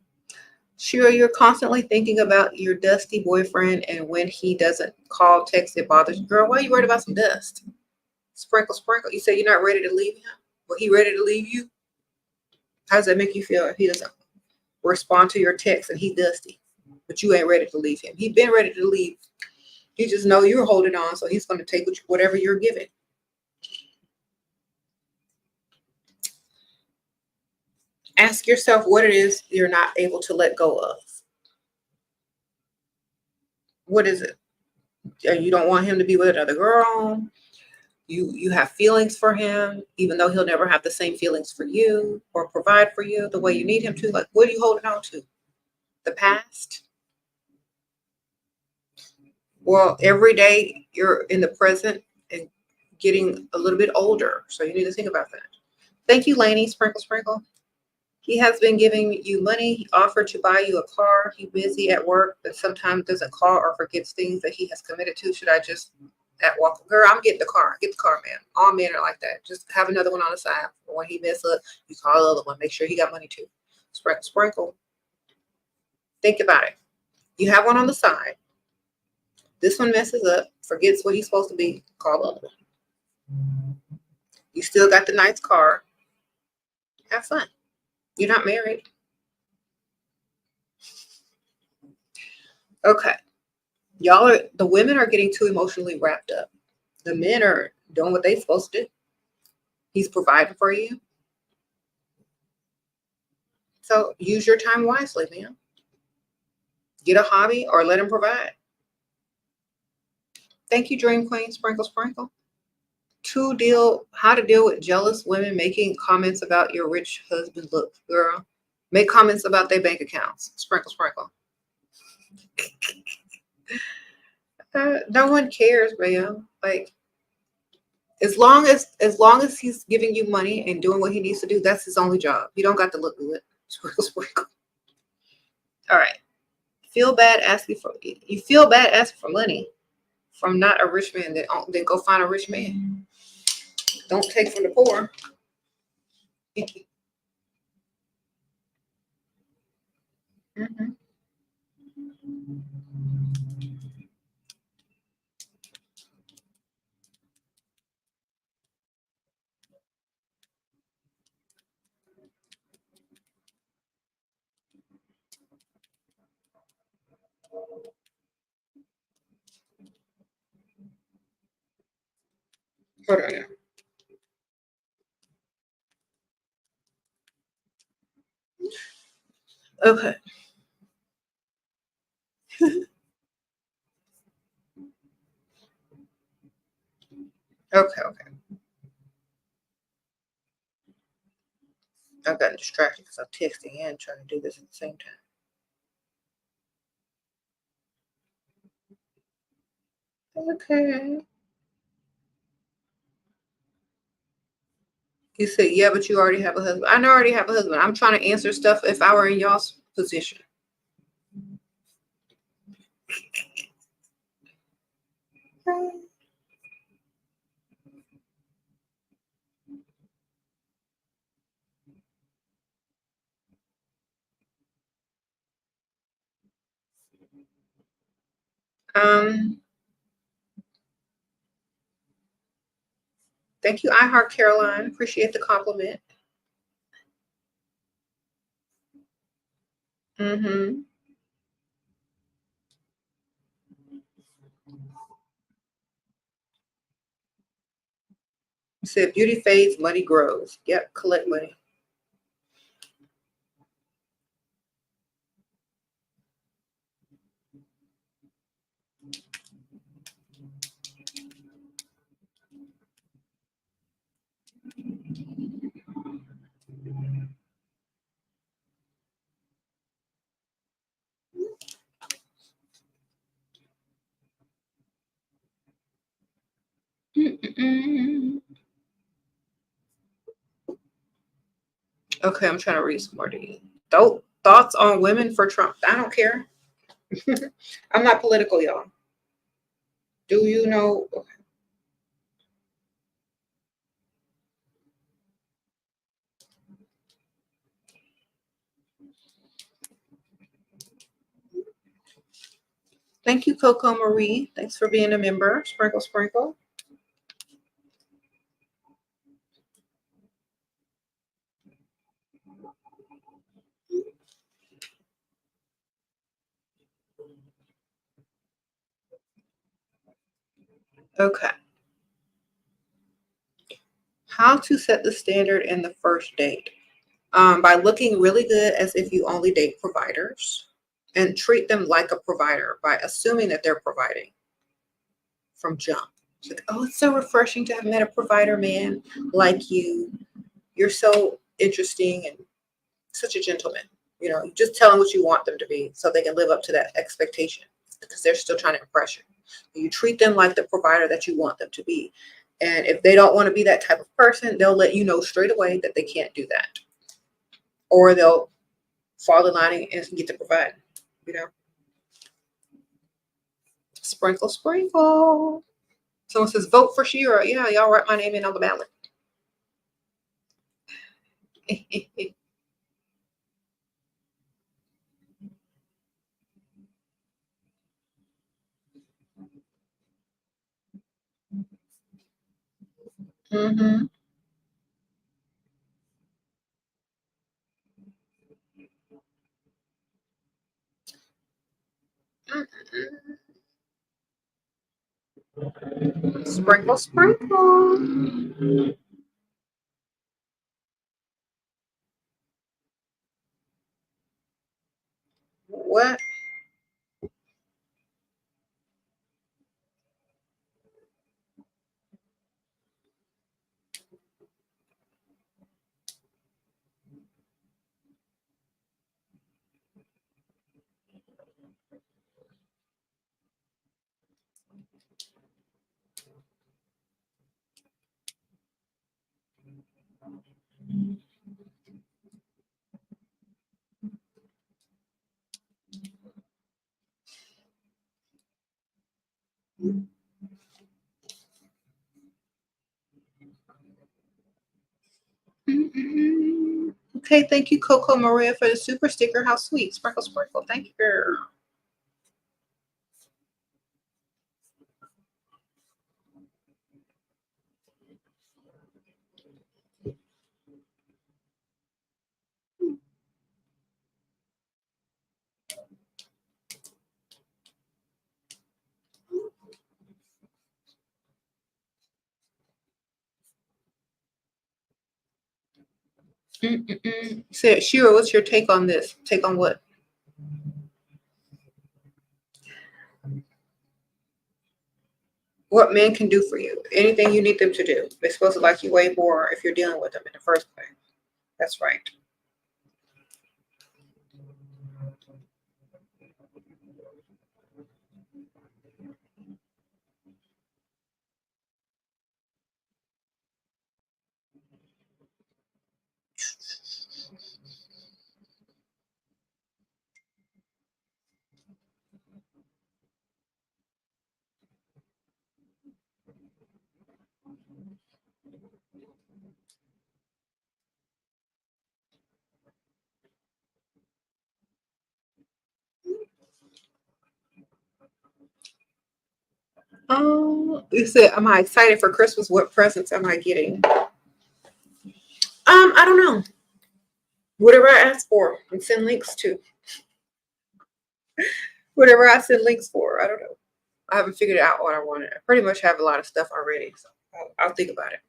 Sure, you're constantly thinking about your dusty boyfriend, and when he doesn't call, text, it bothers you. Girl, why are you worried about some dust? Sprinkle, sprinkle. You say you're not ready to leave him? Well, he ready to leave you? How does that make you feel if he doesn't respond to your text and he's dusty, but you ain't ready to leave him? He's been ready to leave. He just know you're holding on, so he's going to take whatever you're giving. Ask yourself what it is you're not able to let go of. What is it? You don't want him to be with another girl. You have feelings for him, even though he'll never have the same feelings for you or provide for you the way you need him to. Like, what are you holding on to? The past? Well, every day you're in the present and getting a little bit older. So you need to think about that. Thank you, Lainey. Sprinkle, sprinkle. He has been giving you money. He offered to buy you a car. He's busy at work, but sometimes doesn't call or forgets things that he has committed to. Should I just walk? Girl, I'm getting the car. Get the car, man. All men are like that. Just have another one on the side. When he messes up, you call the other one. Make sure he got money too. Sprinkle, sprinkle. Think about it. You have one on the side. This one messes up, forgets what he's supposed to be. Call the other one. You still got the nice car. Have fun. You're not married. Okay. The women are getting too emotionally wrapped up. The men are doing what they're supposed to do. He's providing for you. So use your time wisely, man. Get a hobby or let him provide. Thank you, Dream Queen. Sprinkle, sprinkle. How to deal with jealous women making comments about your rich husband. Look, girl, make comments about their bank accounts. Sprinkle, sprinkle. No one cares, man. Like, as long as he's giving you money and doing what he needs to do, that's his only job. You don't got to look good. Sprinkle, sprinkle. All right. You feel bad asking for money from not a rich man. Then go find a rich man. Don't take from the poor. Mhm. Hold on now. Okay. Okay. Okay. I've gotten distracted because I'm texting and trying to do this at the same time. Okay. You said, yeah, but you already have a husband. I know I already have a husband. I'm trying to answer stuff if I were in y'all's position. Um, Thank you, I Heart Caroline. Appreciate the compliment. Mm-hmm. Said beauty fades, money grows. Yep, collect money. Mm-mm. Okay, I'm trying to read some more to you. Thoughts on women for Trump? I don't care. I'm not political, y'all. Do you know? Okay. Thank you, Coco Marie. Thanks for being a member. Sprinkle, sprinkle. Okay. How to set the standard in the first date? By looking really good as if you only date providers and treat them like a provider by assuming that they're providing from jump. It's like, oh, it's so refreshing to have met a provider man like you. You're so interesting and such a gentleman. You know, you just tell them what you want them to be so they can live up to that expectation because they're still trying to impress you. You treat them like the provider that you want them to be. And if they don't want to be that type of person, they'll let you know straight away that they can't do that. Or they'll fall in line and get to provide, you know. Sprinkle, sprinkle. Someone says, vote for Shira. Yeah, y'all write my name in on the ballot. Mm-hmm. Sprinkle, sprinkle. What? Mm-mm. Okay, thank you, Coco Maria, for the super sticker. How sweet. Sprinkle, sprinkle. Thank you, girl. Mm-mm. Say, Shira, what's your take on this? Take on what? What men can do for you? Anything you need them to do. They're supposed to like you way more if you're dealing with them in the first place. That's right. You said, am I excited for Christmas? What presents am I getting? I don't know. Whatever I ask for and send links to. Whatever I send links for. I don't know. I haven't figured out what I wanted. I pretty much have a lot of stuff already, so I'll think about it.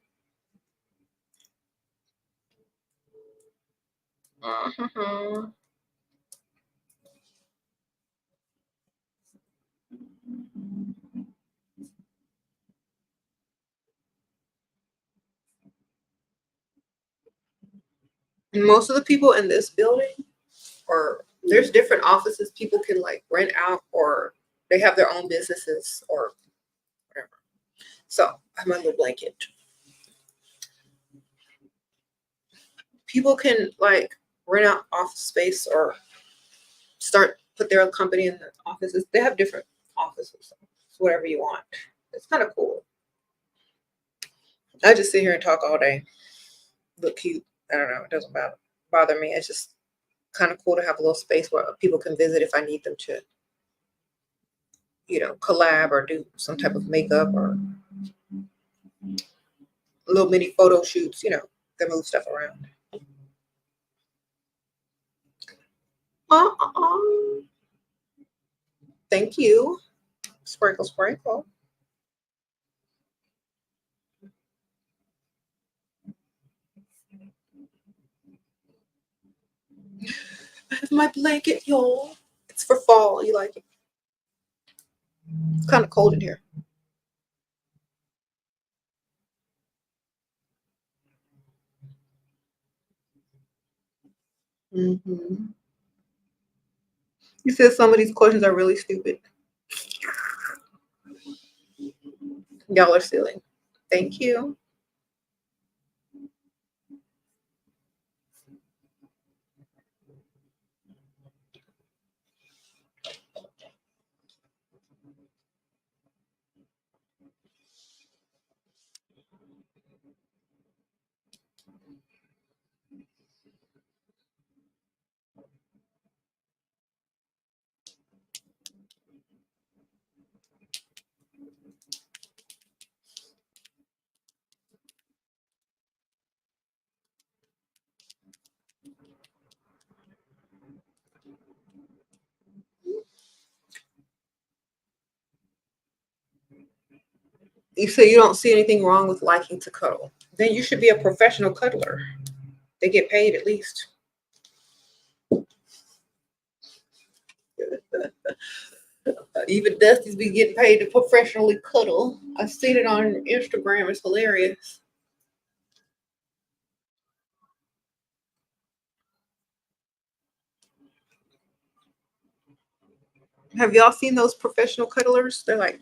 Uh-huh. Most of the people in this building, or there's different offices people can like rent out, or they have their own businesses or whatever. So I'm under blanket. People can like rent out office space or put their own company in the offices. They have different offices. So it's whatever you want. It's kind of cool. I just sit here and talk all day. Look cute. I don't know. It doesn't bother me. It's just kind of cool to have a little space where people can visit if I need them to, collab or do some type of makeup or little mini photo shoots, they move stuff around. Uh-uh. Thank you. Sprinkle, sprinkle. I have my blanket, y'all. It's for fall. You like it? It's kind of cold in here. Hmm. You said some of these questions are really stupid. Y'all are silly. Thank you. You say you don't see anything wrong with liking to cuddle. Then you should be a professional cuddler. They get paid at least. Even Dusty's be getting paid to professionally cuddle. I've seen it on Instagram. It's hilarious. Have y'all seen those professional cuddlers? They're like,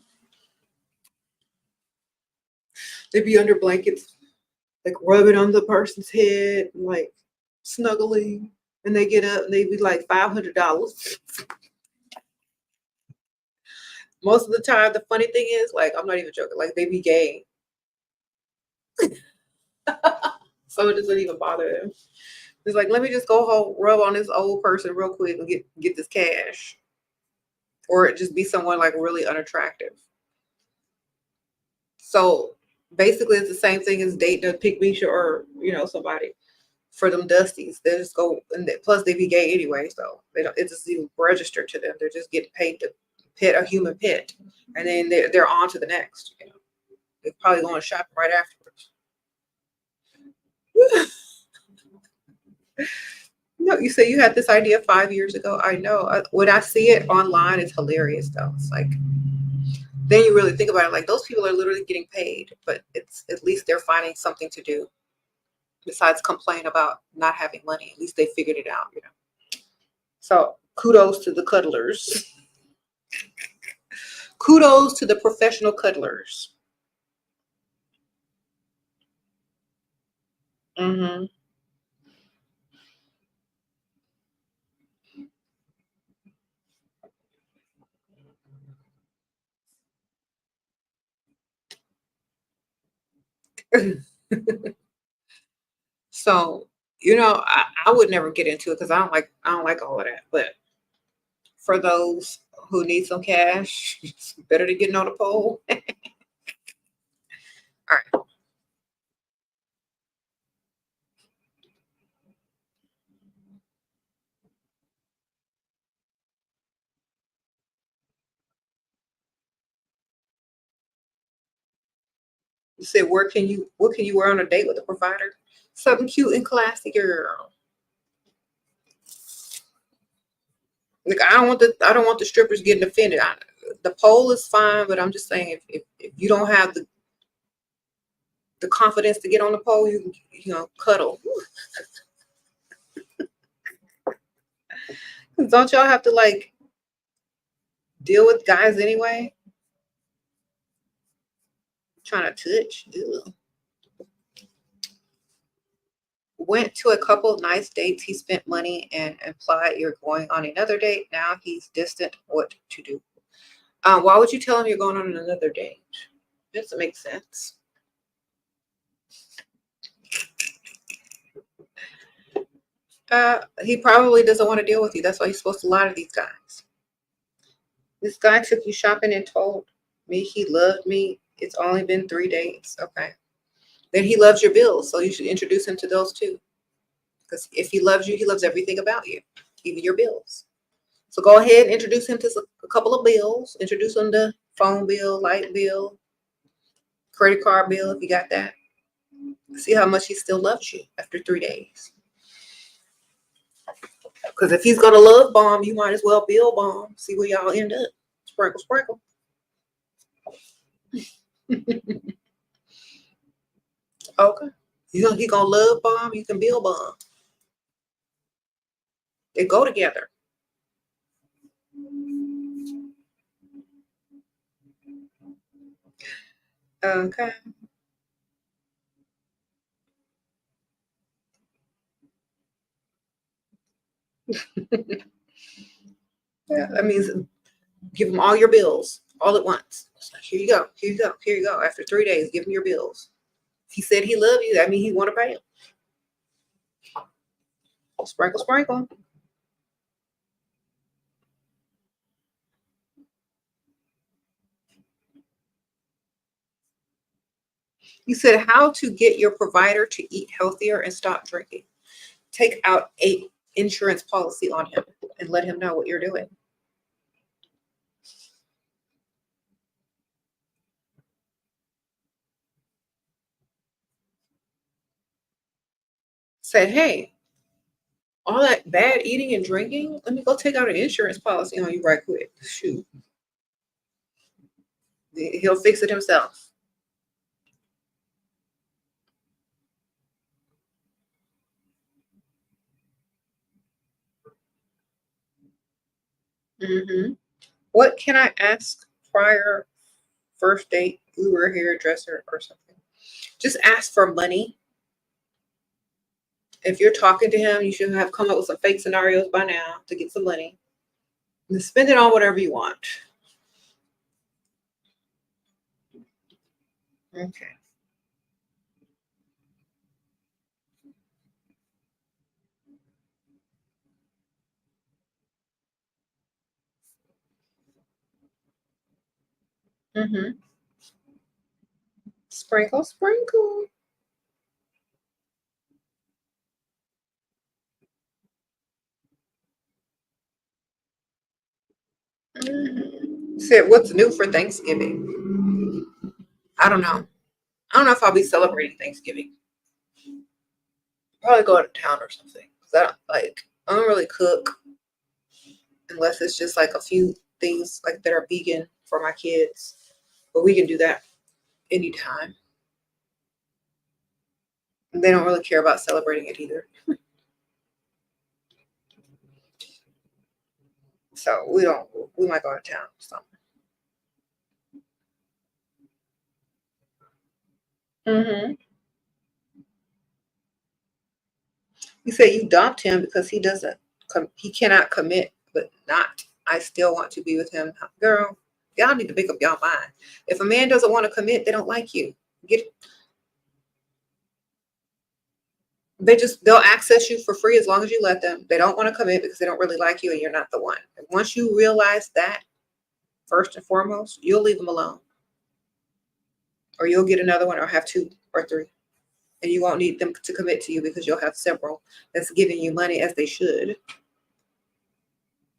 they be under blankets, like rubbing on the person's head, like snuggling. And they get up and they be like $500. Most of the time, the funny thing is, like, I'm not even joking, like, they be gay. So it doesn't even bother them. It's like, let me just go home, rub on this old person real quick and get this cash. Or it just be someone like really unattractive. So basically, it's the same thing as dating a pygmy or somebody. For them dusties, they just go, and plus they be gay anyway, so they don't. It doesn't even register to them. They're just getting paid to pet a human pet, and then they're on to the next. They're probably going shopping right afterwards. No, you say you had this idea 5 years ago. I know. When I see it online, it's hilarious though. It's like, then you really think about it, like those people are literally getting paid, but it's at least they're finding something to do besides complain about not having money. At least they figured it out. So kudos to the cuddlers. Kudos to the professional cuddlers. Hmm. So I would never get into it because I don't like all of that. But for those who need some cash. It's better than getting on a pole. All right. You said, what can you wear on a date with a provider? Something cute and classy, girl. Like I don't want the strippers getting offended. The pole is fine, but I'm just saying if you don't have the confidence to get on the pole, you know, cuddle. Don't y'all have to like deal with guys anyway? Trying to touch. Ew. Went to a couple of nice dates. He spent money and implied you're going on another date. Now he's distant. What to do? Why would you tell him you're going on another date? Doesn't make sense. He probably doesn't want to deal with you. That's why he's supposed to lie to these guys. This guy took you shopping and told me he loved me. It's only been 3 days. Okay. Then he loves your bills, so you should introduce him to those too. Because if he loves you, he loves everything about you, even your bills. So go ahead and introduce him to a couple of bills. Introduce him to phone bill, light bill, credit card bill if you got that. See how much he still loves you after 3 days. Because if he's gonna love bomb, you might as well bill bomb. See where y'all end up. Sprinkle, sprinkle. Okay. He gonna love bomb. You can bill bomb. They go together. Okay. Yeah, that means give him all your bills all at once. Here you go. Here you go. Here you go. After 3 days, give him your bills. If he said he loved you, that means he want to pay him. Sprinkle, sprinkle. You said how to get your provider to eat healthier and stop drinking. Take out a insurance policy on him and let him know what you're doing. Say, hey, all that bad eating and drinking, let me go take out an insurance policy on you right quick. Shoot. He'll fix it himself. Mm-hmm. What can I ask prior first date, Uber, hairdresser, or something? Just ask for money. If you're talking to him, you should have come up with some fake scenarios by now to get some money. And spend it on whatever you want. Okay. Mm-hmm. Sprinkle, sprinkle. Mm-hmm. Said, what's new for Thanksgiving? I don't know. I don't know if I'll be celebrating Thanksgiving. Probably go out of town or something. 'Cause I don't really cook unless it's just like a few things like that are vegan for my kids. But we can do that anytime. And they don't really care about celebrating it either. So we might go out of town or something. Mm-hmm. You say you dumped him because he cannot commit, but not. I still want to be with him, girl. Y'all need to pick up y'all mind. If a man doesn't want to commit, they don't like you. Get they'll access you for free as long as you let them. They don't want to commit because they don't really like you and you're not the one. And once you realize that, first and foremost, you'll leave them alone. Or you'll get another one or have 2 or 3. And you won't need them to commit to you because you'll have several that's giving you money as they should.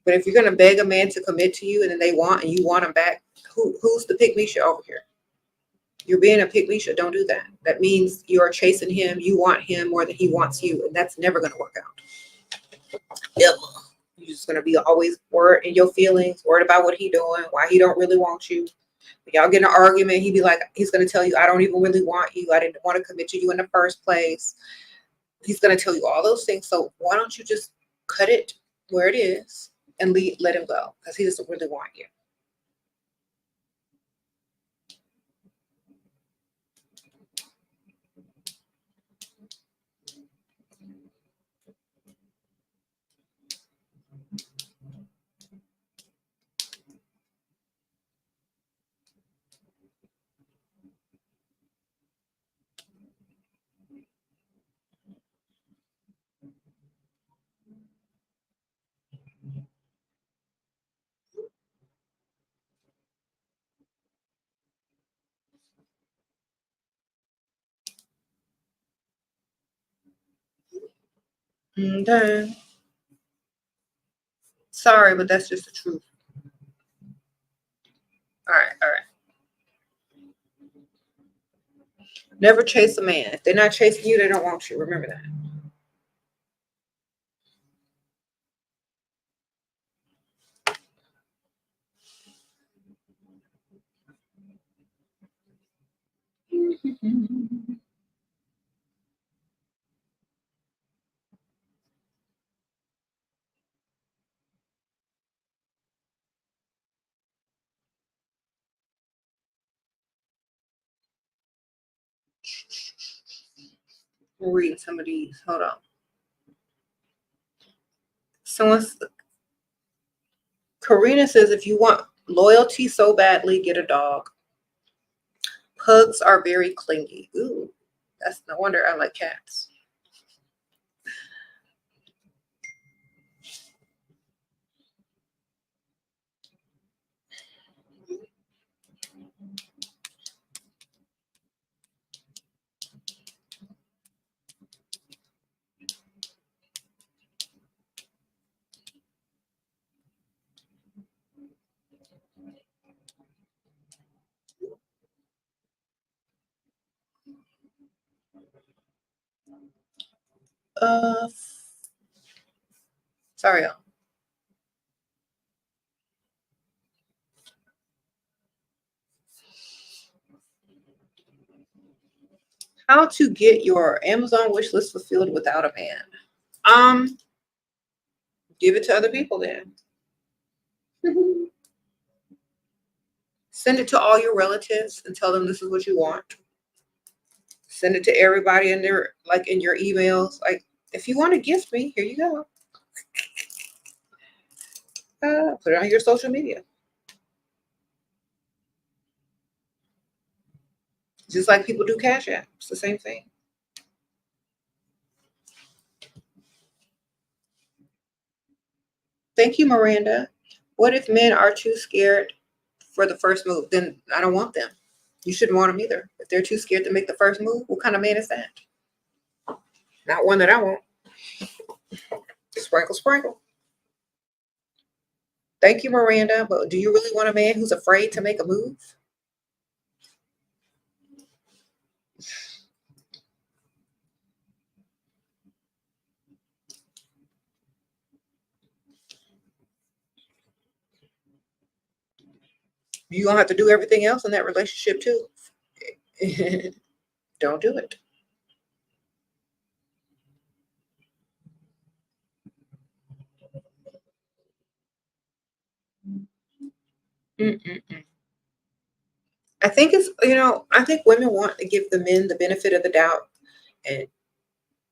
But if you're going to beg a man to commit to you and then they want and you want them back, who's the pygmisha over here? You're being a pygmisha. Don't do that. That means you're chasing him. You want him more than he wants you. And that's never going to work out. Yep. You're just going to be always worried in your feelings, worried about what he doing, why he don't really want you. When y'all get in an argument, he'd be like, he's going to tell you, I don't even really want you. I didn't want to commit to you in the first place. He's going to tell you all those things. So why don't you just cut it where it is and let him go? Because he doesn't really want you. Okay. Sorry, but that's just the truth. All right. Never chase a man. If they're not chasing you, they don't want you. Remember that. We'll read some of these. Hold on. Karina says, if you want loyalty so badly, get a dog. Pugs are very clingy. Ooh, that's no wonder I like cats. Sorry, y'all. How to get your Amazon wish list fulfilled without a man? Give it to other people then. Send it to all your relatives and tell them this is what you want. Send it to everybody in their, like in your emails. Like, if you want to gift me, here you go. Put it on your social media. Just like people do Cash App. It's the same thing. Thank you, Miranda. What if men are too scared for the first move? Then I don't want them. You shouldn't want them either. If they're too scared to make the first move, what kind of man is that? Not one that I want. Sprinkle, sprinkle. Thank you, Miranda. But do you really want a man who's afraid to make a move? You're going to have to do everything else in that relationship too. Don't do it. Mm-mm-mm. I think it's, I think women want to give the men the benefit of the doubt and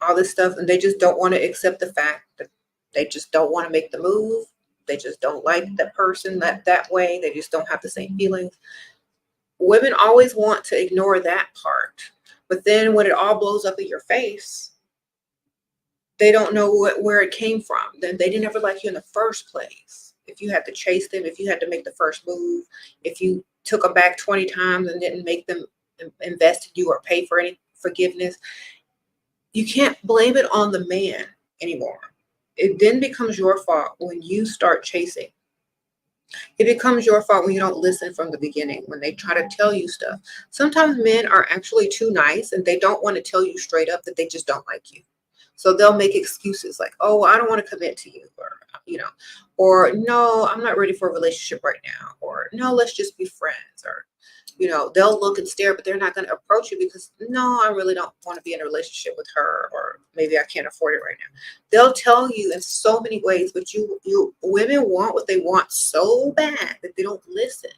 all this stuff, and they just don't want to accept the fact that they just don't want to make the move. They just don't like that person that way. They just don't have the same feelings. Women always want to ignore that part. But then when it all blows up in your face, they don't know where it came from. Then they didn't ever like you in the first place. If you had to chase them, if you had to make the first move, if you took them back 20 times and didn't make them invest in you or pay for any forgiveness, you can't blame it on the man anymore. It then becomes your fault when you start chasing. It becomes your fault when you don't listen from the beginning, when they try to tell you stuff. Sometimes men are actually too nice and they don't want to tell you straight up that they just don't like you. So they'll make excuses like, oh, I don't want to commit to you, or no, I'm not ready for a relationship right now, or no, let's just be friends, or they'll look and stare, but they're not going to approach you because no, I really don't want to be in a relationship with her, or maybe I can't afford it right now. They'll tell you in so many ways, but you women want what they want so bad that they don't listen,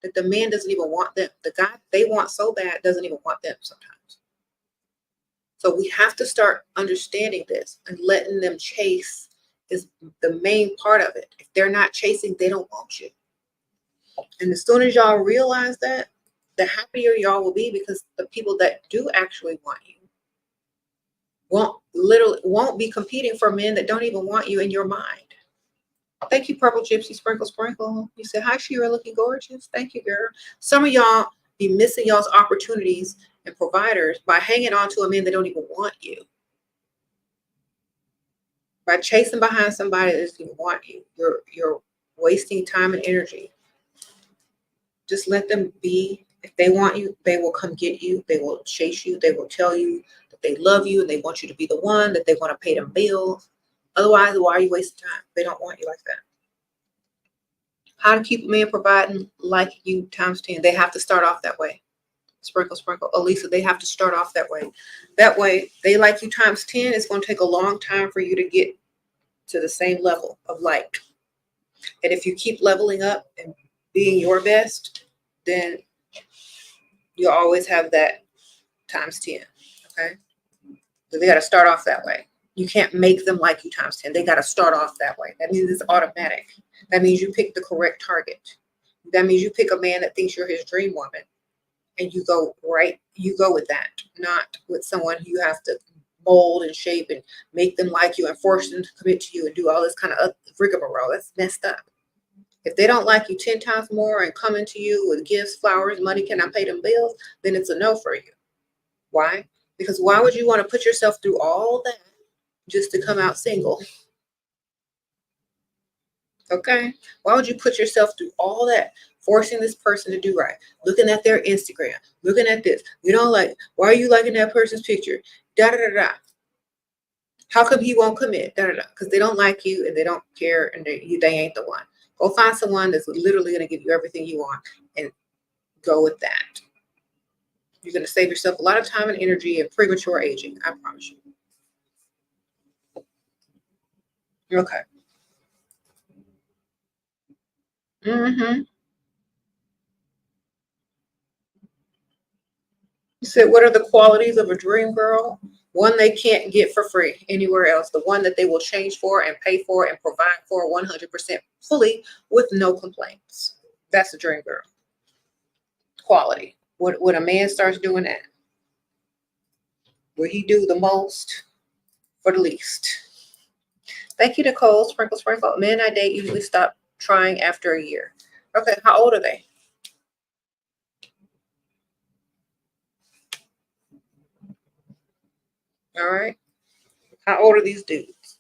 that the man doesn't even want them. The guy they want so bad doesn't even want them sometimes. So we have to start understanding this, and letting them chase is the main part of it. If they're not chasing, they don't want you. And as soon as y'all realize that, the happier y'all will be, because the people that do actually want you won't be competing for men that don't even want you in your mind. Thank you, Purple Gypsy Sprinkle Sprinkle. You said, hi, Shira, looking gorgeous. Thank you, girl. Some of y'all be missing y'all's opportunities and providers by hanging on to a man that don't even want you. By chasing behind somebody that doesn't even want you. You're wasting time and energy. Just let them be. If they want you, they will come get you. They will chase you. They will tell you that they love you and they want you to be the one, that they want to pay them bills. Otherwise, why are you wasting time? They don't want you like that. How to keep a man providing like you times 10. They have to start off that way. Sprinkle, sprinkle. Elisa, they have to start off that way. That way, they like you times 10. It's going to take a long time for you to get to the same level of like. And if you keep leveling up and being your best, then you'll always have that times 10. Okay? So they got to start off that way. You can't make them like you times 10. They got to start off that way. That means it's automatic. That means you pick the correct target. That means you pick a man that thinks you're his dream woman. And you go with that, not with someone who you have to mold and shape and make them like you and force them to commit to you and do all this kind of rigmarole. That's messed up. If they don't like you 10 times more and coming to you with gifts, flowers, money, can I pay them bills? Then it's a no for you. Why? Because why would you want to put yourself through all that just to come out single? Okay? Why would you put yourself through all that, forcing this person to do right, looking at their Instagram, looking at this? You don't like, why are you liking that person's picture? Da da da da. How come he won't commit? Da da da. Because they don't like you and they don't care and they ain't the one. Go find someone that's literally going to give you everything you want and go with that. You're going to save yourself a lot of time and energy and premature aging. I promise you. Okay. Mm-hmm. You said, what are the qualities of a dream girl? One they can't get for free anywhere else. The one that they will change for and pay for and provide for 100% fully with no complaints. That's a dream girl. Quality. When a man starts doing that, will he do the most for the least? Thank you, Nicole. Sprinkle, sprinkle. Men I date usually stop trying after a year. Okay, how old are they? All right. How old are these dudes?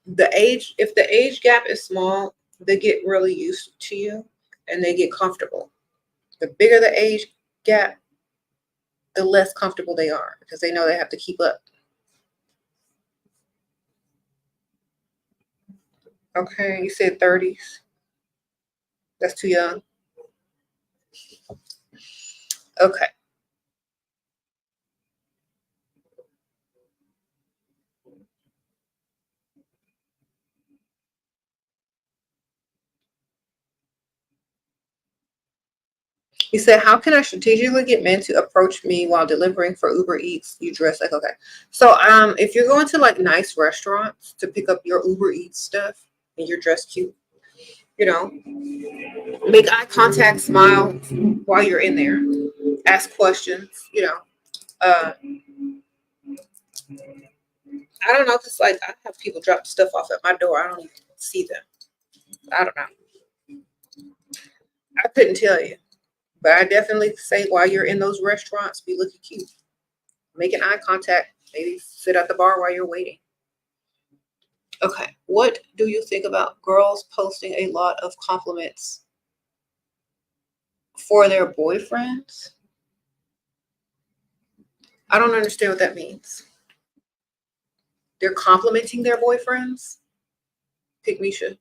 If the age gap is small, they get really used to you and they get comfortable. The bigger the age gap, the less comfortable they are because they know they have to keep up. Okay, you said 30s. That's too young. Okay. He said, how can I strategically get men to approach me while delivering for Uber Eats? You dress like, okay. So if you're going to like nice restaurants to pick up your Uber Eats stuff and you're dressed cute, make eye contact, smile while you're in there, ask questions, I don't know, because like I have people drop stuff off at my door. I don't even see them. I don't know. I couldn't tell you. But I definitely say while you're in those restaurants, be looking cute. Making eye contact. Maybe sit at the bar while you're waiting. Okay. What do you think about girls posting a lot of compliments for their boyfriends? I don't understand what that means. They're complimenting their boyfriends? Pygmisha.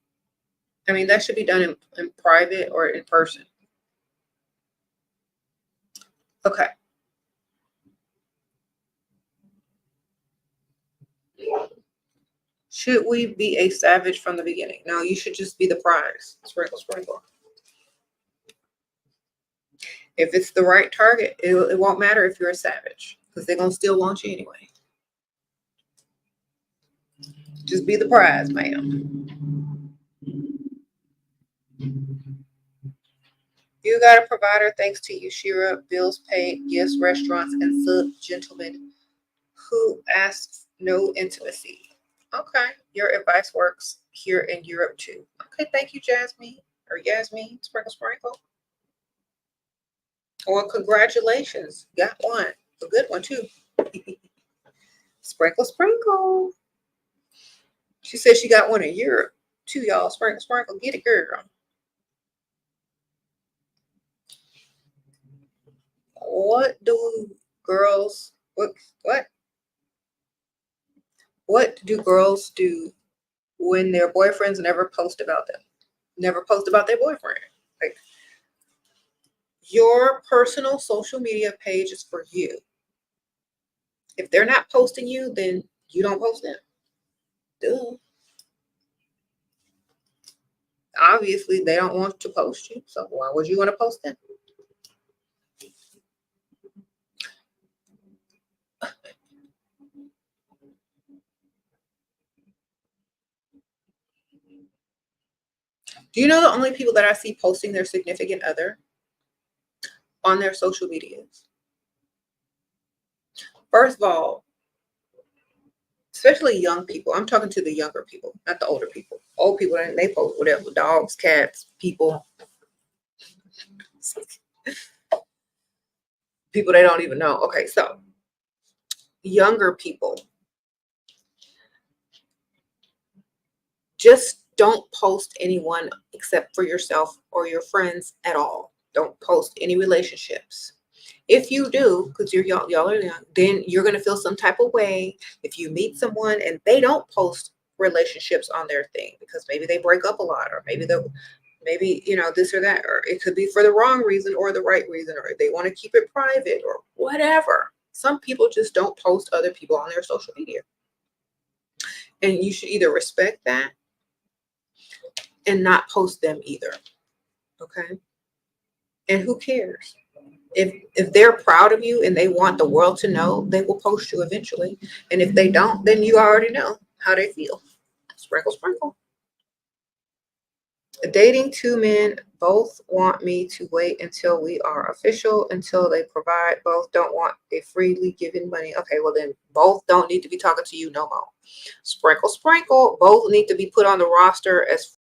I mean, that should be done in private or in person. Okay. Should we be a savage from the beginning? No, you should just be the prize. Sprinkle, sprinkle. If it's the right target, it won't matter if you're a savage because they're going to still want you anyway. Just be the prize, ma'am. You got a provider thanks to you, Shira. Bills paid, gifts, restaurants, and sub gentlemen who ask no intimacy. Okay, your advice works here in Europe too. Okay, thank you, Jasmine or Yasmin. Sprinkle, sprinkle. Well, congratulations. Got one. A good one, too. Sprinkle, sprinkle. She said she got one in Europe, too, y'all. Sprinkle, sprinkle. Get it, girl. What do girls, what do girls do when their boyfriends never post about them? Never post about their boyfriend. Like, your personal social media page is for you. If they're not posting you, then you don't post them. Duh. Obviously, they don't want to post you, so why would you want to post them? Do you know the only people that I see posting their significant other on their social medias? First of all, especially young people. I'm talking to the younger people, not the older people. Old people, they post whatever, dogs, cats, people. People they don't even know. Okay, so younger people, just don't post anyone except for yourself or your friends at all. Don't post any relationships. If you do, because y'all are young, then you're gonna feel some type of way if you meet someone and they don't post relationships on their thing because maybe they break up a lot, or maybe this or that, or it could be for the wrong reason or the right reason, or they want to keep it private or whatever. Some people just don't post other people on their social media, and you should either respect that and not post them either. Okay, and who cares? If they're proud of you and they want the world to know, they will post you eventually. And if they don't, then you already know how they feel. Sprinkle, sprinkle. Dating two men, both want me to wait until we are official, until they provide. Both don't want a freely given money. Okay, well then both don't need to be talking to you no more. Sprinkle, sprinkle. Both need to be put on the roster as.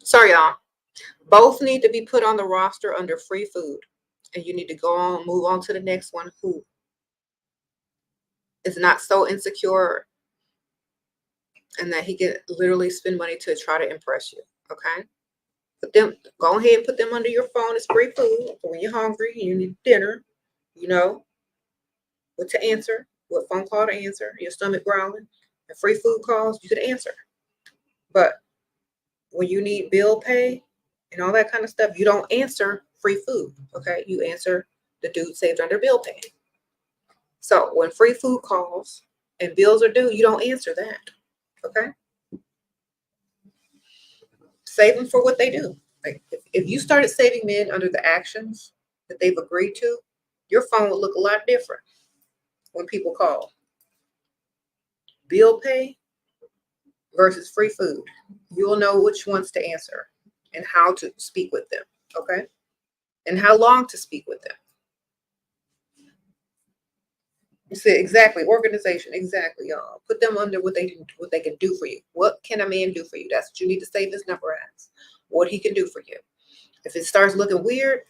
Sorry, y'all. Both need to be put on the roster under free food. And you need to move on to the next one who is not so insecure and that he can literally spend money to try to impress you. Okay? Go ahead and put them under your phone. It's free food. So when you're hungry, you need dinner, you know what to answer, what phone call to answer, your stomach growling, and free food calls, you could answer. But when you need bill pay and all that kind of stuff, you don't answer free food. Okay? You answer the dude saved under bill pay. So when free food calls and bills are due, you don't answer that. Okay? Save them for what they do. Like if you started saving men under the actions that they've agreed to, your phone would look a lot different when people call. Bill pay versus free food. You'll know which ones to answer and how to speak with them. Okay? and how long to speak with them. You said exactly, organization, exactly, y'all. Put them under what they can do for you. What can a man do for you? That's what you need to save his number as. What he can do for you. If it starts looking weird,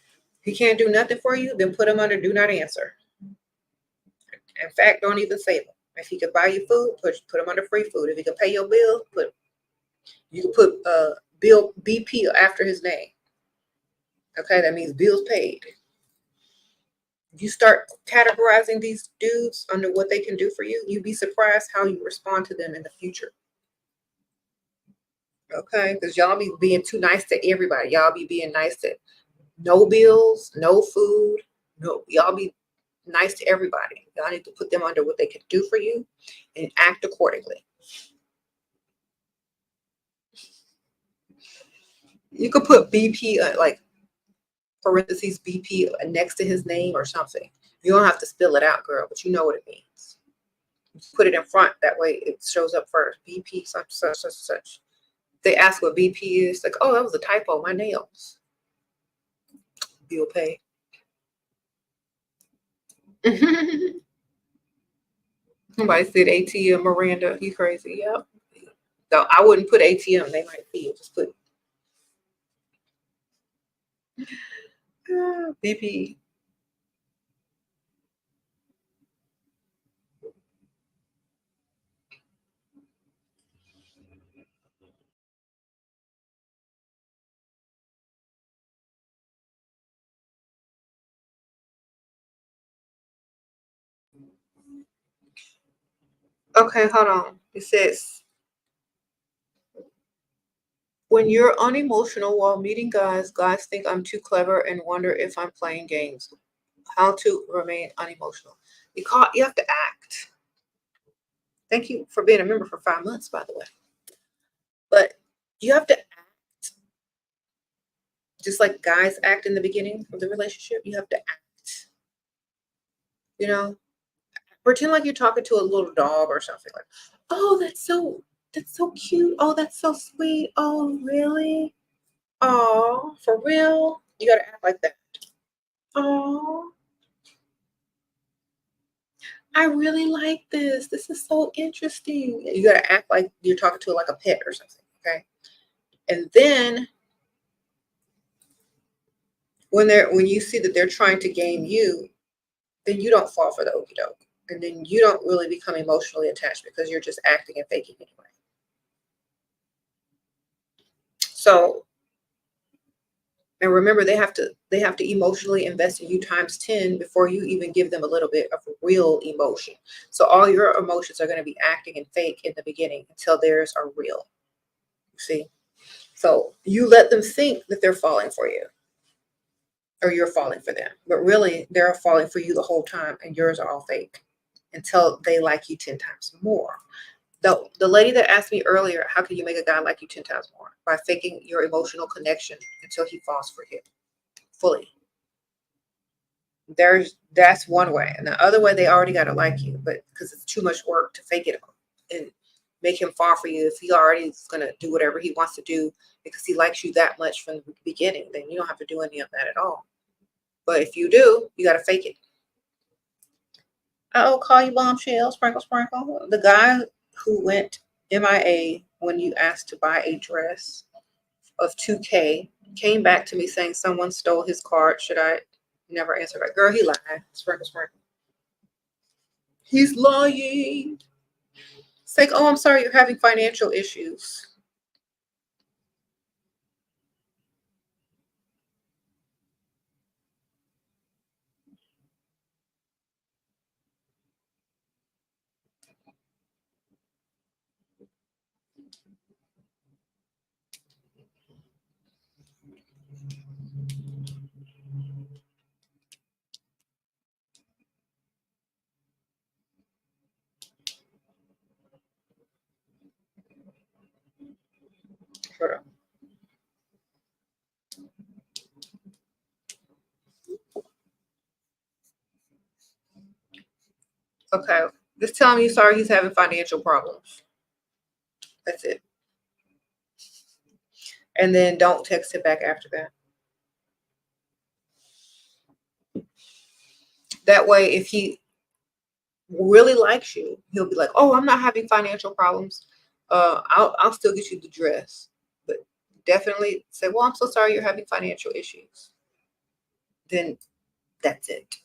he can't do nothing for you, then put him under do not answer. In fact, don't even save him. If he can buy you food, put him under free food. If he can pay your bill, you can put bill BP after his name. Okay, that means bills paid. If you start categorizing these dudes under what they can do for you, you'd be surprised how you respond to them in the future. Okay, because y'all be being too nice to everybody. Y'all be being nice to no bills, no food, no. Y'all be nice to everybody. Y'all need to put them under what they can do for you and act accordingly. You could put BP, like parentheses BP next to his name or something. You don't have to spell it out, girl, but you know what it means. You put it in front. That way it shows up first. BP such, such, such, such. They ask what BP is. Like, oh, that was a typo. My nails. Bill pay. Somebody said ATM, Miranda. You crazy? Yep. So I wouldn't put ATM. They might feel. Just put BP. Okay, hold on. It says, when you're unemotional while meeting guys think I'm too clever and wonder if I'm playing games. How to remain unemotional. You have to act. Thank you for being a member for 5 months, by the way. But you have to act just like guys act in the beginning of the relationship. You have to act. You know, pretend like you're talking to a little dog or something. Like, oh, that's so cute. Oh, that's so sweet. Oh, really? Oh, for real? You gotta act like that. Oh, I really like this. This is so interesting. You gotta act like you're talking to like a pet or something. Okay. And then when you see that they're trying to game you, then you don't fall for the okie doke. And then you don't really become emotionally attached because you're just acting and faking anyway. So, and remember, they have to emotionally invest in you times 10 before you even give them a little bit of real emotion. So all your emotions are going to be acting and fake in the beginning until theirs are real. See? So you let them think that they're falling for you or you're falling for them, but really they're falling for you the whole time and yours are all fake until they like you 10 times more. The lady that asked me earlier, how can you make a guy like you 10 times more? By faking your emotional connection until he falls for you fully. That's one way. And the other way, they already got to like you, but because it's too much work to fake it and make him fall for you. If he already is going to do whatever he wants to do because he likes you that much from the beginning, then you don't have to do any of that at all. But if you do, you got to fake it. I'll call you bombshell, sprinkle, sprinkle. The guy who went MIA when you asked to buy a dress of $2K came back to me saying someone stole his card. Should I never answer back? Girl, he lied. Sprinkle, sprinkle. He's lying. It's like, oh, I'm sorry, you're having financial issues. Hold on. Okay, just tell him you're sorry he's having financial problems. That's it. And then don't text him back after that. That way, if he really likes you, he'll be like, "Oh, I'm not having financial problems. I'll still get you the dress." But definitely say, "Well, I'm so sorry you're having financial issues." Then that's it.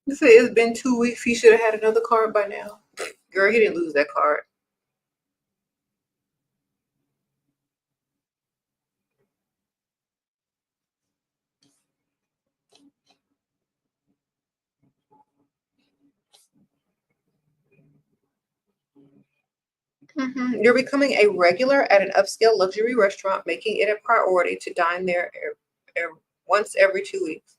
You say it's been 2 weeks. He should have had another card by now. Girl, he didn't lose that card. You're becoming a regular at an upscale luxury restaurant, making it a priority to dine there once every 2 weeks.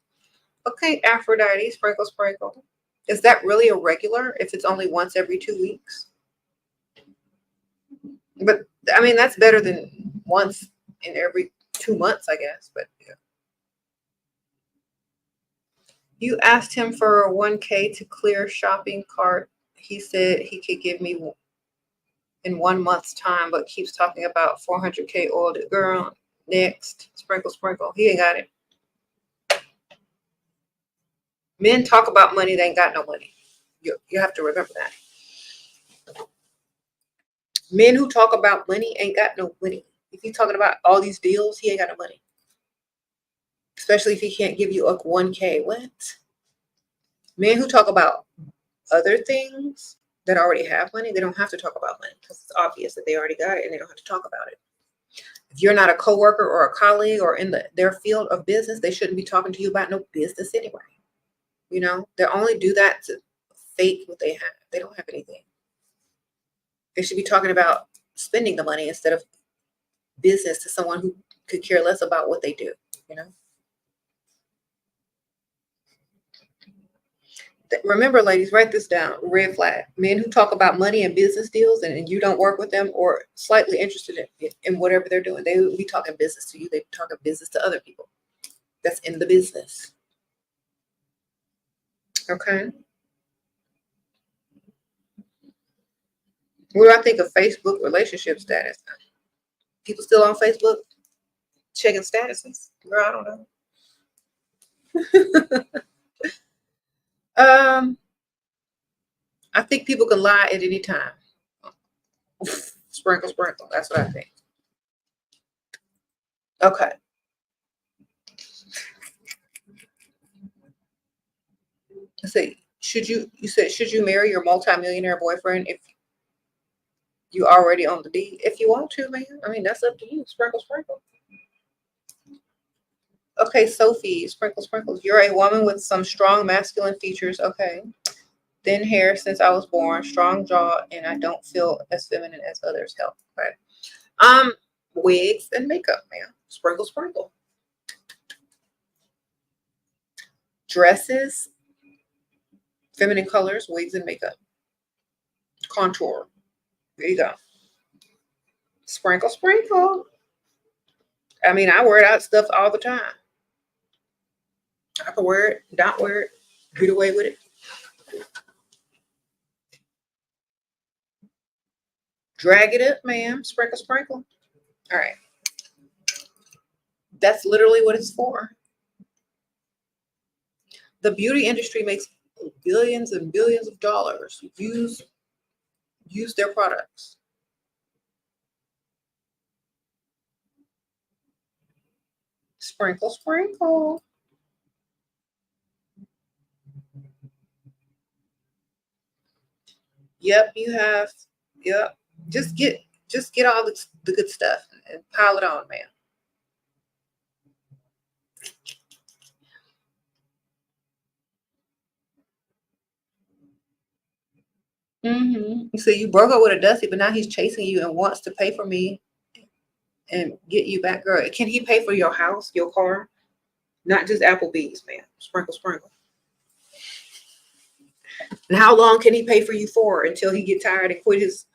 Okay, Aphrodite, sprinkle, sprinkle. Is that really a regular if it's only once every 2 weeks? But I mean, that's better than once in every 2 months, I guess. But yeah. You asked him for a 1K to clear shopping cart. He said he could give me in 1 month's time, but keeps talking about 400K oil. Girl, next. Sprinkle, sprinkle. He ain't got it. Men talk about money, they ain't got no money. You have to remember that. Men who talk about money ain't got no money. If he's talking about all these deals, he ain't got no money. Especially if he can't give you a 1K. What? Men who talk about other things that already have money, they don't have to talk about money because it's obvious that they already got it and they don't have to talk about it. If you're not a coworker or a colleague or in their field of business, they shouldn't be talking to you about no business anyway. You know, they only do that to fake what they have. They don't have anything. They should be talking about spending the money instead of business to someone who could care less about what they do, you know? Remember, ladies, write this down. Red flag. Men who talk about money and business deals and you don't work with them or slightly interested in whatever they're doing, they will be talking business to you. They talking business to other people. That's in the business. Okay. What do I think of Facebook relationship status? People still on Facebook checking statuses? Girl, I don't know. I think people can lie at any time. Sprinkle, sprinkle. That's what I think. Okay. Let's see. You said should you marry your multimillionaire boyfriend if you already own the deed? If you want to, man. I mean, that's up to you. Sprinkle, sprinkle. Okay, Sophie, sprinkle, sprinkles. You're a woman with some strong masculine features. Okay. Thin hair since I was born, strong jaw, and I don't feel as feminine as others help. Okay. Wigs and makeup, man. Sprinkle, sprinkle. Dresses, feminine colors, wigs and makeup. Contour. There you go. Sprinkle, sprinkle. I mean, I wear that stuff all the time. I can wear it, not wear it, get away with it. Drag it up, ma'am. Sprinkle, sprinkle. All right. That's literally what it's for. The beauty industry makes billions and billions of dollars. Use their products. Sprinkle, sprinkle. Yep, you have. Yep. Just get all the good stuff and pile it on, man. So you broke up with a Dusty, but now he's chasing you and wants to pay for me and get you back, girl. Can he pay for your house, your car? Not just Applebee's, man. Sprinkle, sprinkle. And how long can he pay for you for until he get tired and quit his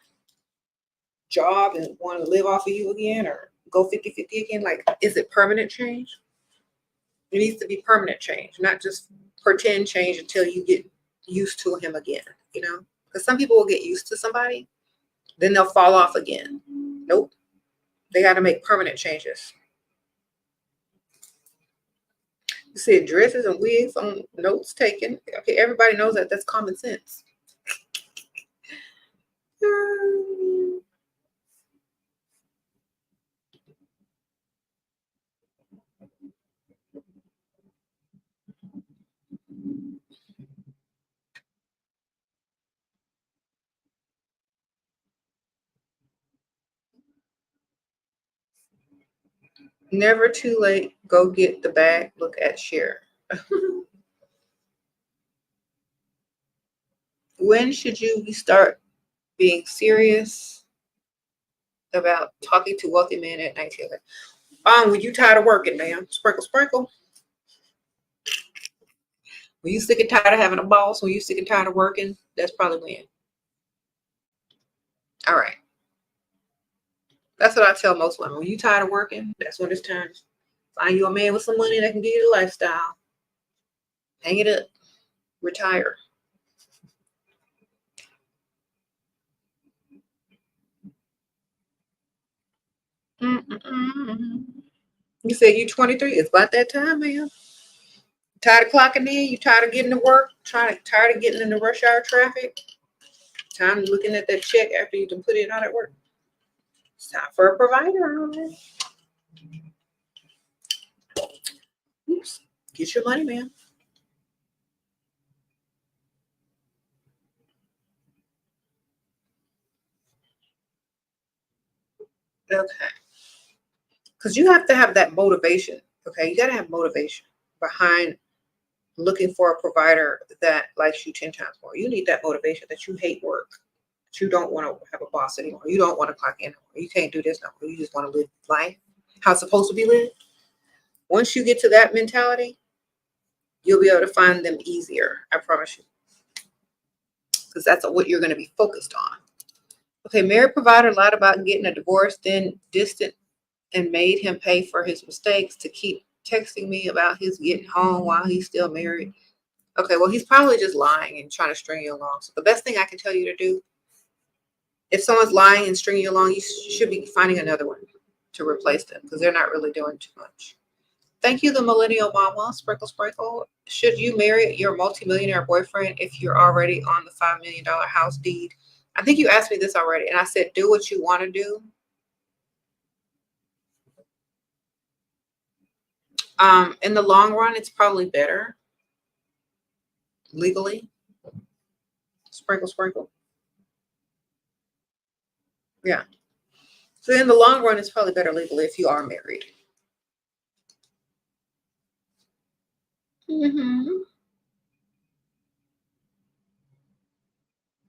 job and want to live off of you again or go 50-50 again? Like, is it permanent change? It needs to be permanent change, not just pretend change until you get used to him again, you know? Because some people will get used to somebody Then they'll fall off again. Nope. They got to make permanent changes. You see dresses and wigs on notes taken. Okay, everybody knows that. That's common sense. Never too late. Go get the bag. Look at Cher. When should you start being serious about talking to wealthy men at 19? When you tired of working, ma'am. Sprinkle, sprinkle. When you sick and tired of having a boss, when you sick and tired of working, that's probably when. All right. That's what I tell most women. When you tired of working, that's when it's time. Find you a man with some money that can give you the lifestyle. Hang it up. Retire. You said you 23. It's about that time, man. Tired of clocking in? You tired of getting to work? Tired of getting in the rush hour traffic? Time looking at that check after you can put it out at work. It's time for a provider. Oops. Get your money, man. Okay. Because you have to have that motivation. Okay. You got to have motivation behind looking for a provider that likes you 10 times more. You need that motivation that you hate work, that you don't want to have a boss anymore. You don't want to clock in anymore. You can't do this no more. You just want to live life how it's supposed to be lived. Once you get to that mentality, you'll be able to find them easier. I promise you. Because that's what you're going to be focused on. Okay, married provider lied about getting a divorce, then distant and made him pay for his mistakes to keep texting me about his getting home while he's still married. Okay, well, he's probably just lying and trying to string you along. So the best thing I can tell you to do, if someone's lying and stringing you along, you should be finding another one to replace them because they're not really doing too much. Thank you, the millennial mama. Sprinkle, sprinkle. Should you marry your multimillionaire boyfriend if you're already on the $5 million house deed? I think you asked me this already, and I said, do what you want to do. In the long run, it's probably better legally. Sprinkle, sprinkle. Yeah. So in the long run, it's probably better legally if you are married.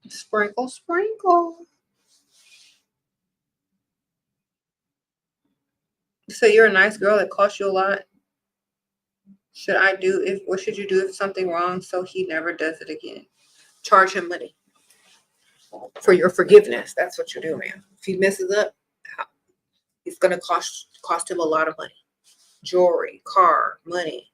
Sprinkle, sprinkle. So you're a nice girl that costs you a lot. What should you do if something wrong so he never does it again? Charge him money for your forgiveness. That's what you do, man. If he messes up, it's going to cost him a lot of money. Jewelry, car, money,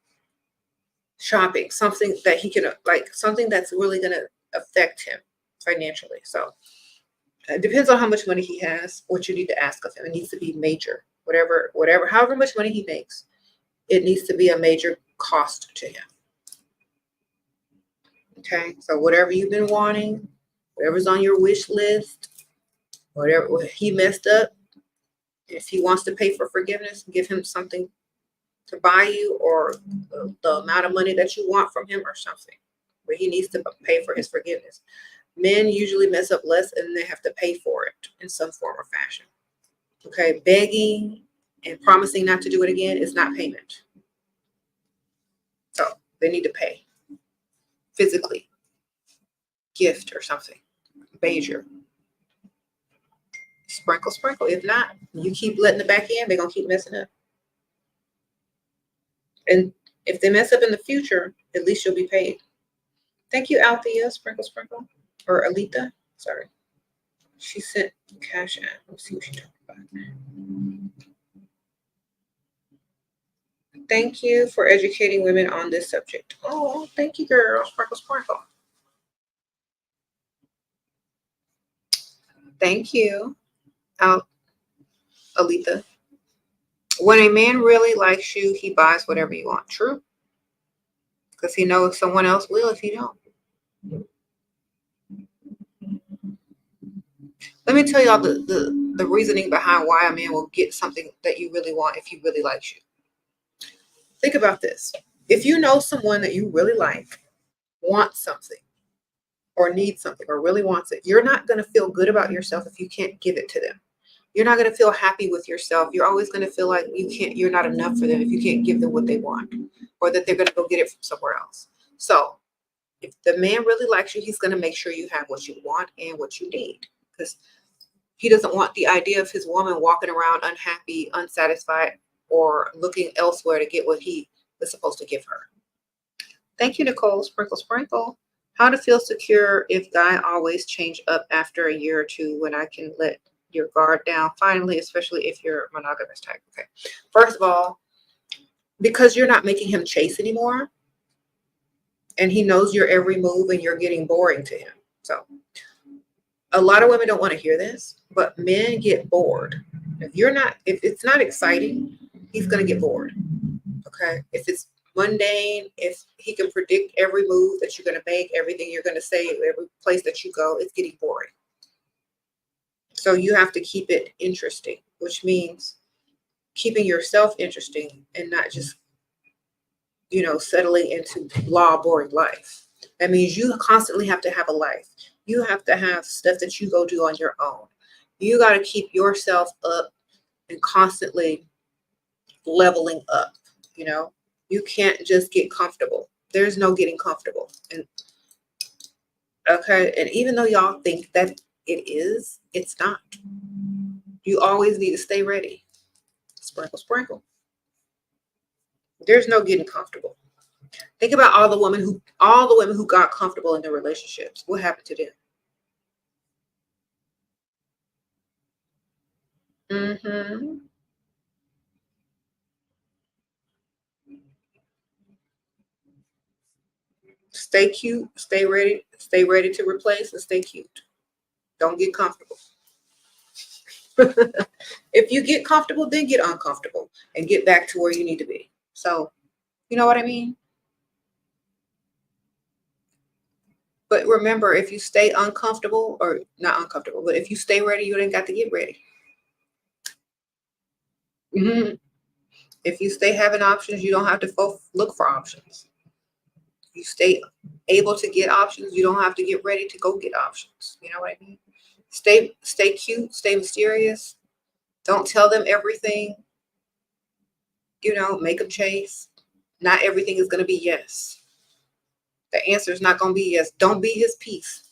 shopping, something that he can, like something that's really going to affect him financially. So it depends on how much money he has, what you need to ask of him. It needs to be major, however much money he makes, it needs to be a major cost to him. Okay, so whatever you've been wanting, whatever's on your wish list, whatever he messed up, if he wants to pay for forgiveness, give him something to buy you or the amount of money that you want from him or something, but he needs to pay for his forgiveness. Men usually mess up less and they have to pay for it in some form or fashion. Okay, begging and promising not to do it again is not payment. So they need to pay physically, gift or something major. Sprinkle, sprinkle. If not, you keep letting the back end, they're going to keep messing up. And if they mess up in the future, at least you'll be paid. Thank you, Althea. Sprinkle, sprinkle. Or Alita. Sorry. She sent cash out. Let's see what she talked about. Thank you for educating women on this subject. Oh, thank you, girl. Sprinkle, sprinkle. Thank you, out, Alita. When a man really likes you, he buys whatever you want. True, because he knows someone else will if you don't. Let me tell y'all the reasoning behind why a man will get something that you really want if he really likes you. Think about this. If you know someone that you really like wants something or needs something or really wants it, you're not going to feel good about yourself if you can't give it to them. You're not going to feel happy with yourself. You're always going to feel like you're not enough for them if you can't give them what they want, or that they're going to go get it from somewhere else. So if the man really likes you, he's going to make sure you have what you want and what you need, because he doesn't want the idea of his woman walking around unhappy, unsatisfied, or looking elsewhere to get what he was supposed to give her. Thank you, Nicole. Sprinkle, sprinkle. How to feel secure if guy always change up after a year or two, when I can let your guard down finally, especially if you're monogamous type. Okay. First of all, because you're not making him chase anymore, and he knows your every move, and you're getting boring to him. So a lot of women don't want to hear this, but men get bored. If it's not exciting, he's going to get bored. Okay. If it's mundane, if he can predict every move that you're going to make, everything you're going to say, every place that you go, it's getting boring. So you have to keep it interesting, which means keeping yourself interesting and not just, settling into blah, boring life. That means you constantly have to have a life. You have to have stuff that you go do on your own. You got to keep yourself up and constantly leveling up. You can't just get comfortable. There's no getting comfortable. And okay, and even though y'all think that it is, it's not. You always need to stay ready. Sprinkle, sprinkle. There's no getting comfortable. Think about all the women who got comfortable in their relationships. What happened to them? Mm-hmm. Stay cute, stay ready to replace, and stay cute. Don't get comfortable. If you get comfortable, then get uncomfortable and get back to where you need to be. So, you know what I mean? But remember, if you stay uncomfortable, or not uncomfortable, but if you stay ready, you ain't got to get ready. Mm-hmm. If you stay having options, you don't have to look for options. You stay able to get options, you don't have to get ready to go get options. You know what I mean? Stay cute, stay mysterious. Don't tell them everything. Make them chase. Not everything is going to be yes. The answer is not going to be yes. Don't be his piece.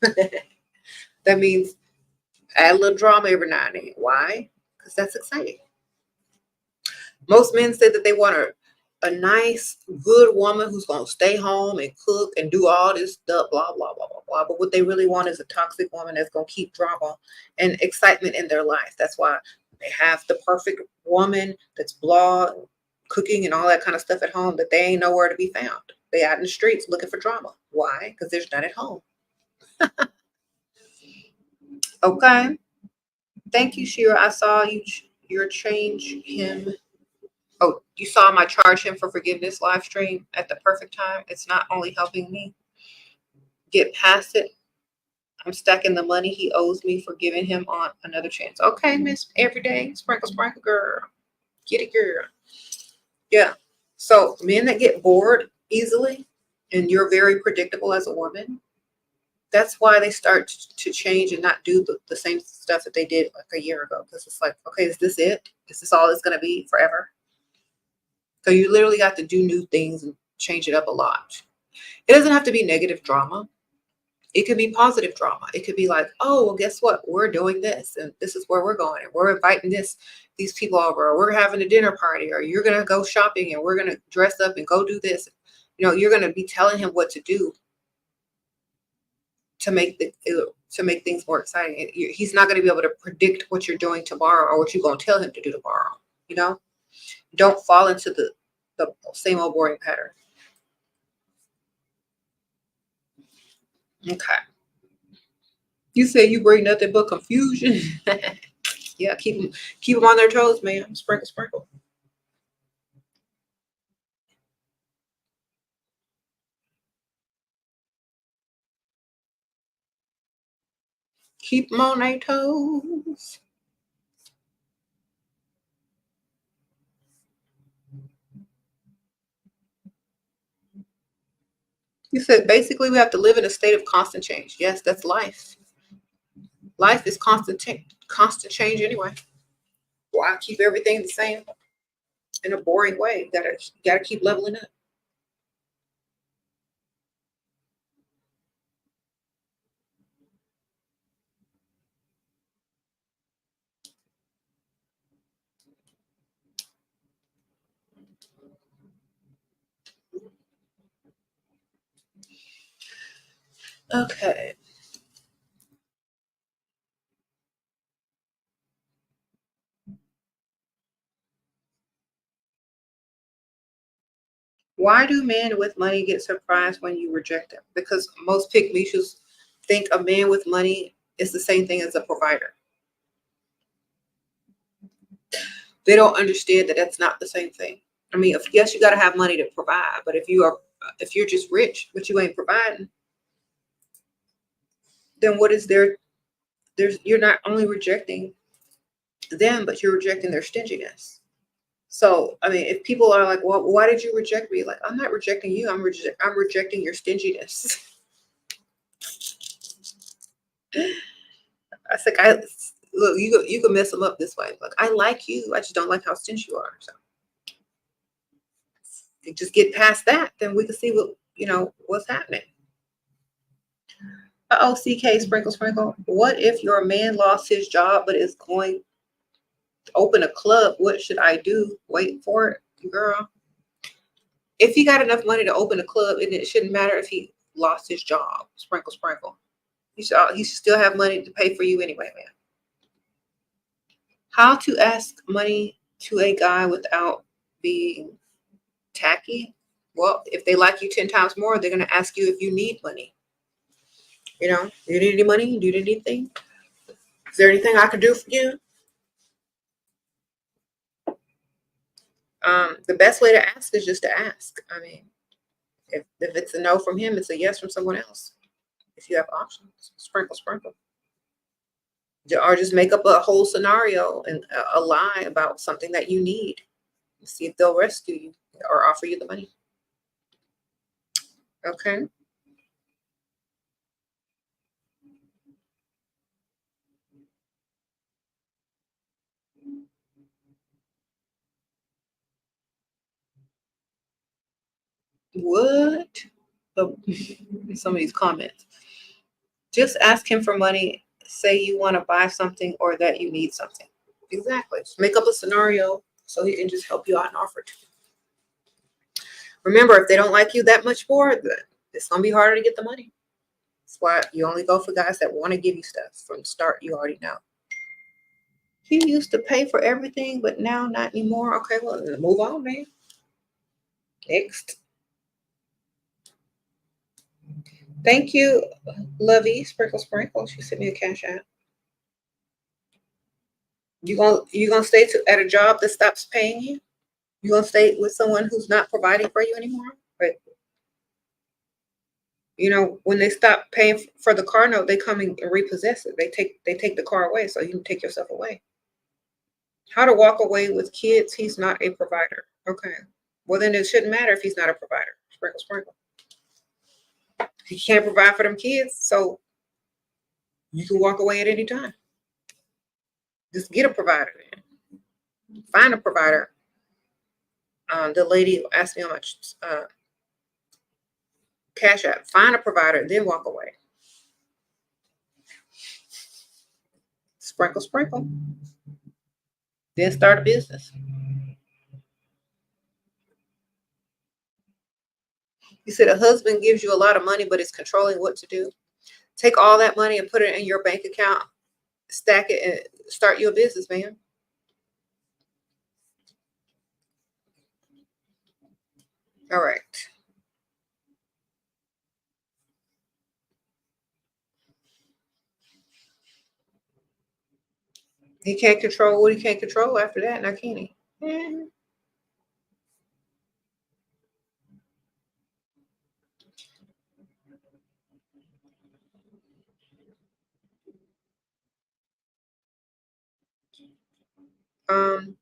That means add a little drama every now and then. Why? Because that's exciting. Most men say that they want a nice, good woman who's going to stay home and cook and do all this stuff, blah, blah, blah, blah, blah. But what they really want is a toxic woman that's going to keep drama and excitement in their life. That's why they have the perfect woman that's blah, cooking and all that kind of stuff at home, that they ain't nowhere to be found. They out in the streets looking for drama. Why? Because there's none at home. Okay. Thank you, Shira. I saw your change him. Oh, you saw my charge him for forgiveness live stream at the perfect time. It's not only helping me get past it, I'm stacking the money he owes me for giving him on another chance. Okay, Miss Everyday. Sprinkle, sprinkle, girl. Get it, girl. Yeah. So men that get bored easily, and you're very predictable as a woman, that's why they start to change and not do the same stuff that they did like a year ago. Because it's like, okay, is this it? Is this all it's going to be forever? So you literally got to do new things and change it up a lot. It doesn't have to be negative drama. It could be positive drama. It could be like, oh, well, guess what? We're doing this, and this is where we're going, and we're inviting these people over, or we're having a dinner party, or you're going to go shopping, and we're going to dress up and go do this. You're going to be telling him what to do to make things more exciting. He's not going to be able to predict what you're doing tomorrow or what you're going to tell him to do tomorrow. Don't fall into the same old boring pattern. Okay. You say you bring nothing but confusion. Yeah, keep them on their toes, man. Sprinkle, sprinkle. Keep them on their toes. You said basically we have to live in a state of constant change. Yes, that's life. Life is constant change anyway. Why keep everything the same in a boring way? You gotta keep leveling up. Okay. Why do men with money get surprised when you reject them? Because most pygmies think a man with money is the same thing as a provider. They don't understand that that's not the same thing. I mean, yes, you got to have money to provide, but if you're just rich but you ain't providing, then what is there's you're not only rejecting them, but you're rejecting their stinginess. So, I mean, if people are like, "Well, why did you reject me?" Like, I'm not rejecting you. I'm rejecting your stinginess. I think I look. You can mess them up this way. Like, I like you. I just don't like how stingy you are. So, if you just get past that, then we can see what's happening. Oh, CK sprinkle sprinkle. What if your man lost his job but is going to open a club? What should I do? Wait for it, girl. If he got enough money to open a club, and it shouldn't matter if he lost his job. Sprinkle sprinkle. He should still have money to pay for you anyway, man. How to ask money to a guy without being tacky? Well, if they like you 10 times more, they're going to ask you if you need money. Do you need any money? Do you need anything? Is there anything I can do for you? The best way to ask is just to ask. I mean, if it's a no from him, it's a yes from someone else. If you have options, sprinkle, sprinkle. Or just make up a whole scenario and a lie about something that you need. See if they'll rescue you or offer you the money. Okay. What? Oh, some of these comments. Just ask him for money. Say you want to buy something or that you need something. Exactly. Just make up a scenario so he can just help you out and offer to. Remember, if they don't like you that much more, then it's gonna be harder to get the money. That's why you only go for guys that want to give you stuff from the start. You already know. He used to pay for everything, but now not anymore. Okay, well, then move on, man. Next. Thank you, Lovey. Sprinkle, sprinkle. She sent me a cash app. You gonna stay at a job that stops paying you? You gonna stay with someone who's not providing for you anymore? But when they stop paying for the car note, they come and repossess it. They take the car away, so you can take yourself away. How to walk away with kids? He's not a provider. Okay. Well, then it shouldn't matter if he's not a provider. Sprinkle, sprinkle. He can't provide for them kids, so you can walk away at any time. Just get a provider, then. Find a provider. The lady asked me how much cash app. Find a provider, then walk away. Sprinkle, sprinkle. Then start a business. You said a husband gives you a lot of money, but is controlling what to do. Take all that money and put it in your bank account, stack it, and start your business, man. All right. He can't control what he can't control after that, now can he? Mhm. Um,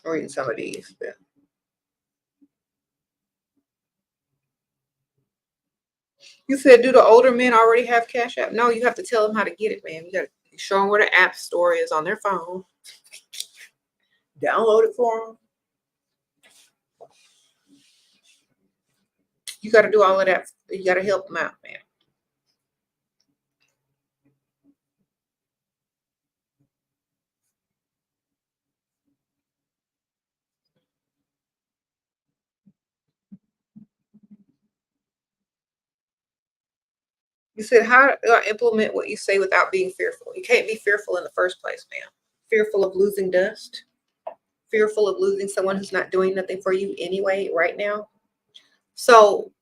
reading some of these. Yeah. You said, do the older men already have Cash App? No, you have to tell them how to get it, man. You got to show them where the app store is on their phone. Download it for them. You got to do all of that. You got to help them out, man. You said, how do I implement what you say without being fearful? You can't be fearful in the first place, man. Fearful of losing dust, fearful of losing someone who's not doing nothing for you anyway, right now. So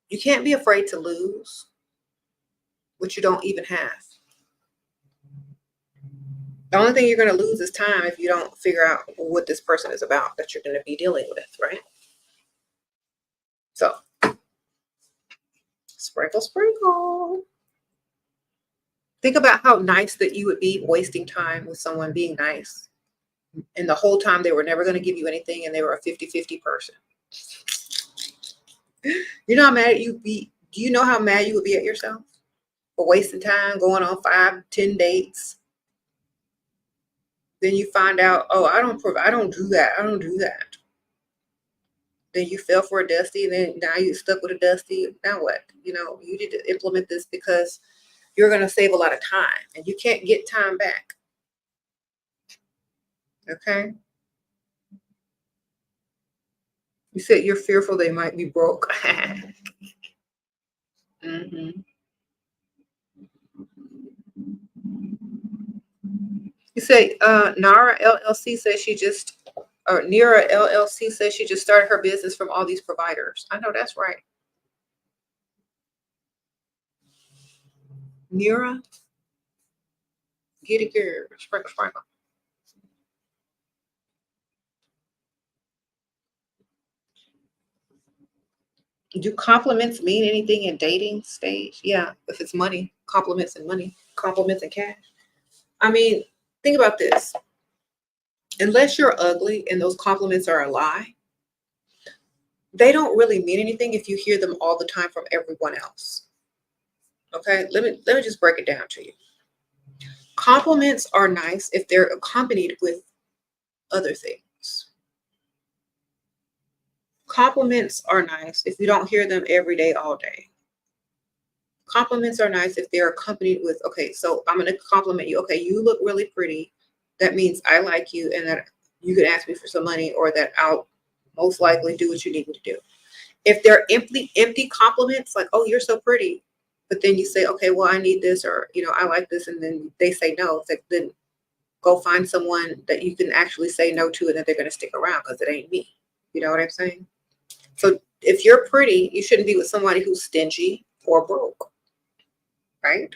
you can't be afraid to lose what you don't even have. The only thing you're going to lose is time if you don't figure out what this person is about that you're going to be dealing with, right? So, sprinkle, sprinkle. Think about how nice that you would be wasting time with someone being nice. And the whole time they were never going to give you anything and they were a 50-50 person. You know how mad you'd be? Do you know how mad you would be at yourself for wasting time, going on 5-10 dates? Then you find out, oh, I don't do that. I don't do that. Then you fell for a dusty, and then now you're stuck with a dusty. Now what? You know, you need to implement this because you're going to save a lot of time, and you can't get time back. Okay? You said you're fearful they might be broke. hmm You say Nara LLC says she just, or Nira LLC says she just started her business from all these providers. I know that's right. Nira, get it, girl. Sprinkle, sprinkle. Do compliments mean anything in dating stage? Yeah, if it's money, compliments and money, compliments and cash. I mean, think about this. Unless you're ugly and those compliments are a lie, they don't really mean anything if you hear them all the time from everyone else. Okay, let me just break it down to you. Compliments are nice if they're accompanied with other things. Compliments are nice if you don't hear them every day, all day. Compliments are nice if they're accompanied with, okay, so I'm going to compliment you. Okay, you look really pretty. That means I like you and that you can ask me for some money or that I'll most likely do what you need me to do. If they're empty compliments, like, oh, you're so pretty, but then you say, okay, well, I need this, or, you know, I like this, and then they say no, it's like, then go find someone that you can actually say no to and that they're going to stick around because it ain't me. You know what I'm saying? So if you're pretty, you shouldn't be with somebody who's stingy or broke, right?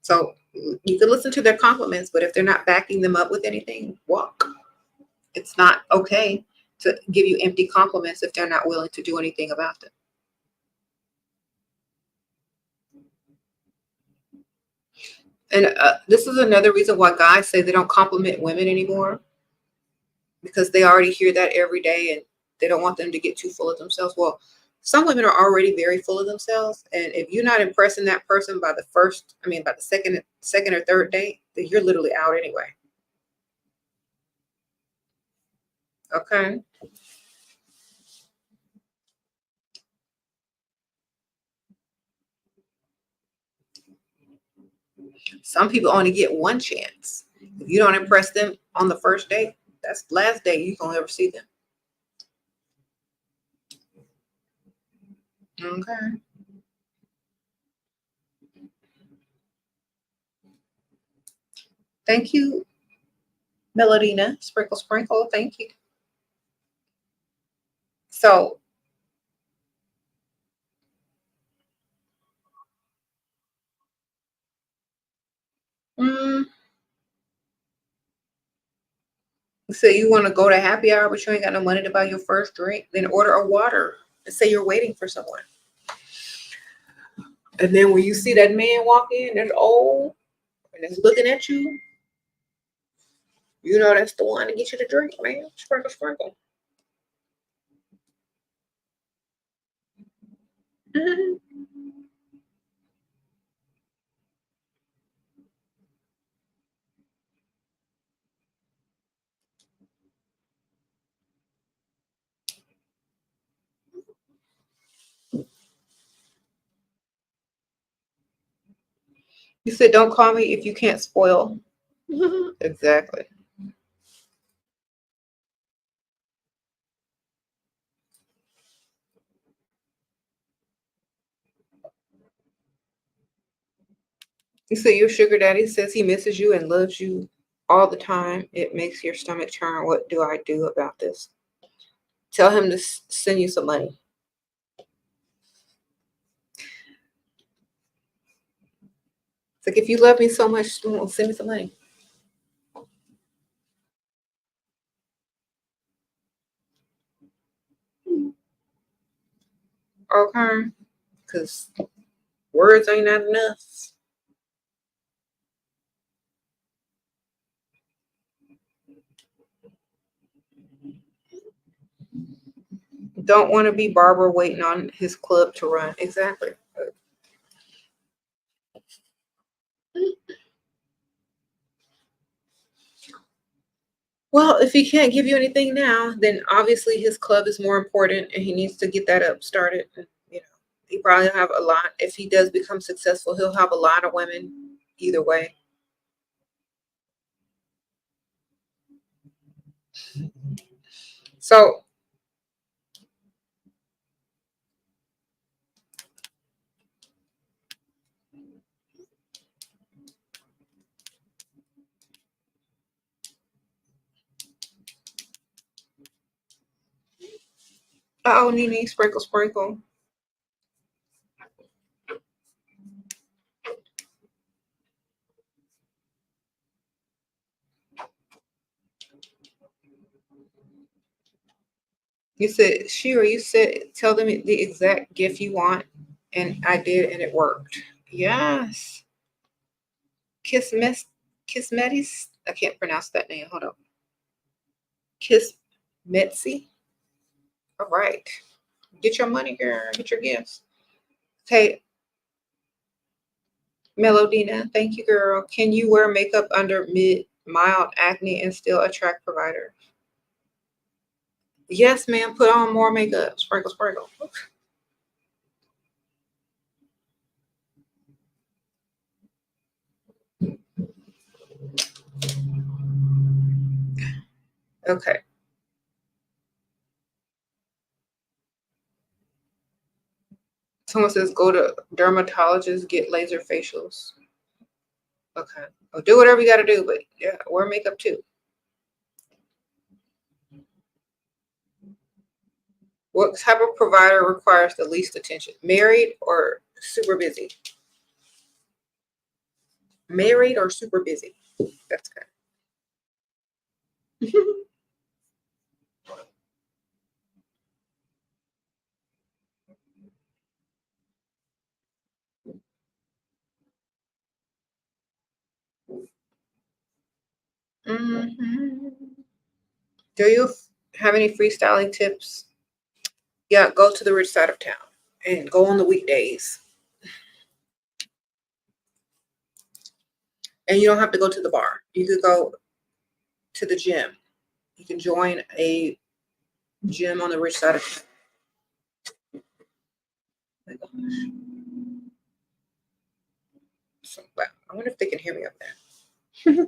So you can listen to their compliments, but if they're not backing them up with anything, walk. It's not okay to give you empty compliments if they're not willing to do anything about them. And this is another reason why guys say they don't compliment women anymore, because they already hear that every day and they don't want them to get too full of themselves. Well, some women are already very full of themselves. And if you're not impressing that person by by the second or third date, then you're literally out anyway. Okay. Some people only get one chance. If you don't impress them on the first date, that's the last day you're gonna ever see them. Okay. Thank you. Melodina, sprinkle, sprinkle. Thank you. So, mm, so you want to go to happy hour, but you ain't got no money to buy your first drink? Then order a water and say you're waiting for someone. And then when you see that man walk in, that's old and that's looking at you, you know that's the one to get you the drink, man. Sprinkle, sprinkle. Mhm. You said, don't call me if you can't spoil. Exactly. You said your sugar daddy says he misses you and loves you all the time. It makes your stomach turn. What do I do about this? Tell him to send you some money. It's like, if you love me so much, send me some money. Okay. Because words ain't not enough. Don't want to be Barbara waiting on his club to run. Exactly. Well, if he can't give you anything now, then obviously his club is more important and he needs to get that up started. You know, he probably have a lot. If he does become successful, he'll have a lot of women either way. So, oh, Nene, sprinkle, sprinkle. You said, Shira, you said, tell them the exact gift you want. And I did, and it worked. Yes. Kismetis. I can't pronounce that name. Hold on. Kismetsi. All right. Get your money, girl. Get your gifts. Okay, Melodina. Thank you, girl. Can you wear makeup under mild acne and still attract provider? Yes, ma'am. Put on more makeup. Sprinkle, sprinkle. Okay. Someone says go to dermatologist, get laser facials. Okay. Well, do whatever you got to do, but yeah, wear makeup too. What type of provider requires the least attention? Married or super busy? Married or super busy? That's good. Hmm. Do you have any freestyling tips? Yeah, go to the rich side of town and go on the weekdays. And you don't have to go to the bar. You could go to the gym. You can join a gym on the rich side of town. Oh my gosh. So loud. I wonder if they can hear me up there.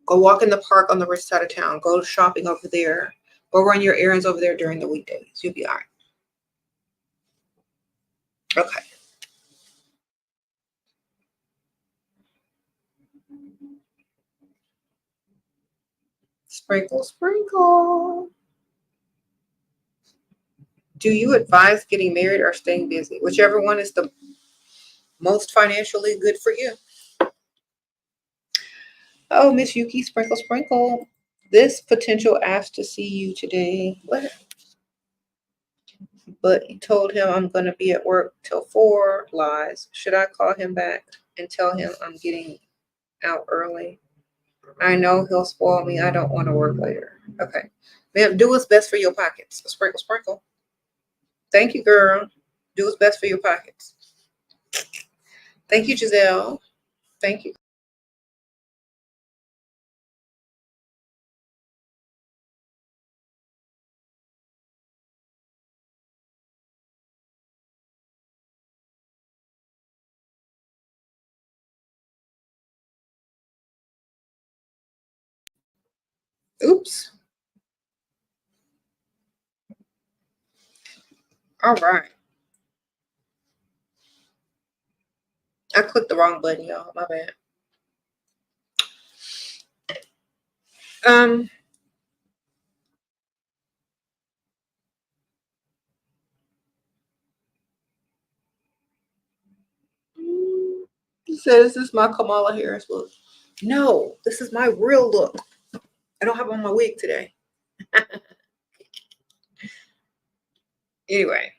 Go walk in the park on the rich side of town. Go shopping over there. Go run your errands over there during the weekdays. You'll be all right. Okay. Sprinkle, sprinkle. Do you advise getting married or staying busy? Whichever one is the most financially good for you. Oh, Miss Yuki, sprinkle, sprinkle. This potential asked to see you today. What? But he told him I'm going to be at work till 4. Lies. Should I call him back and tell him I'm getting out early? I know he'll spoil me. I don't want to work later. Okay. Ma'am, do what's best for your pockets. Sprinkle, sprinkle. Thank you, girl. Do what's best for your pockets. Thank you, Giselle. Thank you. Oops. All right. I clicked the wrong button, y'all. My bad. Um, he says this is my Kamala Harris look. No, this is my real look. I don't have on my wig today. Anyway.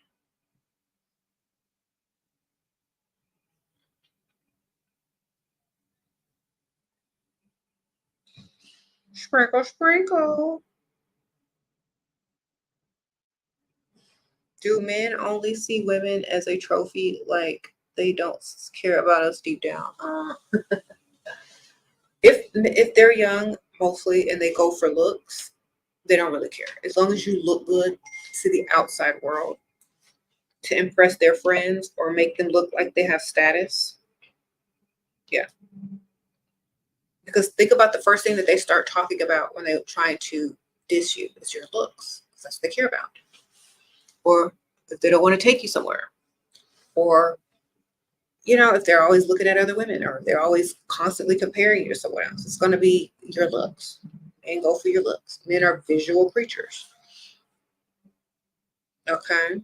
Sprinkle, sprinkle. Do men only see women as a trophy, like they don't care about us deep down? If they're young, mostly, and they go for looks, they don't really care. As long as you look good to the outside world to impress their friends or make them look like they have status. Yeah. Because think about the first thing that they start talking about when they're trying to diss you is your looks. That's what they care about. Or if they don't want to take you somewhere. Or, if they're always looking at other women or they're always constantly comparing you to someone else, it's going to be your looks. And go for your looks. Men are visual creatures. Okay.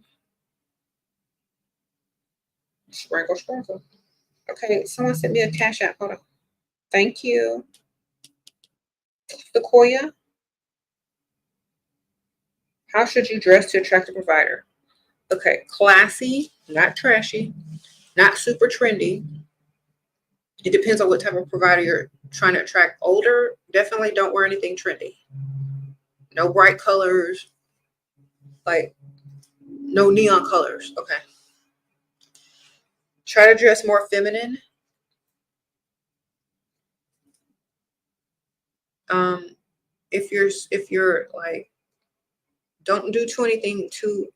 Sprinkle, sprinkle. Okay, someone sent me a cash app. Hold on. Thank you. Sequoia, how should you dress to attract a provider? Okay, classy, not trashy, not super trendy. It depends on what type of provider you're trying to attract. Older, definitely don't wear anything trendy. No bright colors, like no neon colors. Okay. Try to dress more feminine. If you're like, don't do anything too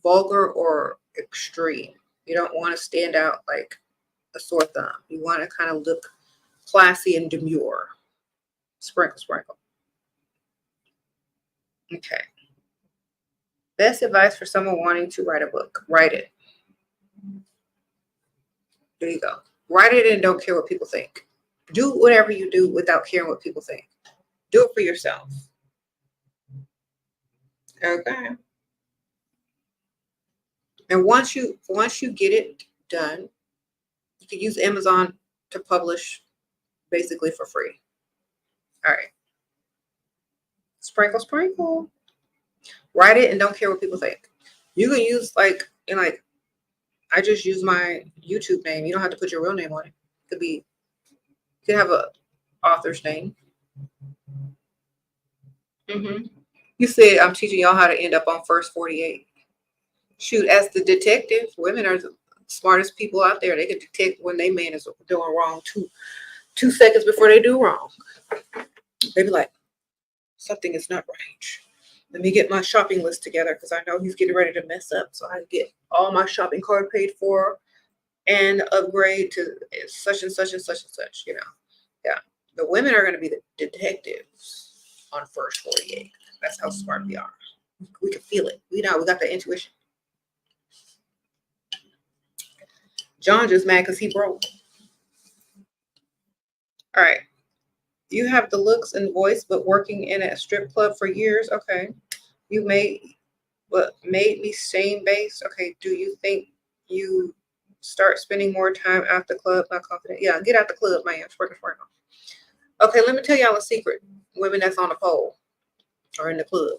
vulgar or extreme. You don't want to stand out like a sore thumb. You want to kind of look classy and demure. Sprinkle, sprinkle. Okay. Best advice for someone wanting to write a book. Write it. There you go. Write it and don't care what people think. Do whatever you do without caring what people think. Do it for yourself. Okay. And once you get it done, you can use Amazon to publish basically for free. All right. Sprinkle, sprinkle. Write it and don't care what people think. You can use I just use my YouTube name. You don't have to put your real name on it. You could have a author's name. You said I'm teaching y'all how to end up on first 48. Shoot, as the detective, women are the smartest people out there. They can detect when they man is doing wrong 2 seconds before they do wrong. They be like, something is not right. Let me get my shopping list together because I know he's getting ready to mess up. So I get all my shopping cart paid for and upgrade to such and such and such and such, Yeah. The women are going to be the detectives on first 48. That's how smart we are. We can feel it. We got the intuition. John just mad because he broke. All right. You have the looks and voice, but working in a strip club for years. Okay. You made me shame based. Okay. Do you think you start spending more time at the club? Not confident. Yeah, get out the club, man. Sprinkle, sprinkle. Okay, let me tell y'all a secret. Women that's on the pole or in the club.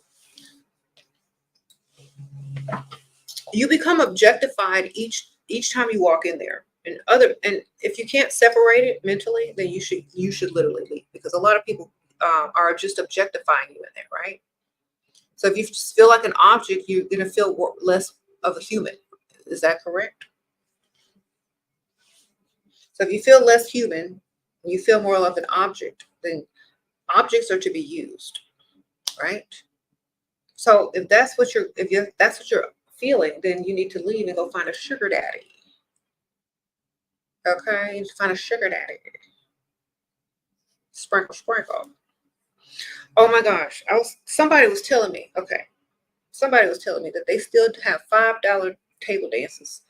You become objectified each time you walk in there. And if you can't separate it mentally, then you should literally leave, because a lot of people are just objectifying you in there, right? So if you just feel like an object, you're gonna feel less of a human. Is that correct? So if you feel less human, you feel more like an object, then objects are to be used, right? So if that's what that's what you're feeling, then you need to leave and go find a sugar daddy. Okay, you need to find a sugar daddy. Sprinkle, sprinkle. Oh my gosh, somebody was telling me. Okay, somebody was telling me that they still have $5 table dances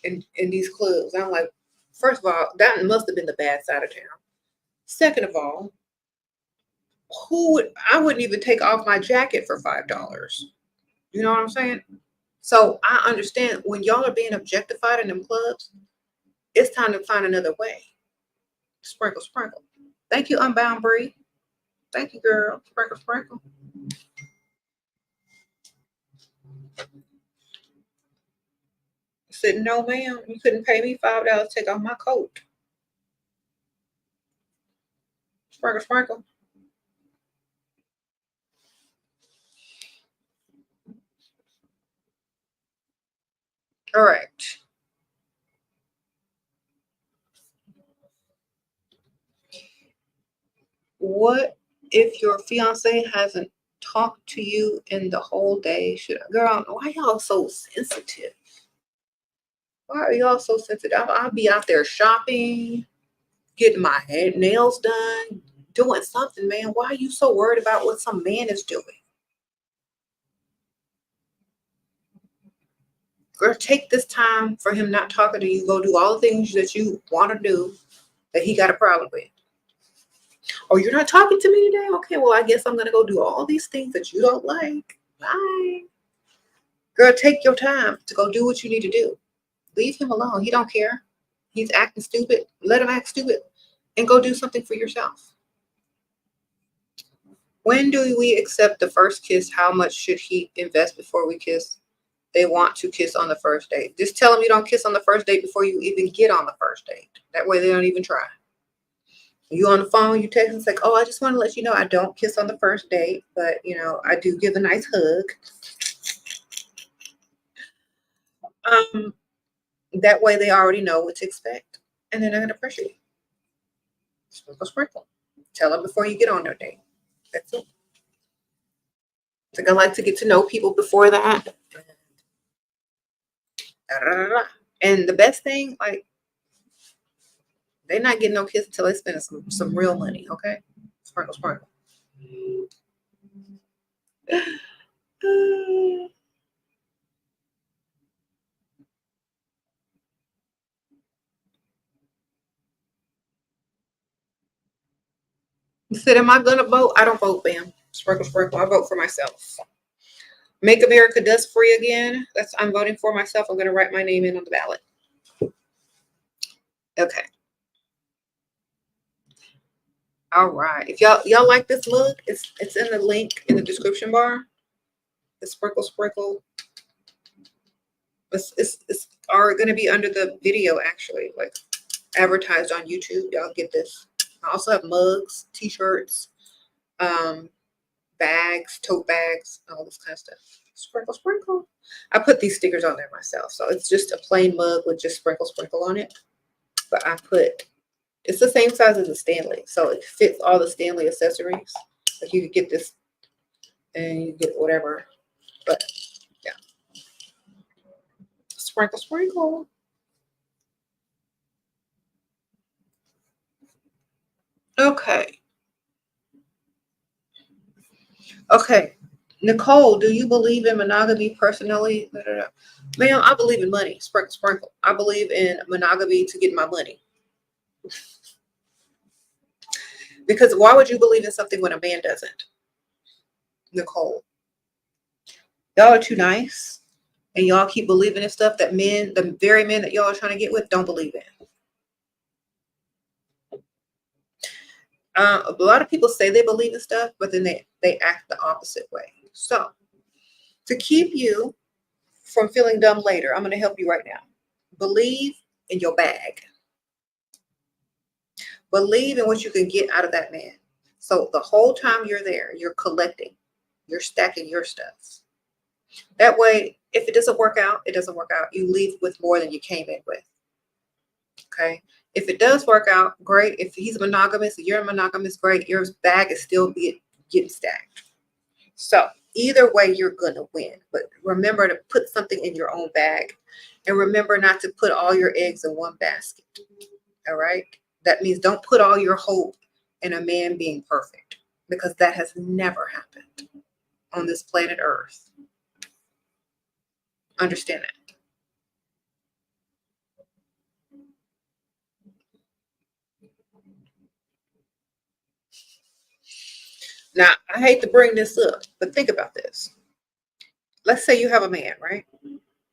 in these clubs. I'm like, first of all, that must have been the bad side of town. Second of all, I wouldn't even take off my jacket for $5. You know what I'm saying? So I understand when y'all are being objectified in them clubs, it's time to find another way. Sprinkle, sprinkle. Thank you, Unbound Bree. Thank you, girl. Sprinkle, sprinkle. I said, no, ma'am, you couldn't pay me $5 to take off my coat. Sprinkle, sprinkle. All right. What if your fiance hasn't talked to you in the whole day? Girl, why y'all so sensitive? Why are y'all so sensitive? I'll be out there shopping, getting my nails done, doing something, man. Why are you so worried about what some man is doing? Girl, take this time for him not talking to you. Go do all the things that you want to do that he got a problem with. Oh, you're not talking to me today? Okay, well, I guess I'm going to go do all these things that you don't like. Bye. Girl, take your time to go do what you need to do. Leave him alone. He don't care. He's acting stupid. Let him act stupid and go do something for yourself. When do we accept the first kiss? How much should he invest before we kiss? They want to kiss on the first date. Just tell them you don't kiss on the first date before you even get on the first date. That way they don't even try. You on the phone, you text and say, oh, I just want to let you know I don't kiss on the first date, but, I do give a nice hug. That way they already know what to expect, and they're not going to pressure you. Sprinkle, sprinkle. Tell them before you get on their date. That's it. Like, I like to get to know people before that. And the best thing, like, they're not getting no kiss until they spend some real money, okay? Sprinkle, sprinkle. You said, am I gonna vote? I don't vote, bam. Sprinkle, sprinkle. I vote for myself. Make America Dust Free again. I'm voting for myself. I'm gonna write my name in on the ballot. Okay. All right. If y'all like this look, it's in the link in the description bar. The sprinkle, sprinkle. It's are gonna be under the video, actually, like advertised on YouTube. Y'all get this. I also have mugs, t-shirts, bags, tote bags, all this kind of stuff. Sprinkle, sprinkle. I put these stickers on there myself. So it's just a plain mug with just sprinkle, sprinkle on it. But it's the same size as the Stanley. So it fits all the Stanley accessories. Like, you could get this and you get whatever. But yeah. Sprinkle, sprinkle. Okay. Okay. Nicole, do you believe in monogamy personally? Ma'am, I believe in money. Sprinkle, sprinkle. I believe in monogamy to get my money. Because why would you believe in something when a man doesn't? Nicole, y'all are too nice, and y'all keep believing in stuff that men, the very men that y'all are trying to get with, don't believe in. A lot of people say they believe in stuff, but then they act the opposite way. So to keep you from feeling dumb later, I'm going to help you right now. Believe in your bag. Believe in what you can get out of that man. So the whole time you're there, you're collecting, you're stacking your stuff. That way, if it doesn't work out, it doesn't work out. You leave with more than you came in with. Okay. If it does work out, great. If he's monogamous, if you're monogamous, great. Your bag is still getting stacked. So either way, you're going to win. But remember to put something in your own bag. And remember not to put all your eggs in one basket. All right. That means don't put all your hope in a man being perfect, because that has never happened on this planet Earth. Understand that. Now, I hate to bring this up, but think about this. Let's say you have a man, right?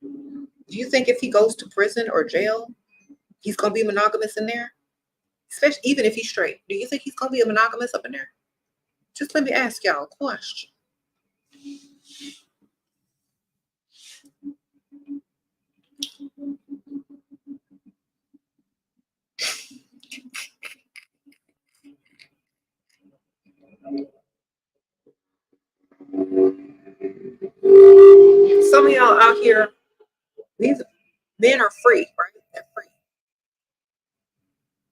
Do you think if he goes to prison or jail, he's going to be monogamous in there? Especially even if he's straight. Do you think he's going to be a monogamous up in there? Just let me ask y'all a question. Some of y'all out here, these men are free, right? They're free.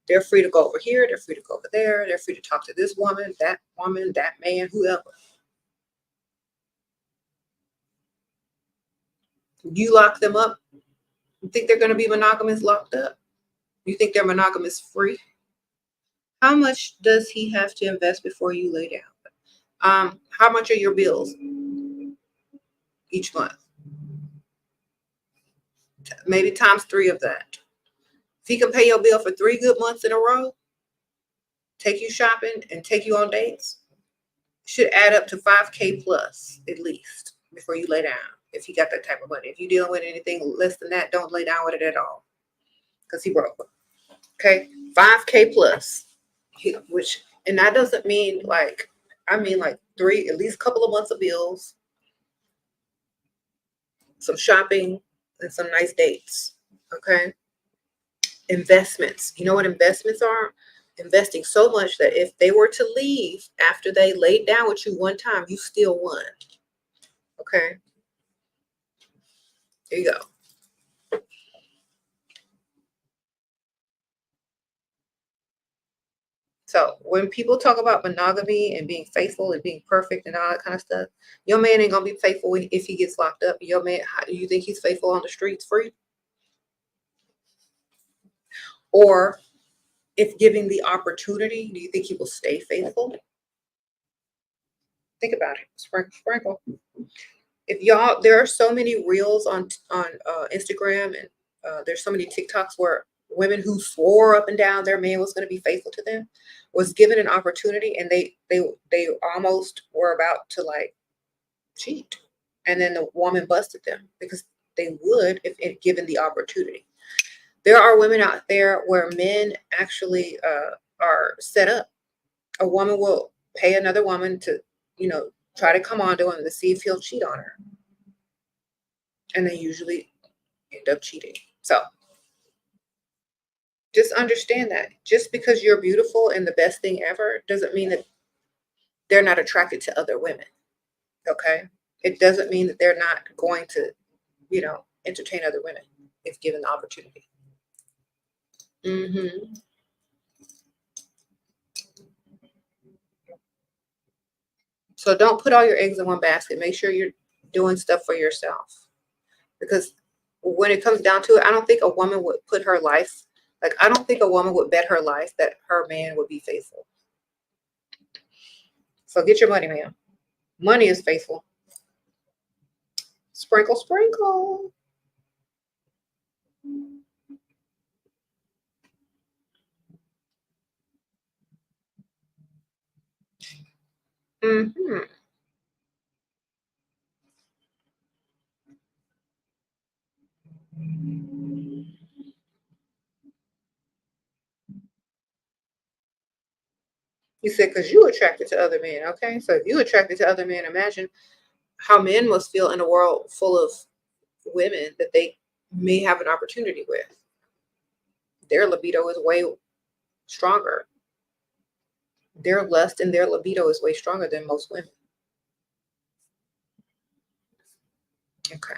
They're free to go over here. They're free to go over there. They're free to talk to this woman, that man, whoever. You lock them up. You think they're going to be monogamous locked up? You think they're monogamous free? How much does he have to invest before you lay down? How much are your bills each month? Maybe times 3 of that. If he can pay your bill for 3 good months in a row, take you shopping and take you on dates, should add up to 5K plus at least before you lay down. If you got that type of money. If you're dealing with anything less than that, don't lay down with it at all, because he broke. Okay, 5K plus, which, and that doesn't mean like, I mean like 3, at least a couple of months of bills, some shopping, and some nice dates. Okay, investments. You know what investments are? Investing so much that if they were to leave after they laid down with you one time, you still won. Okay, there you go. So when people talk about monogamy and being faithful and being perfect and all that kind of stuff, your man ain't gonna be faithful if he gets locked up. Your man, how do you think he's faithful on the streets free? Or if given the opportunity, do you think he will stay faithful? Think about it. Sprinkle. If y'all, there are so many reels on Instagram, and there's so many TikToks where women who swore up and down their man was going to be faithful to them was given an opportunity, and they almost were about to like cheat, and then the woman busted them because they would if given the opportunity. There are women out there where men actually are set up. A woman will pay another woman to, try to come on to him to see if he'll cheat on her. And they usually end up cheating. So just understand that just because you're beautiful and the best thing ever doesn't mean that they're not attracted to other women. Okay. It doesn't mean that they're not going to, entertain other women if given the opportunity. Mm-hmm. So don't put all your eggs in one basket. Make sure you're doing stuff for yourself. Because when it comes down to it, I don't think a woman would put her life, I don't think a woman would bet her life that her man would be faithful. So get your money, ma'am. Money is faithful. Sprinkle, sprinkle. Mm-hmm. You said because you attracted to other men. Okay, so if you attracted to other men, imagine how men must feel in a world full of women that they may have an opportunity with. Their libido is way stronger. Their lust and their libido is way stronger than most women. Okay.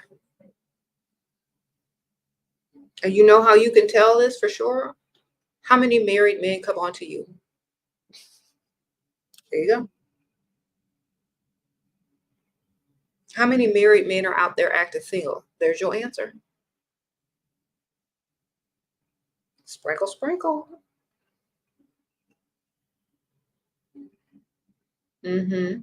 And you know how you can tell this for sure? How many married men come on to you? There you go. How many married men are out there acting single? There's your answer. Sprinkle, sprinkle. Mm-hmm.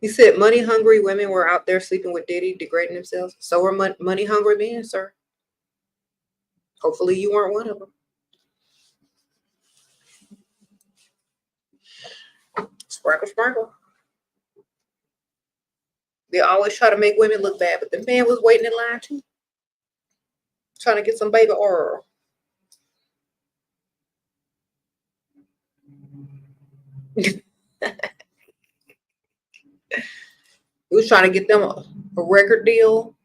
You said money hungry women were out there sleeping with Diddy, degrading themselves. So were money hungry men, sir. Hopefully you weren't one of them. Sprinkle, sprinkle. They always try to make women look bad, but the man was waiting in line too, trying to get some baby oil. He was trying to get them a record deal.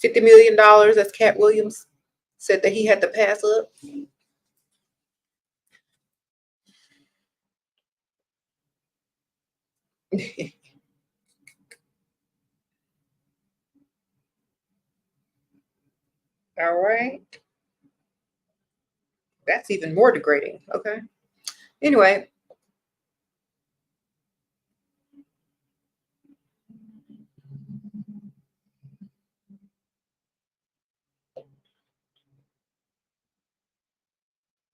$50 million, as Cat Williams said that he had to pass up. All right. That's even more degrading. Okay. Anyway,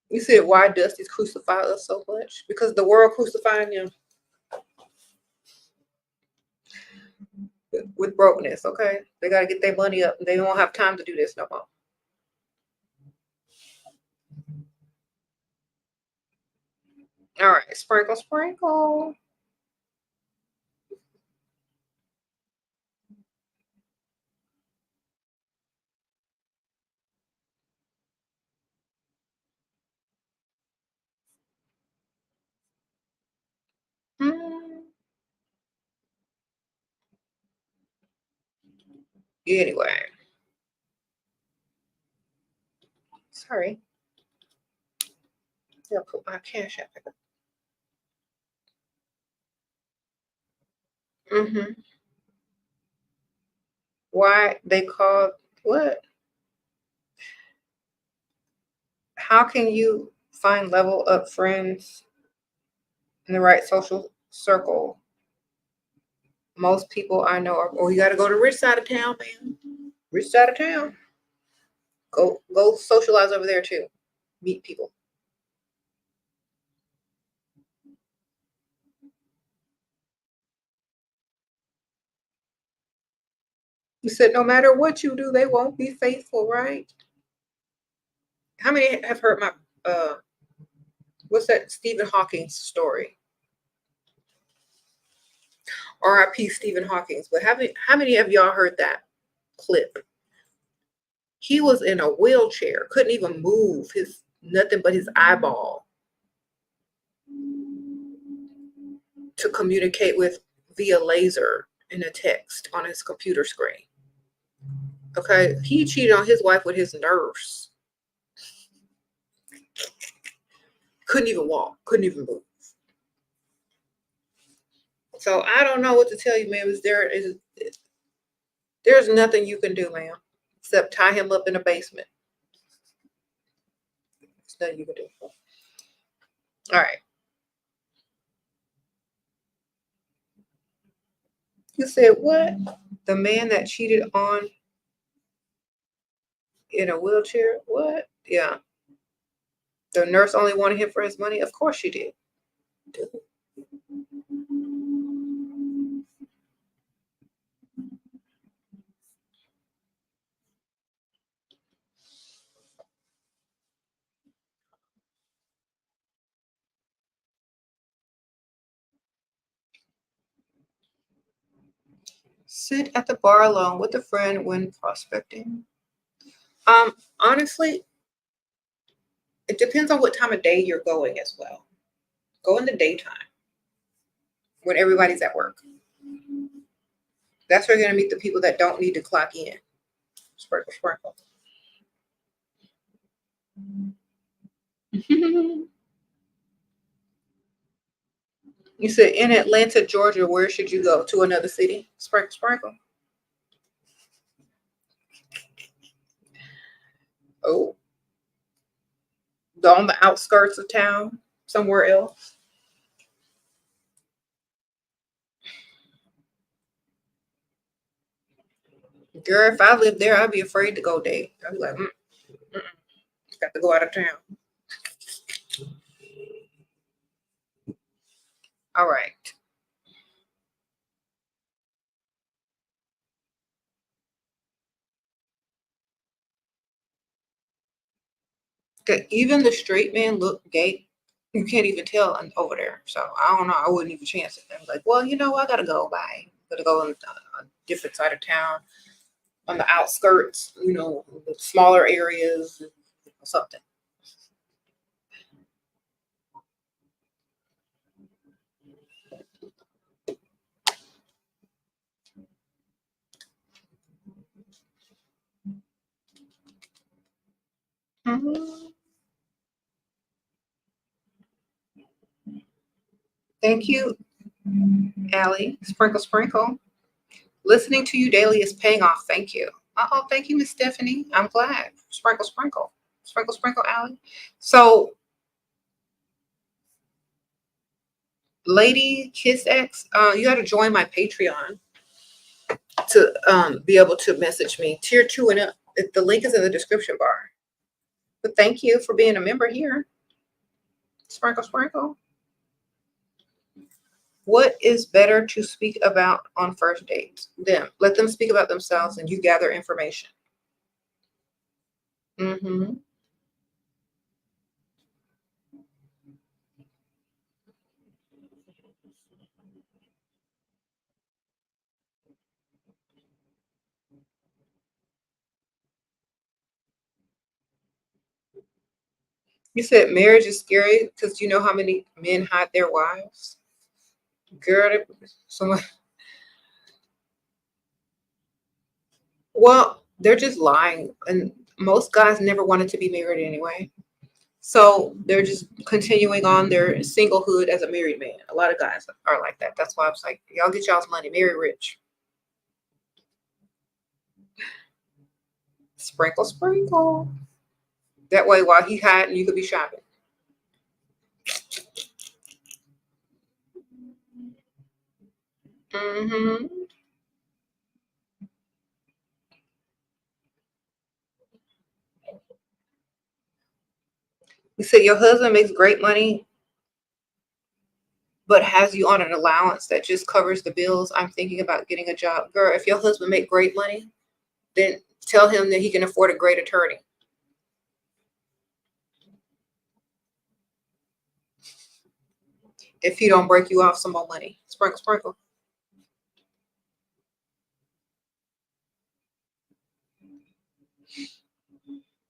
you said why Dusty's crucify us so much? Because the world crucifying them with brokenness. Okay. They got to get their money up. They don't have time to do this no more. All right. Sprinkle, sprinkle. Hmm. Anyway, sorry. I'll put my cash app. Mm-hmm. Why they called what? How can you find level up friends in the right social circle? Most people I know are, oh, you got to go to rich side of town, man. Rich side of town. Go socialize over there too. Meet people. You said no matter what you do, they won't be faithful, right? How many have heard my what's that Stephen Hawking story? R.I.P. Stephen Hawking. But how many of y'all heard that clip? He was in a wheelchair, couldn't even move his nothing but his eyeball to communicate with via laser in a text on his computer screen. Okay, he cheated on his wife with his nurse. Couldn't even walk, couldn't even move. So I don't know what to tell you, man. There's nothing you can do, ma'am, except tie him up in a basement. There's nothing you can do. All right. You said what? The man that cheated on in a wheelchair? What? Yeah. The nurse only wanted him for his money? Of course she did. Sit at the bar alone with a friend when prospecting. Honestly, it depends on what time of day you're going as well. Go in the daytime when everybody's at work. That's where you're gonna meet the people that don't need to clock in. Sprinkle, sprinkle. You said in Atlanta, Georgia, where should you go? To another city? Sprinkle, sprinkle. Oh, go on the outskirts of town, somewhere else. Girl, if I lived there, I'd be afraid to go date. I'd be like, got to go out of town. All right. Even the straight men look gay. You can't even tell over there. So I don't know. I wouldn't even chance it. I'm like, well, I gotta go. Bye. Gotta go on a different side of town, on the outskirts. The smaller areas, or something. Mhm. Thank you, Allie. Sprinkle, sprinkle. Listening to you daily is paying off. Thank you. Oh, thank you, Miss Stephanie. I'm glad. Sprinkle, sprinkle. Sprinkle, sprinkle, Allie. So, Lady Kiss X, you got to join my Patreon to be able to message me. Tier 2 and up. The link is in the description bar. But thank you for being a member here. Sprinkle, sprinkle. What is better to speak about on first dates? Them. Let them speak about themselves and you gather information. Mm-hmm. You said marriage is scary because you know how many men hide their wives? Girl, someone, well, they're just lying. And most guys never wanted to be married anyway. So they're just continuing on their singlehood as a married man. A lot of guys are like that. That's why I was like, y'all get y'all's money, marry rich. Sprinkle, sprinkle. That way, while he hiding, you could be shopping. Mm-hmm. You said your husband makes great money, but has you on an allowance that just covers the bills. I'm thinking about getting a job. Girl, if your husband make great money, then tell him that he can afford a great attorney. If he don't break you off some more money. Sprinkle, sprinkle.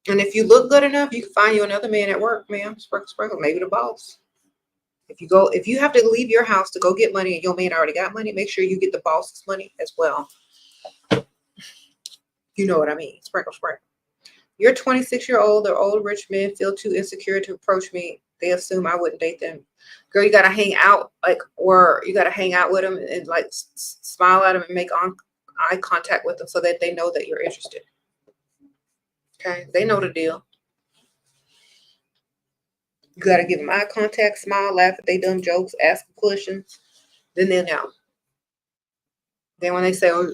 And if you look good enough, you can find you another man at work, ma'am. Sprinkle, sprinkle. Maybe the boss. If you have to leave your house to go get money and your man already got money, make sure you get the boss's money as well. You know what I mean. Sprinkle, sprinkle. You're 26-year-old or old rich men feel too insecure to approach me. They assume I wouldn't date them. Girl, you gotta hang out or you gotta hang out with them and smile at them and make eye contact with them so that they know that you're interested. Okay, they know the deal. You gotta give them eye contact, smile, laugh at they dumb jokes, ask questions. Then they'll know. Then when they say, "Oh,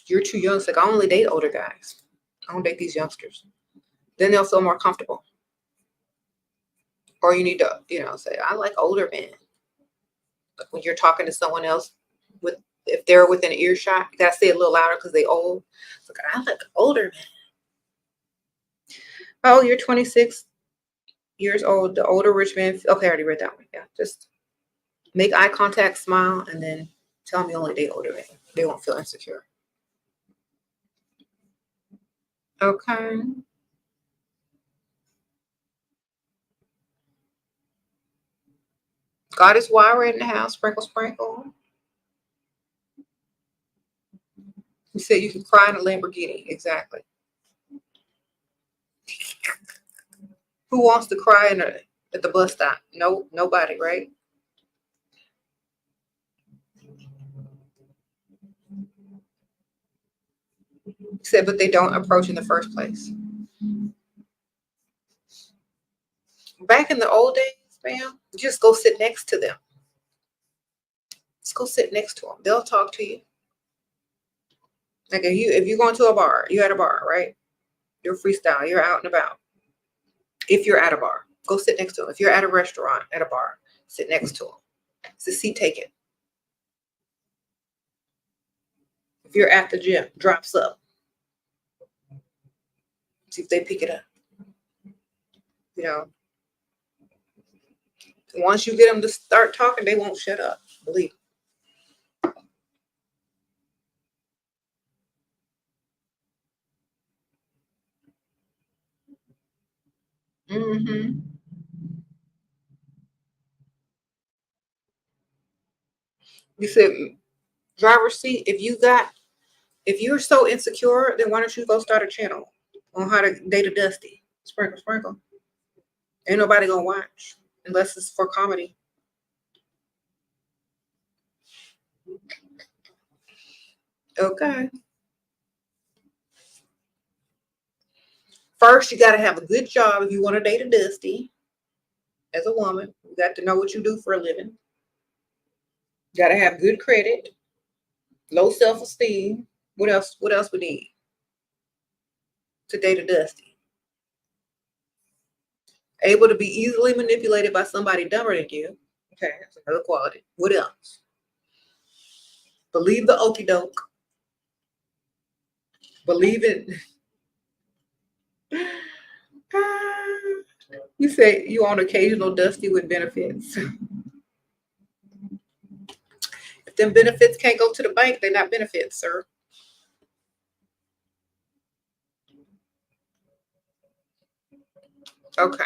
you're too young," it's like I only date older guys. I don't date these youngsters. Then they'll feel more comfortable. Or you need to, say, "I like older men." Like when you're talking to someone else, with if they're within earshot, you gotta say it a little louder because they old. It's like I like older men. Oh, you're 26 years old. The older rich man. Okay, I already read that one. Yeah, just make eye contact, smile, and then tell me you only date older men. They won't feel insecure. Okay. God is wired in the house. Sprinkle, sprinkle. You said you can cry in a Lamborghini. Exactly. Who wants to cry at the bus stop? No, nobody, right? You said, but they don't approach in the first place. Back in the old days, ma'am, just go sit next to them. Just go sit next to them. They'll talk to you. Like if you're going to a bar, you're at a bar, right? You're freestyle. You're out and about. If you're at a bar, go sit next to them. If you're at a restaurant, at a bar, sit next to them. It's a seat taken. If you're at the gym, drops up. See if they pick it up. You know, once you get them to start talking, they won't shut up. Believe me. Mm-hmm. You said driver's seat. If you're so insecure, then why don't you go start a channel on how to date a Dusty? Sprinkle, sprinkle. Ain't nobody gonna watch unless it's for comedy. Okay. First, you got to have a good job if you want to date a Dusty. As a woman, you got to know what you do for a living. You got to have good credit, low self-esteem. What else? What else we need to date a Dusty? Able to be easily manipulated by somebody dumber than you. Okay, that's another quality. What else? Believe the okie doke. Believe it. You say you on occasional Dusty with benefits. If them benefits can't go to the bank, they're not benefits, sir. Okay.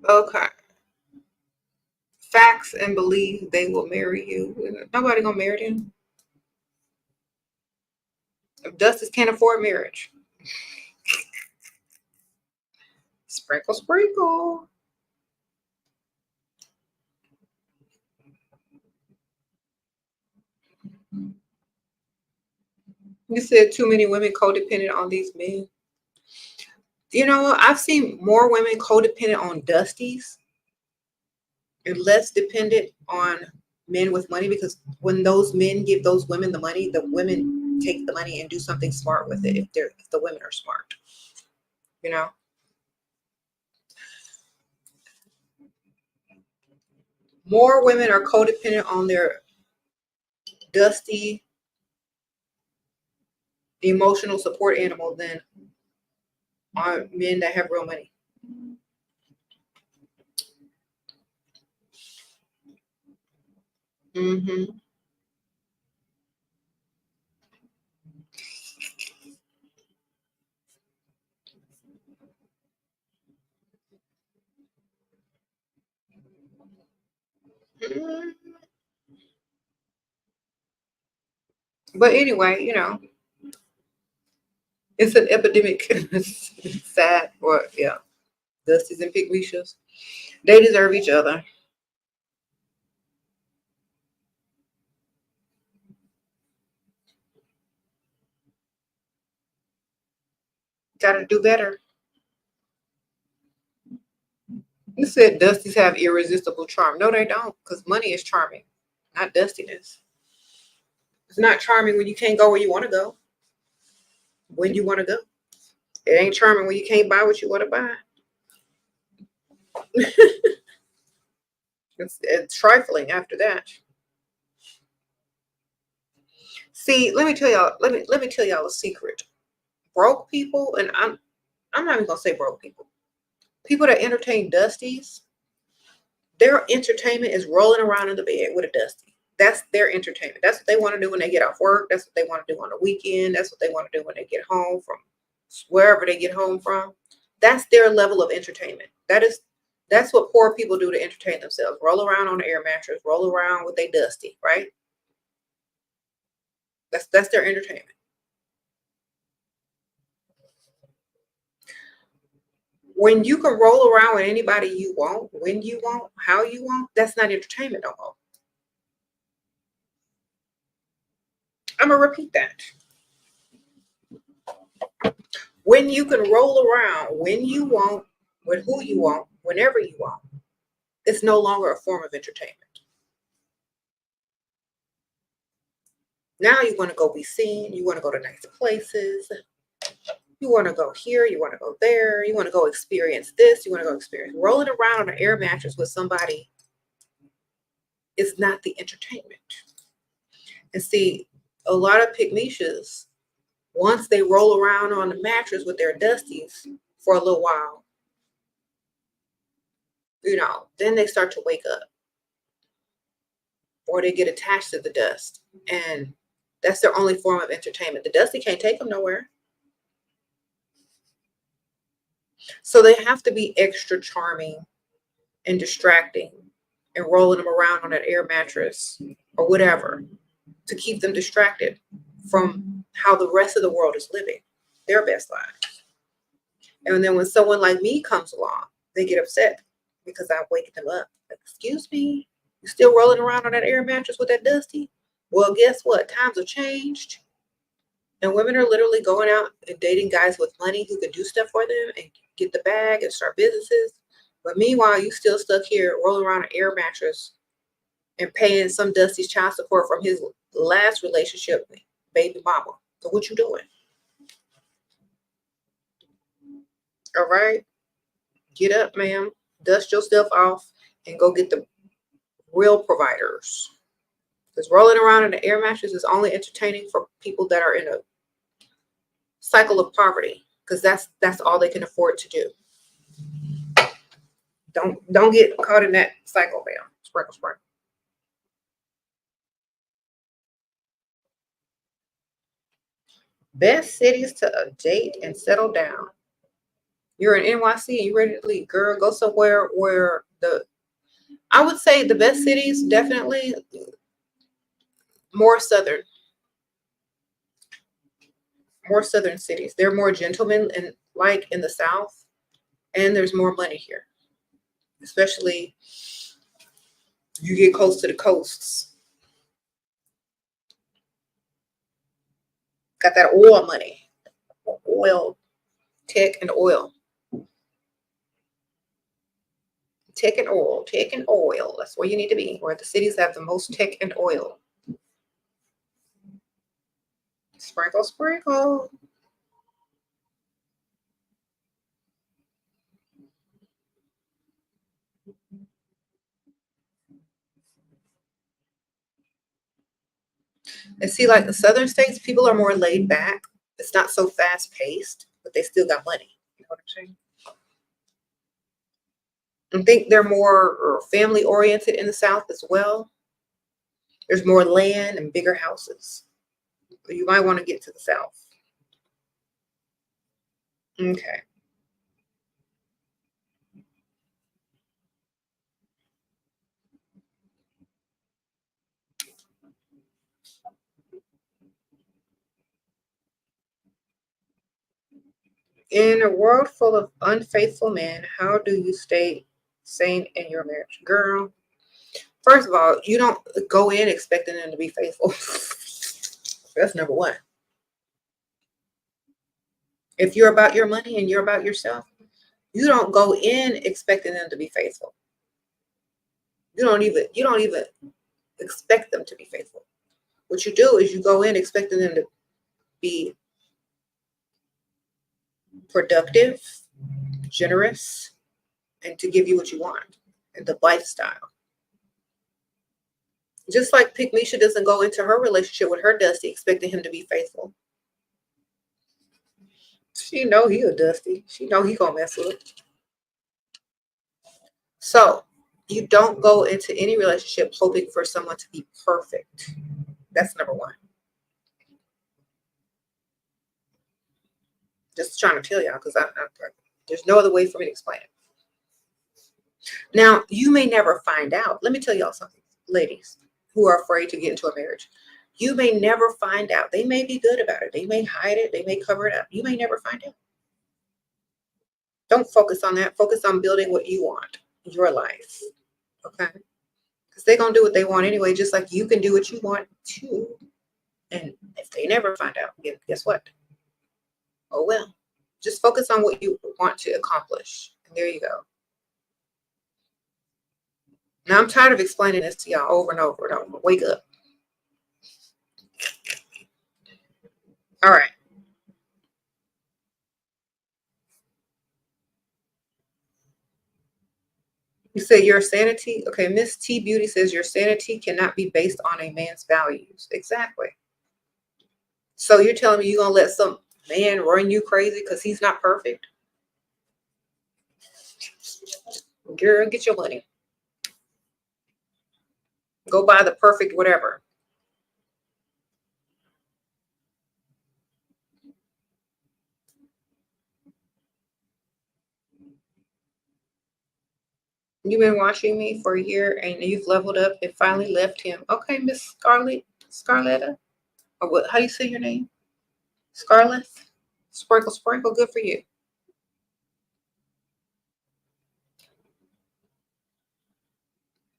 Okay. Facts and believe they will marry you. Nobody gonna marry them. If Dusty can't afford marriage. Sprinkle, sprinkle. You said too many women codependent on these men. You know, I've seen more women codependent on Dusties and less dependent on men with money, because when those men give those women the money, the women take the money and do something smart with it if the women are smart. You know? More women are codependent on their Dusty emotional support animal than on men that have real money. Mm-hmm. Mm-hmm. But anyway, you know, it's an epidemic. It's sad, or yeah, Dusties and Pygmishas. They deserve each other. Got to do better. You said Dusties have irresistible charm. No, they don't, because money is charming, not dustiness. It's not charming when you can't go where you want to go, when you want to go. It ain't charming when you can't buy what you want to buy. It's trifling after that. See, let me tell y'all a secret. broke people, and I'm not even gonna say broke people. People that entertain Dusties, their entertainment is rolling around in the bed with a Dusty. That's their entertainment. That's what they want to do when they get off work. That's what they want to do on the weekend. That's what they want to do when they get home from wherever they get home from. That's their level of entertainment. That's what poor people do to entertain themselves. Roll around on the air mattress, roll around with a Dusty, right? That's their entertainment. When you can roll around with anybody you want, when you want, how you want, that's not entertainment no more. I'm gonna repeat that. When you can roll around when you want, with who you want, whenever you want, it's no longer a form of entertainment. Now you want to go be seen, you want to go to nice places, you want to go here, you want to go there, you want to go experience this, you want to go experience. Rolling around on an air mattress with somebody is not the entertainment. And see, a lot of pygmishas, once they roll around on the mattress with their Dusties for a little while, then they start to wake up. Or they get attached to the dust. And that's their only form of entertainment. The Dusty can't take them nowhere. So they have to be extra charming and distracting and rolling them around on that air mattress or whatever to keep them distracted from how the rest of the world is living their best lives. And then when someone like me comes along, they get upset because I'm waking them up. Like, excuse me, you still rolling around on that air mattress with that Dusty? Well, guess what? Times have changed. And women are literally going out and dating guys with money who can do stuff for them and get the bag and start businesses. But meanwhile, you still stuck here rolling around an air mattress and paying some Dusty's child support from his last relationship with baby mama. So what you doing? All right. Get up, ma'am. Dust your stuff off and go get the real providers. Because rolling around in the air mattress is only entertaining for people that are in a cycle of poverty. Because that's all they can afford to do. Don't get caught in that cycle, ma'am. Sprinkle, sprinkle. Best cities to date and settle down. You're in NYC and you're ready to leave. Girl, go somewhere where I would say the best cities, definitely more southern cities. They're more gentlemen and like in the South, and there's more money here, especially you get close to the coasts. Got that oil money, oil, tech and oil. Tech and oil. That's where you need to be, where the cities have the most tech and oil. Sprinkle, sprinkle. And see, like the southern states, people are more laid back. It's not so fast paced, but they still got money. You know what I'm saying? I think they're more family oriented in the South as well. There's more land and bigger houses. You might want to get to the South. Okay. In a world full of unfaithful men, how do you stay sane in your marriage? Girl, first of all, you don't go in expecting them to be faithful. That's number one. If you're about your money and you're about yourself, you don't go in expecting them to be faithful. You don't even expect them to be faithful. What you do is you go in expecting them to be productive, generous, and to give you what you want, and the lifestyle. Just like Pygmisha doesn't go into her relationship with her Dusty expecting him to be faithful. She know he a dusty. She know he gonna mess with her. So you don't go into any relationship hoping for someone to be perfect. That's number one. Just trying to tell y'all because there's no other way for me to explain it. Now, you may never find out. Let me tell y'all something, ladies who are afraid to get into a marriage. You may never find out. They may be good about it. They may hide it. They may cover it up. You may never find out. Don't focus on that. Focus on building what you want, your life. Okay? Because they're going to do what they want anyway, just like you can do what you want too. And if they never find out, guess what? Oh, well. Just focus on what you want to accomplish. And there you go. Now, I'm tired of explaining this to y'all over and over and over. Wake up. All right. You say your sanity. Okay, Miss T Beauty says your sanity cannot be based on a man's values. Exactly. So you're telling me you're going to let some man run you crazy because he's not perfect? Girl, get your money. Go buy the perfect whatever. You've been watching me for a year and you've leveled up and finally left him. Okay, Miss Scarletta. Or what? How do you say your name? Scarlett? Sprinkle. Good for you.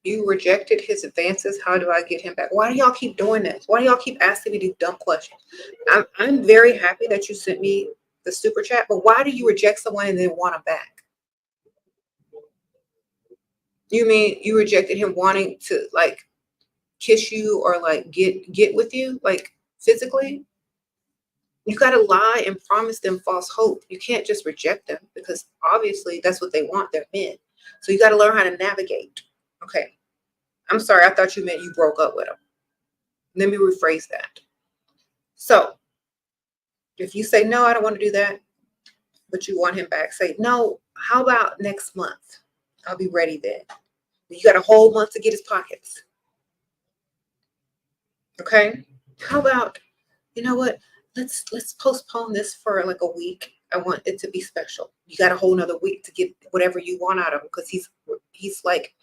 You rejected his advances. How do I get him back? Why do y'all keep doing this? Why do y'all keep asking me these dumb questions? I'm very happy that you sent me the super chat, but why do you reject someone and then want them back? You mean you rejected him wanting to like kiss you or like get with you, like physically? You got to lie and promise them false hope. You can't just reject them because obviously that's what they want. They're men. So you got to learn how to navigate. Okay. I'm sorry. I thought you meant you broke up with him. Let me rephrase that. So if you say, no, I don't want to do that, but you want him back, say, no, how about next month? I'll be ready then. You got a whole month to get his pockets. Okay. How about, you know what? Let's postpone this for like a week. I want it to be special. You got a whole nother week to get whatever you want out of him because he's like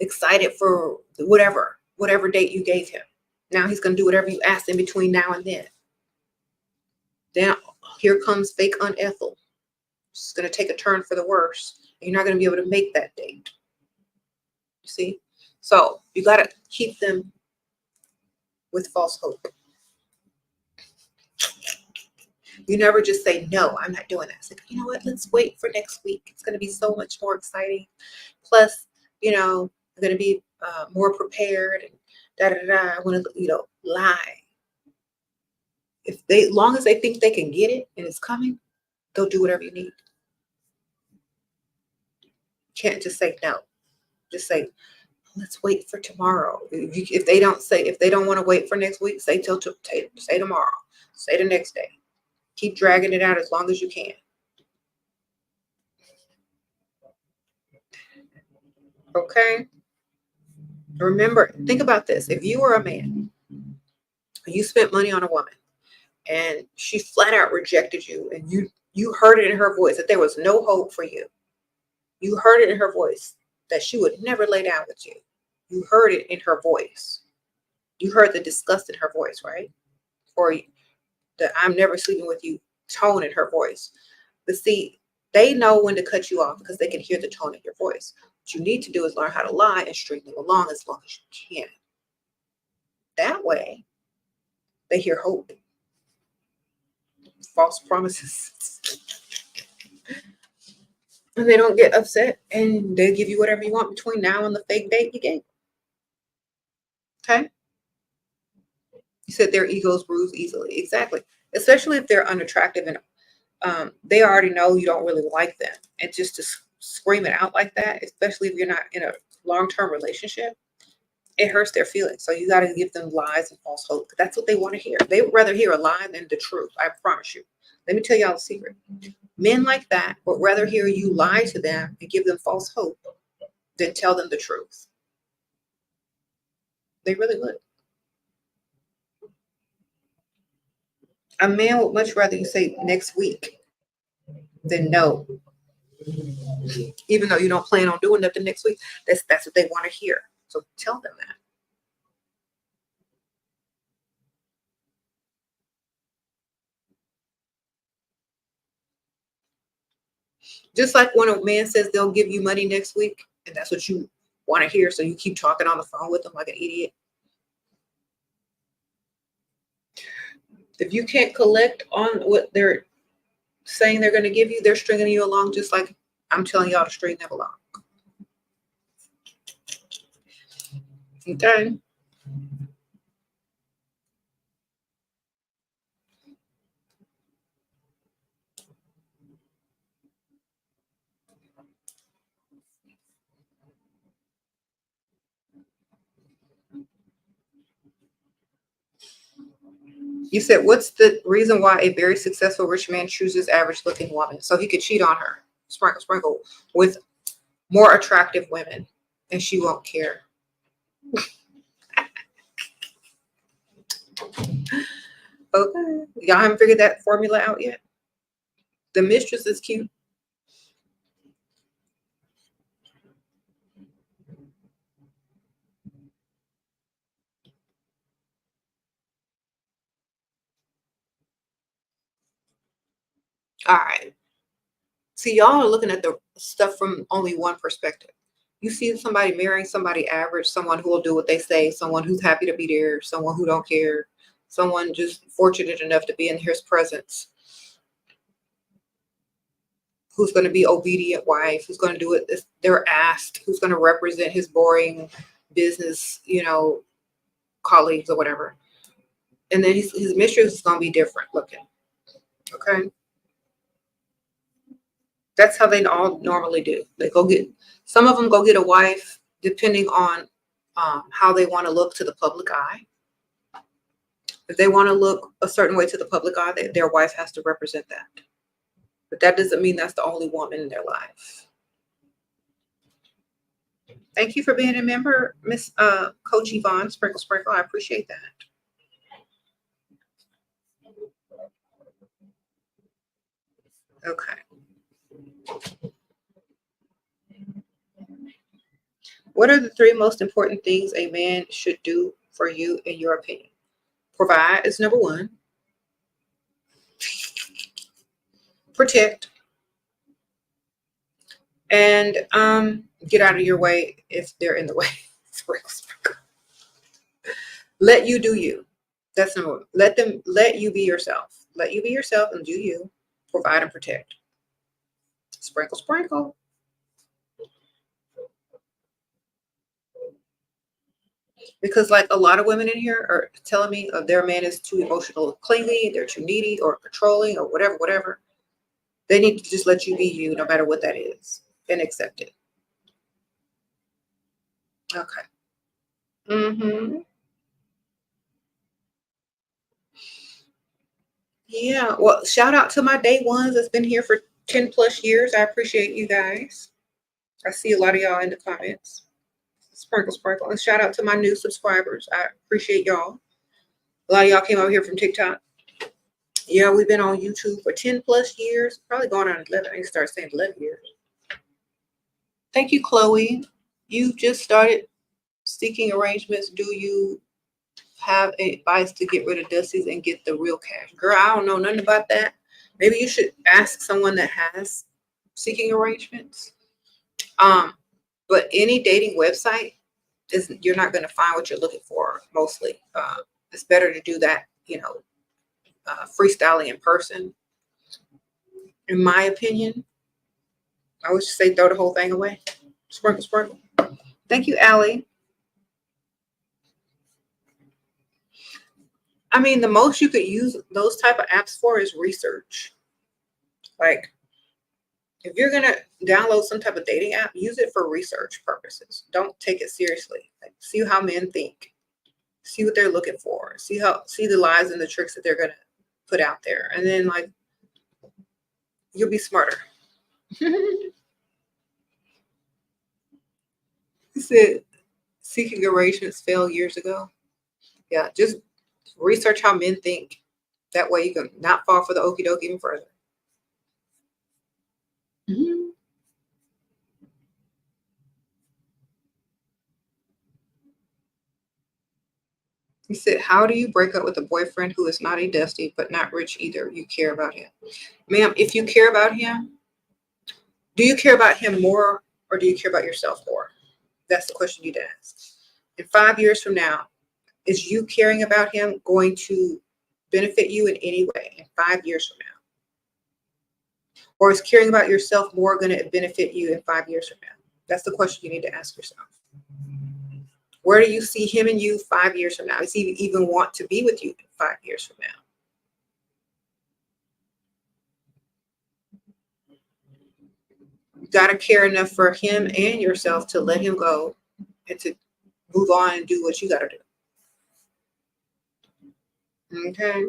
excited for whatever date you gave him. Now he's gonna do whatever you asked in between now and then. Then here comes fake unethical. It's gonna take a turn for the worse. And you're not gonna be able to make that date. You see? So you gotta keep them with false hope. You never just say, no, I'm not doing that. It's like, you know what? Let's wait for next week. It's going to be so much more exciting. Plus, I'm going to be more prepared and I want to, lie. Long as they think they can get it and it's coming, they'll do whatever you need. You can't just say no. Just say, let's wait for tomorrow. If they don't want to wait for next week, say tomorrow. Say the next day. Keep dragging it out as long as you can. Okay? Remember, think about this. If you were a man, you spent money on a woman, and she flat out rejected you, and you heard it in her voice that there was no hope for you. You heard it in her voice that she would never lay down with you. You heard it in her voice. You heard the disgust in her voice, right? Or the I'm never sleeping with you tone in her voice. But see, they know when to cut you off because they can hear the tone in your voice. What you need to do is learn how to lie and string them along as long as you can. That way, they hear hope. False promises. And they don't get upset and they give you whatever you want between now and the fake date you gave. Okay? You said their egos bruise easily. Exactly. Especially if they're unattractive and they already know you don't really like them. And just to scream it out like that, especially if you're not in a long-term relationship, it hurts their feelings. So you got to give them lies and false hope. That's what they want to hear. They would rather hear a lie than the truth. I promise you. Let me tell y'all a secret. Men like that would rather hear you lie to them and give them false hope than tell them the truth. They really would. A man would much rather you say next week than no. Even though you don't plan on doing nothing next week, that's what they want to hear. So tell them that. Just like when a man says they'll give you money next week, and that's what you want to hear, so you keep talking on the phone with them like an idiot. If you can't collect on what they're saying they're going to give you, they're stringing you along just like I'm telling y'all to string them along. Okay. You said, what's the reason why a very successful rich man chooses average looking woman? So he could cheat on her, sprinkle, with more attractive women, and she won't care. Okay. Y'all haven't figured that formula out yet? The mistress is cute. All right. See, y'all are looking at the stuff from only one perspective. You see somebody marrying somebody average, someone who will do what they say, someone who's happy to be there, someone who don't care, someone just fortunate enough to be in his presence, who's going to be obedient wife, who's going to do it if they're asked, who's going to represent his boring business, colleagues or whatever. And then his mistress is going to be different looking. Okay. That's how they all normally do. Some of them go get a wife depending on how they want to look to the public eye. If they want to look a certain way to the public eye, their wife has to represent that. But that doesn't mean that's the only woman in their life. Thank you for being a member, Miss Coach Yvonne Sprinkle. I appreciate that. Okay. What are the 3 most important things a man should do for you, in your opinion? Provide is number 1. Protect. And get out of your way if they're in the way. Let you do you. That's number 1. Let you be yourself. Let you be yourself and do you. Provide and protect. Sprinkle. Because like a lot of women in here are telling me their man is too emotional, clingy, they're too needy or controlling or whatever. They need to just let you be you, no matter what that is, and accept it. Okay. Mm-hmm. Yeah. Well, shout out to my day ones that's been here for 10 plus years. I appreciate you guys. I see a lot of y'all in the comments. Sprinkle. And shout out to my new subscribers. I appreciate y'all. A lot of y'all came over here from TikTok. Yeah, we've been on YouTube for 10 plus years. Probably going on 11. I need to start saying 11 years. Thank you, Chloe. You just started seeking arrangements. Do you have advice to get rid of Dusty's and get the real cash? Girl, I don't know nothing about that. Maybe you should ask someone that has seeking arrangements. But any dating website you're not going to find what you're looking for mostly. It's better to do that, freestyling in person. In my opinion, I would say throw the whole thing away. Sprinkle. Thank you, Allie. I mean, the most you could use those type of apps for is research. Like, if you're going to download some type of dating app, use it for research purposes. Don't take it seriously. Like, see how men think. See what they're looking for. See the lies and the tricks that they're going to put out there. And then, like, You'll be smarter. He said, seeking arrangements failed years ago. Yeah, just research how men think. That way you can not fall for the okie doke even further. Mhm. He said, how do you break up with a boyfriend who is not a dusty but not rich either? You care about him. Ma'am, if you care about him, do you care about him more or do you care about yourself more? That's the question you need to ask. And 5 years from now, is you caring about him going to benefit you in any way in 5 years from now? Or is caring about yourself more going to benefit you in 5 years from now? That's the question you need to ask yourself. Where do you see him and you 5 years from now? Does he even want to be with you 5 years from now? You got to care enough for him and yourself to let him go and to move on and do what you got to do. Okay.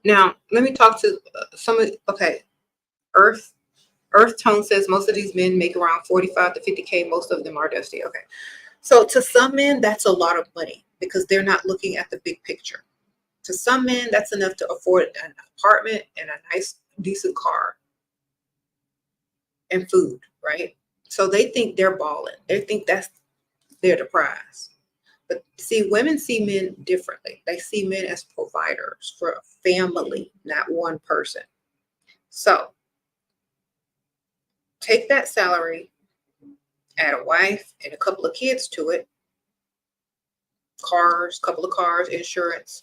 Now, let me talk to some of, okay, Earth Tone says most of these men make around 45 to 50K. Most of them are dusty. Okay. So to some men, that's a lot of money because they're not looking at the big picture. To some men, that's enough to afford an apartment and a nice, decent car and food, right? So they think they're balling. They think that's their prize. But see, women see men differently. They see men as providers for a family, not one person. So take that salary, add a wife and a couple of kids to it, cars, couple of cars, insurance.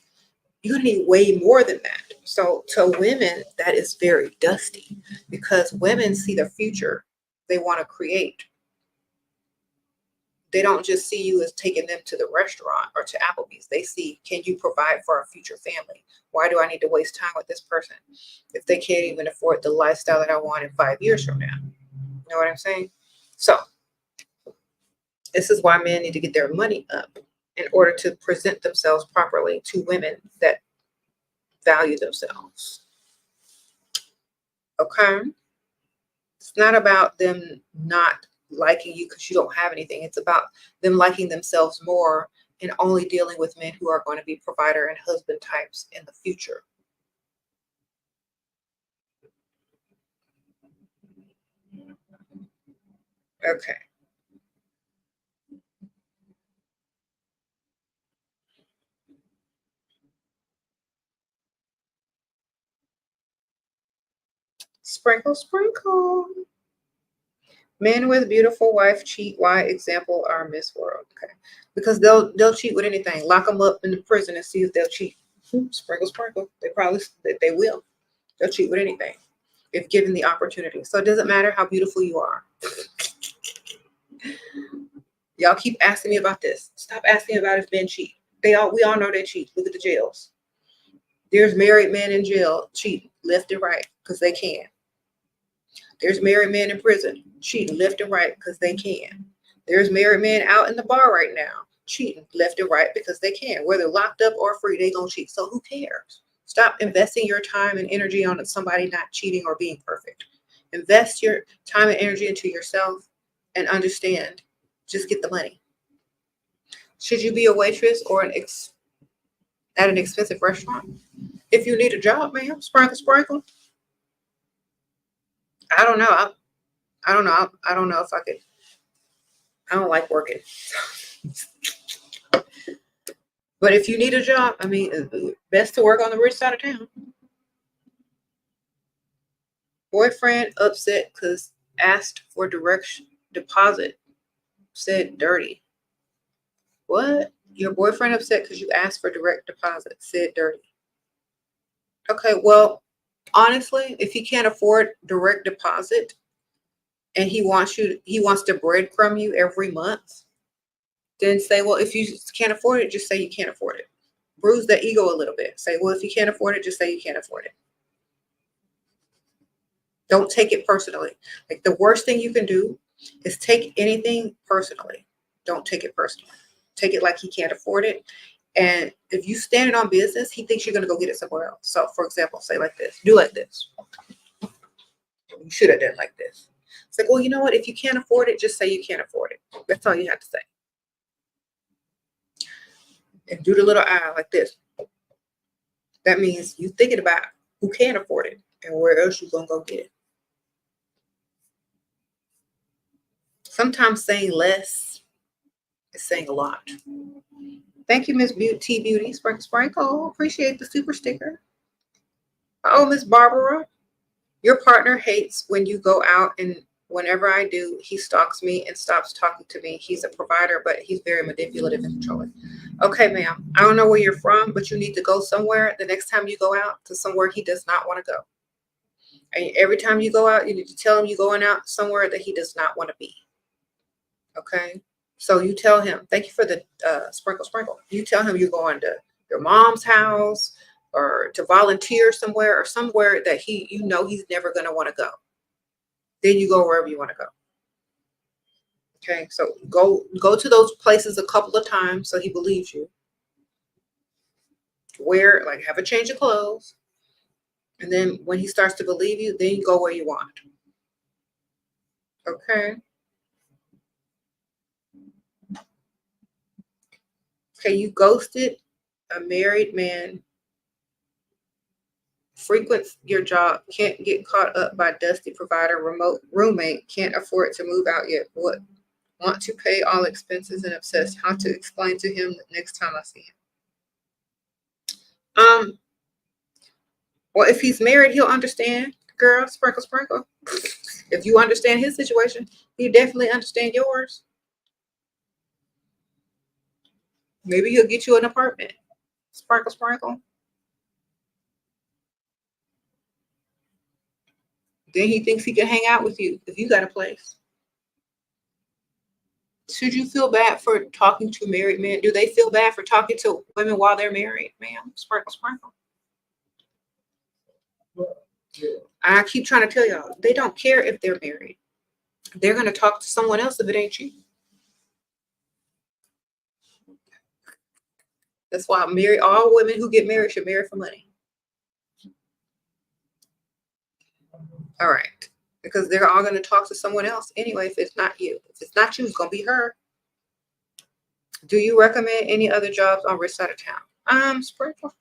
You're gonna need way more than that. So to women, that is very dusty because women see the future they want to create. They don't just see you as taking them to the restaurant or to Applebee's. They see, can you provide for our future family? Why do I need to waste time with this person if they can't even afford the lifestyle that I want in 5 years from now? You know what I'm saying? So this is why men need to get their money up in order to present themselves properly to women that value themselves. Okay? It's not about them not liking you because you don't have anything. It's about them liking themselves more and only dealing with men who are going to be provider and husband types in the future. Okay. Sprinkle, sprinkle. Men with beautiful wife cheat. Why? Example, our Miss World. Okay. Because they'll cheat with anything. Lock them up in the prison and see if they'll cheat. Sprinkle, sprinkle. They will. They'll cheat with anything if given the opportunity. So it doesn't matter how beautiful you are. Y'all keep asking me about this. Stop asking about if men cheat. We all know they cheat. Look at the jails. There's married men in jail cheating left and right because they can. There's married men in prison cheating left and right because they can. There's married men out in the bar right now cheating left and right because they can. Whether locked up or free, they gonna cheat. So who cares? Stop investing your time and energy on somebody not cheating or being perfect. Invest your time and energy into yourself and understand. Just get the money. Should you be a waitress or at an expensive restaurant? If you need a job, ma'am, sprinkle, sprinkle. I don't know. I don't know. I don't know if I could. I don't like working. But if you need a job, I mean, best to work on the rich side of town. Boyfriend upset because asked for direct deposit. Said dirty. What? Your boyfriend upset because you asked for direct deposit. Said dirty. Okay, well, honestly, if he can't afford direct deposit and he wants to breadcrumb you every month, then say, well, if you can't afford it, just say you can't afford it. Bruise the ego a little bit. Say, well, if you can't afford it, just say you can't afford it. Don't take it personally. Like the worst thing you can do is take anything personally. Don't take it personally. take it like he can't afford it. And if you stand it on business, he thinks you're going to go get it somewhere else. So, for example, say like this, do like this. You should have done like this. It's like, well, you know what? If you can't afford it, just say you can't afford it. That's all you have to say. And do the little eye like this. That means you thinking about who can afford it and where else you're going to go get it. Sometimes saying less is saying a lot. Thank you, Miss T Beauty. Sprinkle. Appreciate the super sticker. Oh, Miss Barbara. Your partner hates when you go out, and whenever I do, he stalks me and stops talking to me. He's a provider, but he's very manipulative and controlling. Okay, ma'am. I don't know where you're from, but you need to go somewhere the next time you go out, to somewhere he does not want to go. And every time you go out, you need to tell him you're going out somewhere that he does not want to be. Okay? So you tell him, thank you for the sprinkle. You tell him you're going to your mom's house, or to volunteer somewhere, or somewhere that he's never going to want to go. Then you go wherever you want to go. Okay, so go to those places a couple of times so he believes you. Have a change of clothes. And then when he starts to believe you, then you go where you want. Okay. Okay, you ghosted a married man. Frequents your job, can't get caught up by dusty provider, remote roommate, can't afford to move out yet. What? Want to pay all expenses and obsessed. How to explain to him the next time I see him? Well, if he's married, he'll understand, girl. Sprinkle. If you understand his situation, he definitely understand yours. Maybe he'll get you an apartment. Sprinkle. Then he thinks he can hang out with you if you got a place. Should you feel bad for talking to married men? Do they feel bad for talking to women while they're married, ma'am? Sprinkle. I keep trying to tell y'all, they don't care if they're married. They're going to talk to someone else if it ain't you. That's why all women who get married should marry for money. All right. Because they're all going to talk to someone else anyway if it's not you. If it's not you, it's going to be her. Do you recommend any other jobs on rich side of town? Sprinkle.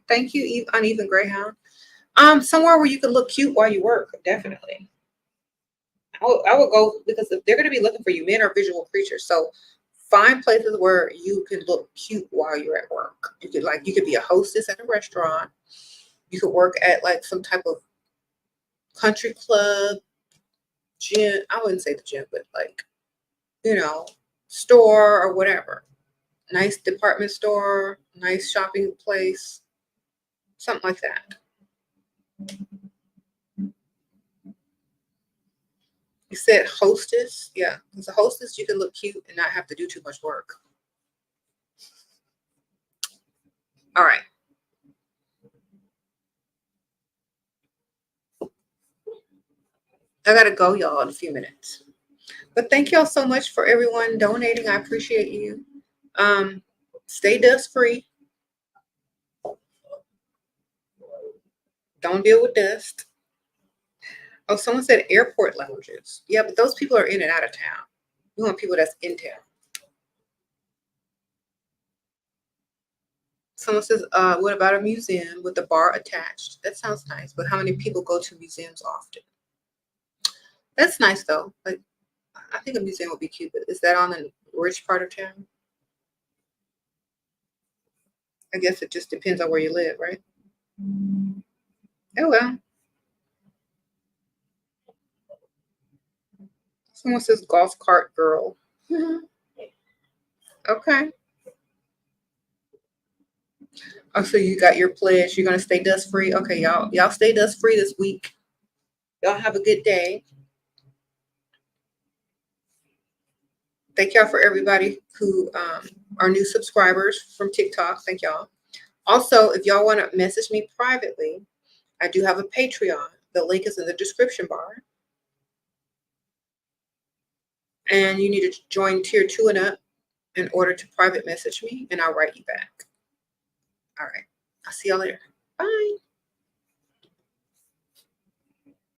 Thank you, Uneven Greyhound. Somewhere where you can look cute while you work, definitely. I would go, because if they're going to be looking for you, men are visual creatures. So find places where you can look cute while you're at work. You could be a hostess at a restaurant. You could work at like some type of country club, gym. I wouldn't say the gym, but like, store or whatever. Nice department store, nice shopping place, something like that. You said hostess? Yeah, as a hostess, you can look cute and not have to do too much work. All right. I gotta go, y'all, in a few minutes. But thank y'all so much for everyone donating. I appreciate you. Stay dust free. Don't deal with dust. Oh, someone said airport lounges. Yeah, but those people are in and out of town. We want people that's in town. Someone says, what about a museum with a bar attached? That sounds nice, but how many people go to museums often? That's nice, though. Like, I think a museum would be cute, but is that on the rich part of town? I guess it just depends on where you live, right? Oh, well. Someone says golf cart girl. Okay. Oh, so you got your pledge. You're going to stay dust free? Okay, y'all. Y'all stay dust free this week. Y'all have a good day. Thank y'all for everybody who are new subscribers from TikTok. Thank y'all. Also, if y'all want to message me privately, I do have a Patreon. The link is in the description bar. And you need to join tier 2 and up. in order to private message me, and I'll write you back. All right. I'll see y'all later. Bye.